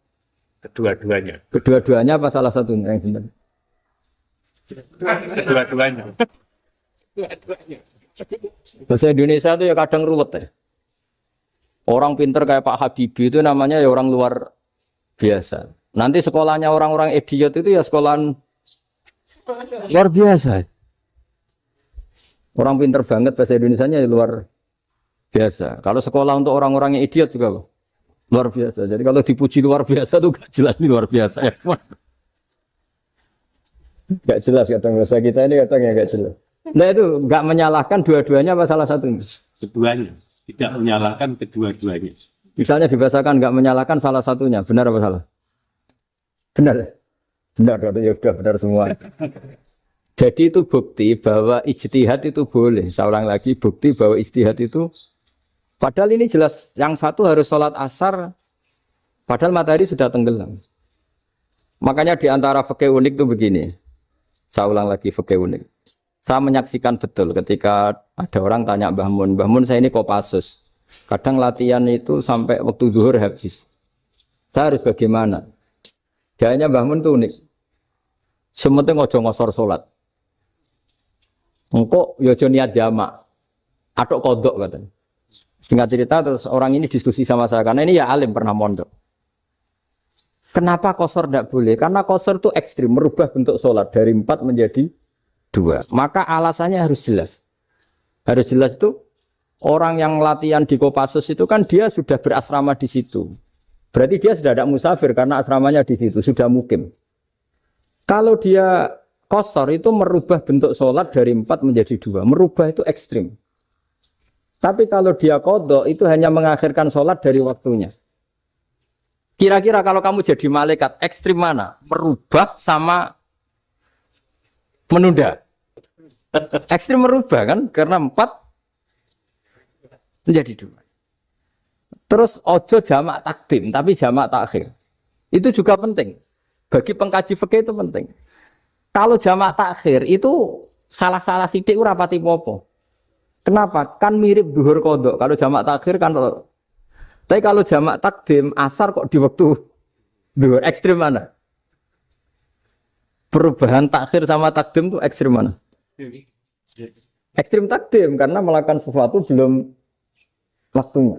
Kedua-duanya. Kedua-duanya apa salah satunya yang benar? Kedua-duanya. Bahasa Indonesia itu ya kadang ruwet ya. Orang pinter kayak Pak Habibie itu namanya ya orang luar biasa. Nanti sekolahnya orang-orang idiot itu ya sekolahan luar biasa. Orang pinter banget bahasa Indonesianya ya luar biasa. Kalau sekolah untuk orang-orang yang idiot juga luar biasa. Jadi kalau dipuji luar biasa tuh gak jelas ini luar biasa ya. Gak jelas kadang bahasa kita ini kadang ya gak jelas. Nah itu gak menyalahkan dua-duanya apa salah satunya? Keduanya. Tidak menyalahkan kedua-duanya. Misalnya dibahasakan gak menyalahkan salah satunya. Benar apa salah? Benar. Benar, ya sudah benar semua. Jadi itu bukti bahwa ijtihad itu boleh. Saya ulang lagi, bukti bahwa ijtihad itu padahal ini jelas, yang satu harus sholat asar, padahal matahari sudah tenggelam. Makanya di antara fikih unik itu begini. Saya ulang lagi fikih unik. Saya menyaksikan betul ketika ada orang tanya Mbah Mun saya ini Kopassus. Kadang latihan itu sampai waktu zuhur habis. Saya harus bagaimana? Gayanya Mbah Mun itu unik. Sementing ojo ngosor sholat. Engkau yojo niat jamak. Atau kodok katanya. Singkat cerita terus orang ini diskusi sama saya karena ini ya alim pernah mondok. Kenapa qashar tidak boleh? Karena qashar itu ekstrim, merubah bentuk sholat dari 4 menjadi 2. Maka alasannya harus jelas. Harus jelas itu orang yang latihan di Kopassus itu kan dia sudah berasrama di situ. Berarti dia sudah tidak musafir karena asramanya di situ, sudah mukim. Kalau dia qashar itu merubah bentuk sholat dari 4 menjadi 2. Merubah itu ekstrim. Tapi kalau dia qadha itu hanya mengakhirkan sholat dari waktunya. Kira-kira kalau kamu jadi malaikat ekstrim mana? Merubah sama menunda. Ekstrim merubah kan? Karena 4 menjadi 2. Terus ojo jamak takdim, tapi jamak takhir. Itu juga penting. Bagi pengkaji fikih itu penting. Kalau jamak takhir itu salah-salah sidik ora pati popo. Kenapa? Kan mirip duhur kodok. Kalau jamak takhir kan. Tapi kalau jamak takdim asar kok di waktu duhur ekstrim mana? perubahan takhir sama takdim itu ekstrim mana? Ekstrim takdim karena melakukan sesuatu belum waktunya.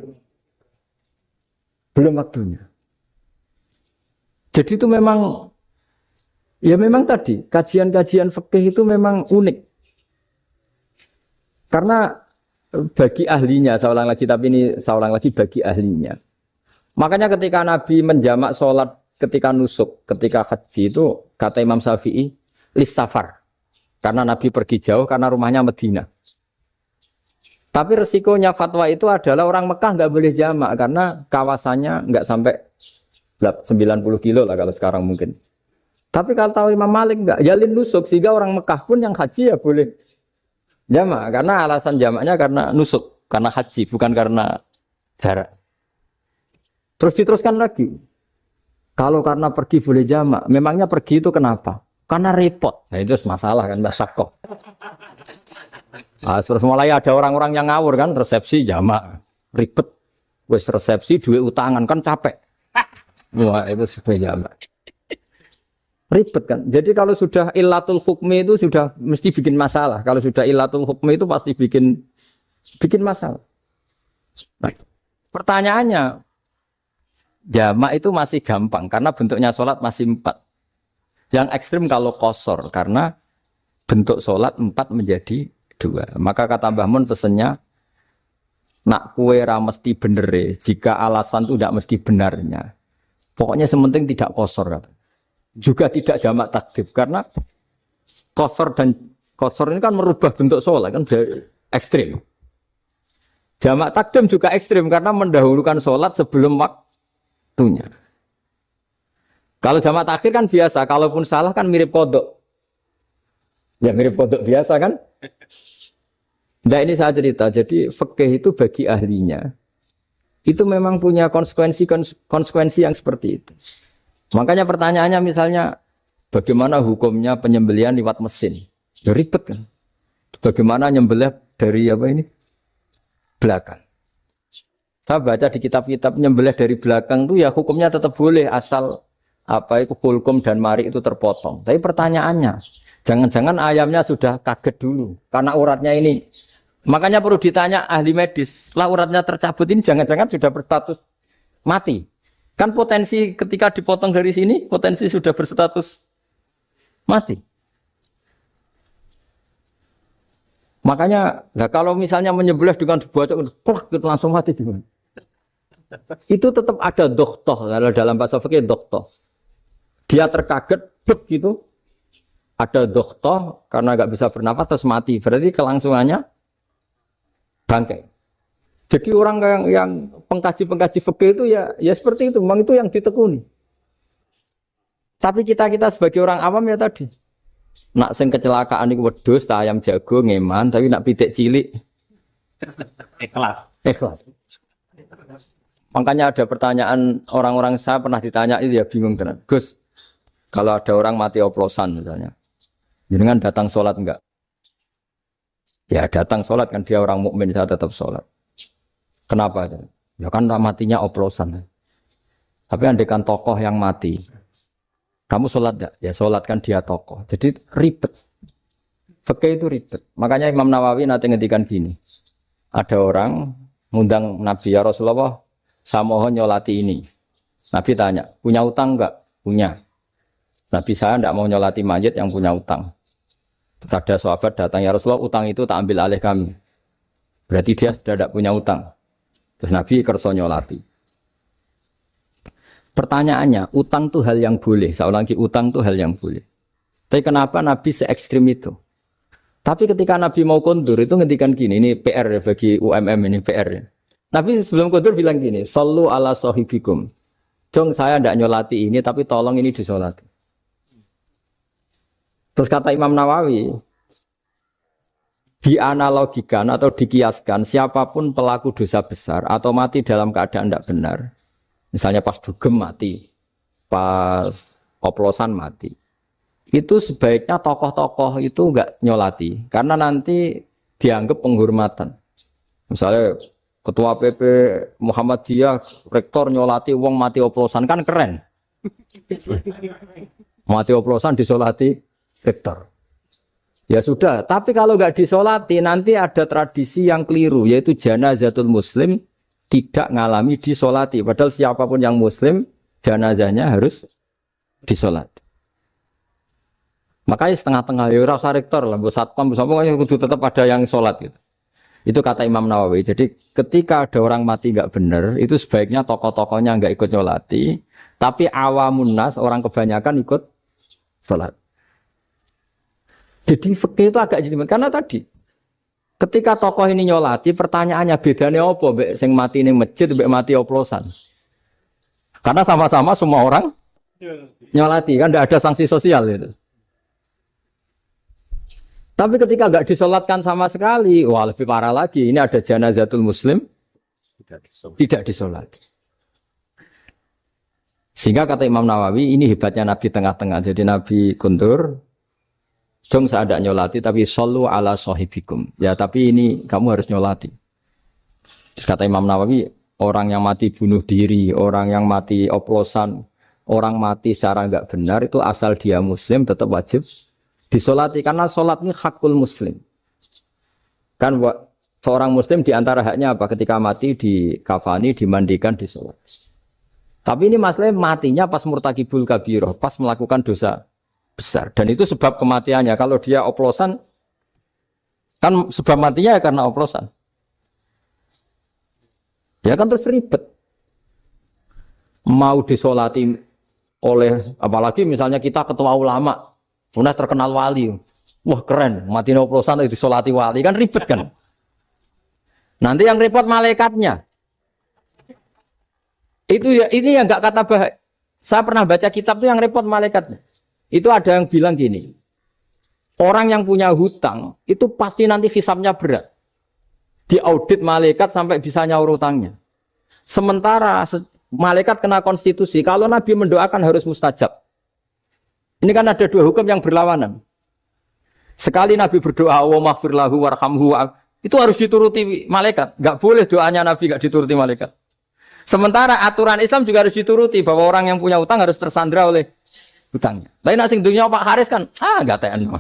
Belum waktunya. Jadi itu memang ya memang tadi kajian-kajian fikih itu memang unik. Karena bagi ahlinya, saya ulang lagi tapi ini saya ulang lagi bagi ahlinya. Makanya ketika Nabi menjamak sholat ketika nusuk, ketika haji itu kata Imam Syafi'i lis safar. Karena Nabi pergi jauh karena rumahnya Medina. Tapi resikonya fatwa itu adalah orang Mekah nggak boleh jamak karena kawasannya nggak sampai 90 kilo lah kalau sekarang mungkin. Tapi kalau tahu Imam Malik nggak, jalin nusuk sehingga orang Mekah pun yang haji ya boleh jamak karena alasan jamaknya karena nusuk, karena haji bukan karena jarak. Terus diteruskan lagi. Kalau karena pergi boleh jamak, memangnya pergi itu kenapa? Karena repot. Nah, itu masalah kan masyakoh. Nah, terus mulai ada orang-orang yang ngawur kan resepsi jamak ribet. Wes resepsi duit utangan kan capek. Wah itu sudah jamak. Ribet kan. Jadi kalau sudah illatul hukmi itu sudah mesti bikin masalah. Kalau sudah illatul hukmi itu pasti bikin masalah. Nah, pertanyaannya, jamak itu masih gampang karena bentuknya sholat masih 4. Yang ekstrim kalau qasar karena bentuk sholat 4 menjadi 2. Maka kata Mbah Mun pesennya, nak kue ra mesti benere jika alasan itu tidak mesti benarnya. Pokoknya sementing tidak qasar kata. Juga tidak jamak takdim karena qasar ini kan merubah bentuk sholat kan ekstrim. Jamak takdim juga ekstrim karena mendahulukan sholat sebelum waktunya. Kalau jamak takhir kan biasa, kalaupun salah kan mirip kodok. Ya mirip kodok biasa kan. Nah ini saya cerita, jadi fikih itu bagi ahlinya itu memang punya konsekuensi yang seperti itu. Makanya pertanyaannya misalnya bagaimana hukumnya penyembelihan lewat mesin? Ya ribet kan. Bagaimana nyembelih dari apa ini? Belakang. Saya baca di kitab-kitab nyembelih dari belakang itu ya hukumnya tetap boleh asal apa itu fulkum dan mari itu terpotong. Tapi pertanyaannya, jangan-jangan ayamnya sudah kaget dulu karena uratnya ini. Makanya perlu ditanya ahli medis, lah uratnya tercabut ini jangan-jangan sudah berstatus mati. Kan potensi ketika dipotong dari sini, potensi sudah berstatus mati. Makanya, nah kalau misalnya menyembelih dengan dibuat plak gitu langsung mati gimana? Itu tetap ada doktor, kalau dalam bahasa fikih doktor. Dia terkaget, begitu, ada doktor karena nggak bisa bernafas terus mati. Berarti kelangsungannya bangkai. Jadi orang yang pengkaji fikih itu ya seperti itu, memang itu yang ditekuni. Tapi kita sebagai orang awam ya tadi, nak sing kecelakaan iku wedhus ta ayam jago ngeman, tapi nak pitik cilik ikhlas. Makanya ada pertanyaan orang-orang saya pernah ditanya itu ya bingung tenan. Gus, kalau ada orang mati oplosan misalnya, jenengan datang sholat enggak? Ya datang sholat kan dia orang mukmin saya tetap sholat. Kenapa? Ya kan matinya oplosan. Tapi andekan tokoh yang mati, kamu sholat enggak? Ya sholat kan dia tokoh. Jadi ribet. Fikih itu ribet. Makanya Imam Nawawi nanti ngendikan gini. Ada orang ngundang Nabi, ya Rasulullah, saya mohon nyolati ini. Nabi tanya, punya utang enggak? Punya. Nabi saya enggak mau nyolati mayit yang punya utang. Terus ada sahabat datang, ya Rasulullah, utang itu tak ambil alih kami. Berarti dia sudah tidak punya utang. Terus Nabi kerso nyolati. Pertanyaannya, utang itu hal yang boleh. Saya ulangi, utang itu hal yang boleh. Tapi kenapa Nabi se-ekstrim itu? Tapi ketika Nabi mau kondur itu ngendikan gini, ini PR ya bagi UMM ini PR ya. Nabi sebelum kondur bilang gini, sallu ala sahibikum. Dong saya tidak nyolati ini, tapi tolong ini disolati. Terus kata Imam Nawawi, dianalogikan atau dikiaskan siapapun pelaku dosa besar atau mati dalam keadaan tidak benar. Misalnya pas dugem mati, pas oplosan mati. Itu sebaiknya tokoh-tokoh itu enggak nyolati. Karena nanti dianggap penghormatan. Misalnya Ketua PP Muhammadiyah, rektor nyolati wong mati oplosan kan keren. Mati oplosan disolati rektor. Ya sudah, tapi kalau nggak disolati nanti ada tradisi yang keliru, yaitu janazatul muslim tidak ngalami disolati. Padahal siapapun yang muslim, janazahnya harus disolati. Makanya setengah-tengah, ya rasa rektor lah, satpam, pokoknya kudu tetap ada yang sholat gitu. Itu kata Imam Nawawi. Jadi ketika ada orang mati nggak benar, itu sebaiknya tokoh-tokohnya nggak ikut nyolati, tapi awamun nas, orang kebanyakan ikut sholat. Jadi fikih itu agak jadi karena tadi ketika tokoh ini nyolati, pertanyaannya bedanya apa? Mbek sing mati ning masjid, mbek mati oplosan. Karena sama-sama semua orang nyolati, kan tidak ada sanksi sosial itu. Tapi ketika nggak disolatkan sama sekali, wah lebih parah lagi. Ini ada janazatul muslim tidak disolati. Sehingga kata Imam Nawawi, ini hebatnya Nabi tengah-tengah. Jadi Nabi kundur, jong saya ada nyolati, tapi shollu ala sahibikum. Ya tapi ini kamu harus nyolati. Terus kata Imam Nawawi, orang yang mati bunuh diri, orang yang mati oplosan, orang mati secara nggak benar itu asal dia muslim tetap wajib disolati, karena sholat ini hakul muslim. Kan seorang muslim diantara haknya apa? Ketika mati dikafani, dimandikan, disolat. Tapi ini masalahnya matinya pas murtakibul kabiroh, pas melakukan dosa besar. Dan itu sebab kematiannya. Kalau dia oplosan, kan sebab matinya ya karena oplosan. Ya kan terus ribet. Mau disolati oleh, apalagi misalnya kita ketua ulama, udah terkenal wali, wah keren, mati oplosan itu disolati wali, kan ribet kan? Nanti yang repot malaikatnya. Itu ya, ini yang nggak kata bahaya. Saya pernah baca kitab itu yang repot malaikatnya. Itu ada yang bilang gini, orang yang punya hutang itu pasti nanti hisabnya berat. Diaudit malaikat sampai bisa nyaur hutangnya. Sementara malaikat kena konstitusi, kalau Nabi mendoakan harus mustajab. Ini kan ada dua hukum yang berlawanan. Sekali Nabi berdoa, wa maghfir lahu warhamhu, itu harus dituruti malaikat. Enggak boleh doanya Nabi enggak dituruti malaikat. Sementara aturan Islam juga harus dituruti, bahwa orang yang punya utang harus tersandra oleh hutangnya. Tapi nak sing dunia Pak Haris kan, enggak TN.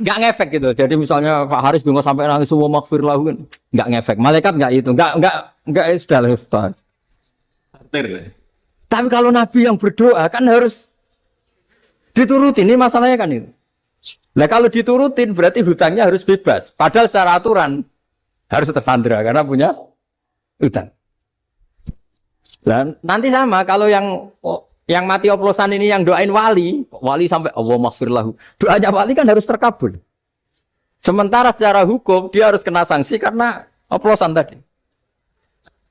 Enggak ngefek gitu. Jadi misalnya Pak Haris bingung sampai nangis wa maghfir lahu, enggak ngefek. Malaikat enggak itu, enggak sudah lepas. Tapi kalau Nabi yang berdoa kan harus diturutin, ini masalahnya kan itu. Nah kalau diturutin berarti hutangnya harus bebas. Padahal secara aturan harus tersandra karena punya hutang. Dan nanti sama kalau yang mati oplosan ini yang doain wali sampai Allah maghfir lahu. Doanya wali kan harus terkabul. Sementara secara hukum dia harus kena sanksi karena oplosan tadi.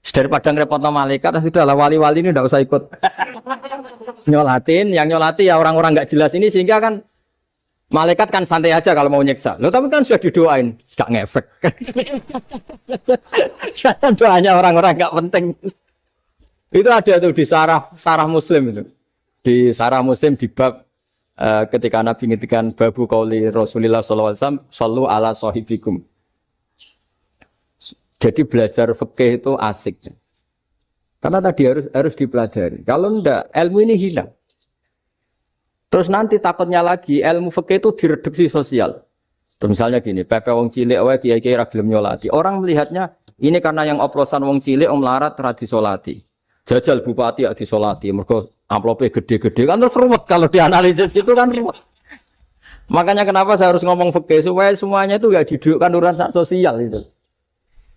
Daripada ngerepotno malaikat, sudahlah wali-wali ini tidak usah ikut nyolatin. Yang nyolati ya orang-orang nggak jelas ini, sehingga kan malaikat kan santai aja kalau mau nyiksa. Loh tapi kan sudah didoain, nggak ngefek. Doanya orang-orang nggak penting. Itu ada tuh di sarah Muslim itu. Di sarah Muslim di bab ketika Nabi ngintikan babu qauli Rasulullah sallallahu alaihi wasallam, shallu ala sahibikum. Jadi belajar fikih itu asik. Karena tadi harus dipelajari. Kalau enggak, ilmu ini hilang. Terus nanti takutnya lagi ilmu fikih itu direduksi sosial. Terus misalnya gini, pepe wong cilik wae kiai-kiai ra gelem nyolati. Orang melihatnya ini karena yang oplosan wong cilik melarat ra disolati. Jajal bupati ya disolati, mergo amplope gede-gede kan terus ruwet kalau dianalisis itu kan ruwet. Makanya kenapa saya harus ngomong fikih supaya semuanya itu enggak didudukkan urusan sosial itu.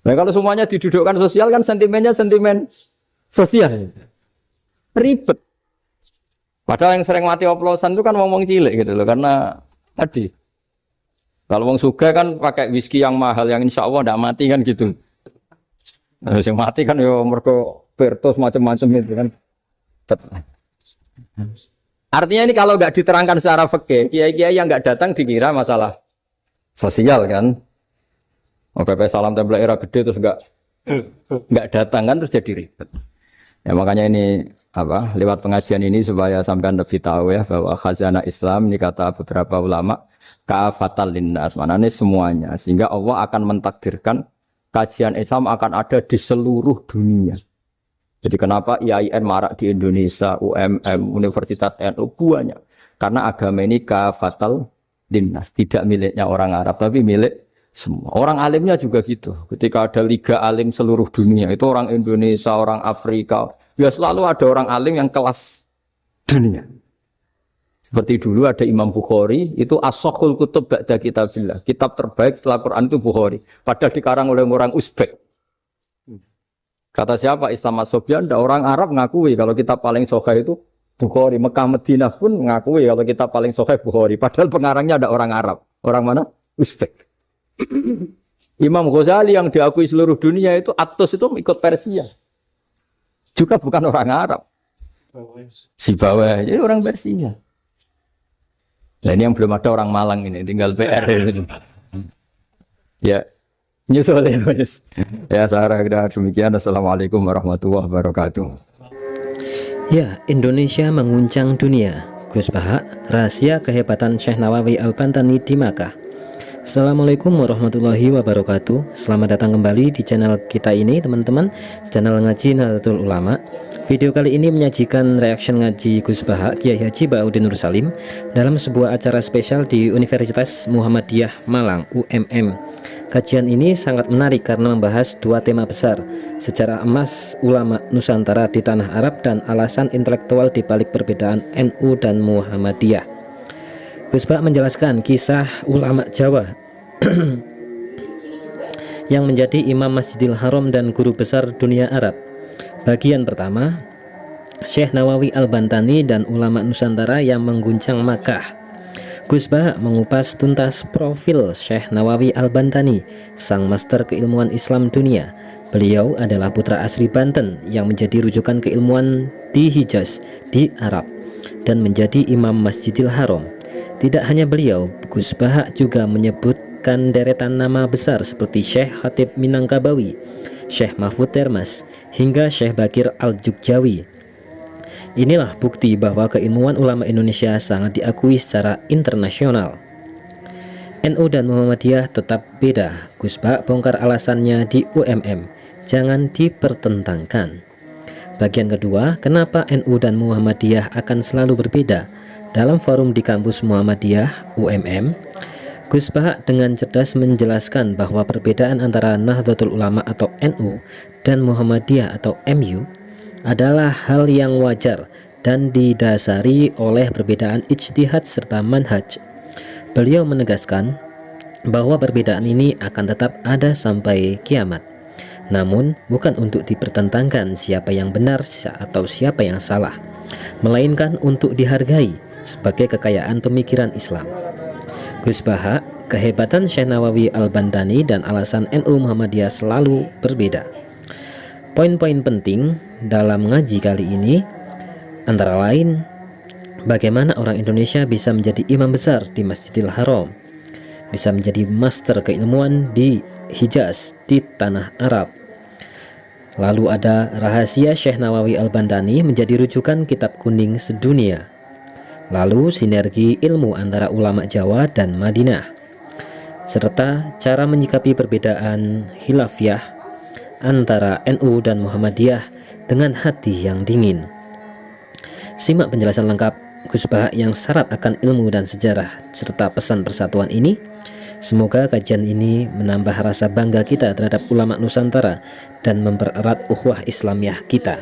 Nah kalau semuanya didudukkan sosial kan sentimennya sentimen sosial. Ribet. Padahal yang sering mati oplosan itu kan ngomong cilik gitu loh. Karena tadi kalau wong sugih kan pakai whisky yang mahal yang insya Allah tidak mati kan gitu. Nah, yang mati kan ya mergo pertos macam-macam itu kan. Artinya ini kalau nggak diterangkan secara fikih, kiai-kiai yang nggak datang dikira masalah sosial kan. Oh, PP salam tempel era gede terus enggak datang kan terus jadi ribet. Ya makanya ini lewat pengajian ini supaya sampean lebih tahu ya bahwa khazanah Islam ini kata beberapa ulama ka'afatal linnas, maknanya semuanya, sehingga Allah akan mentakdirkan kajian Islam akan ada di seluruh dunia. Jadi kenapa IAIN marak di Indonesia, UMM, Universitas NU banyak? Karena agama ini kafatal linnas, tidak miliknya orang Arab, tapi milik semua. Orang alimnya juga gitu. Ketika ada liga alim seluruh dunia, itu orang Indonesia, orang Afrika, ya selalu ada orang alim yang kelas dunia. Seperti dulu ada Imam Bukhari, itu as-sakhul kutub ba'da kitabillah. Kitab terbaik setelah Quran itu Bukhari. Padahal dikarang oleh orang Uzbek. Kata siapa? Islam As-Sofyan, orang Arab ngakui kalau kitab paling sahih itu Bukhari. Mekah Madinah pun ngakui kalau kitab paling sahih Bukhari. Padahal pengarangnya ada orang Arab. Orang mana? Uzbek. Imam Ghazali yang diakui seluruh dunia itu Atos itu ikut Persia. Juga bukan orang Arab. Si bawah, jadi orang Persia. Nah ini yang belum ada orang Malang ini, tinggal PR. Ya, nyusul ya Mas. Ya Sarah, demikian. Assalamualaikum warahmatullahi wabarakatuh. Ya, Indonesia menguncang dunia. Gus Baha, rahasia kehebatan Syekh Nawawi Al-Bantani di Makkah. Assalamualaikum warahmatullahi wabarakatuh. Selamat datang kembali di channel kita ini teman-teman, channel Ngaji Nahdlatul Ulama. Video kali ini menyajikan reaction ngaji Gus Baha Kiai Haji Ba'udin Nur Salim dalam sebuah acara spesial di Universitas Muhammadiyah Malang UMM. Kajian ini sangat menarik karena membahas dua tema besar, sejarah emas ulama Nusantara di tanah Arab dan alasan intelektual di balik perbedaan NU dan Muhammadiyah. Gus Baha menjelaskan kisah ulama Jawa yang menjadi imam Masjidil Haram dan guru besar dunia Arab. Bagian pertama, Syekh Nawawi Al-Bantani dan ulama Nusantara yang mengguncang Makkah. Gus Baha mengupas tuntas profil Syekh Nawawi Al-Bantani, sang master keilmuan Islam dunia. Beliau adalah putra asli Banten yang menjadi rujukan keilmuan di Hijaz, di Arab, dan menjadi imam Masjidil Haram. Tidak hanya beliau, Gus Baha juga menyebutkan deretan nama besar seperti Syekh Khatib Minangkabawi, Syekh Mahfud Termas, hingga Syekh Bakir Al-Jukjawi. Inilah bukti bahwa keilmuan ulama Indonesia sangat diakui secara internasional. NU dan Muhammadiyah tetap beda. Gus Baha bongkar alasannya di UMM. Jangan dipertentangkan. Bagian kedua, kenapa NU dan Muhammadiyah akan selalu berbeda? Dalam forum di kampus Muhammadiyah UMM, Gus Baha dengan cerdas menjelaskan bahwa perbedaan antara Nahdlatul Ulama atau NU dan Muhammadiyah atau MU adalah hal yang wajar dan didasari oleh perbedaan ijtihad serta manhaj. Beliau menegaskan bahwa perbedaan ini akan tetap ada sampai kiamat. Namun bukan untuk dipertentangkan siapa yang benar atau siapa yang salah, melainkan untuk dihargai sebagai kekayaan pemikiran Islam. Gus Baha, kehebatan Syekh Nawawi Al-Bantani dan alasan NU Muhammadiyah selalu berbeda. Poin-poin penting dalam ngaji kali ini antara lain, bagaimana orang Indonesia bisa menjadi imam besar di Masjidil Haram, bisa menjadi master keilmuan di Hijaz, di tanah Arab. Lalu ada rahasia Syekh Nawawi Al-Bantani menjadi rujukan kitab kuning sedunia. Lalu sinergi ilmu antara ulama Jawa dan Madinah, serta cara menyikapi perbedaan khilafiyah antara NU dan Muhammadiyah dengan hati yang dingin. Simak penjelasan lengkap Gus Baha yang syarat akan ilmu dan sejarah serta pesan persatuan ini. Semoga kajian ini menambah rasa bangga kita terhadap ulama Nusantara dan mempererat ukhuwah Islamiyah kita.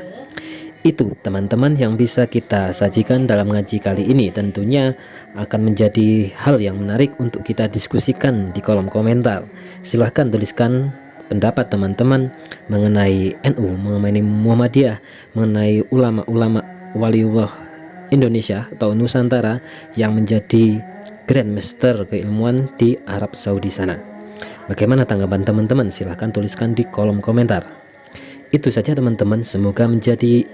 Itu teman-teman yang bisa kita sajikan dalam ngaji kali ini. Tentunya akan menjadi hal yang menarik untuk kita diskusikan di kolom komentar. Silahkan tuliskan pendapat teman-teman mengenai NU, mengenai Muhammadiyah, mengenai ulama-ulama waliullah Indonesia atau Nusantara yang menjadi Grandmaster keilmuan di Arab Saudi sana. Bagaimana tanggapan teman-teman? Silahkan tuliskan di kolom komentar. Itu saja teman-teman, semoga menjadi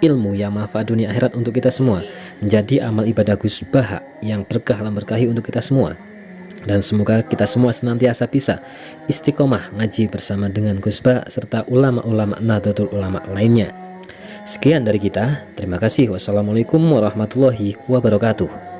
ilmu yang manfaat dunia akhirat untuk kita semua, menjadi amal ibadah Gus Baha yang berkah dan berkahi untuk kita semua. Dan semoga kita semua senantiasa bisa istiqomah ngaji bersama dengan Gus Baha serta ulama-ulama Nahdlatul Ulama lainnya. Sekian dari kita, terima kasih. Wassalamualaikum warahmatullahi wabarakatuh.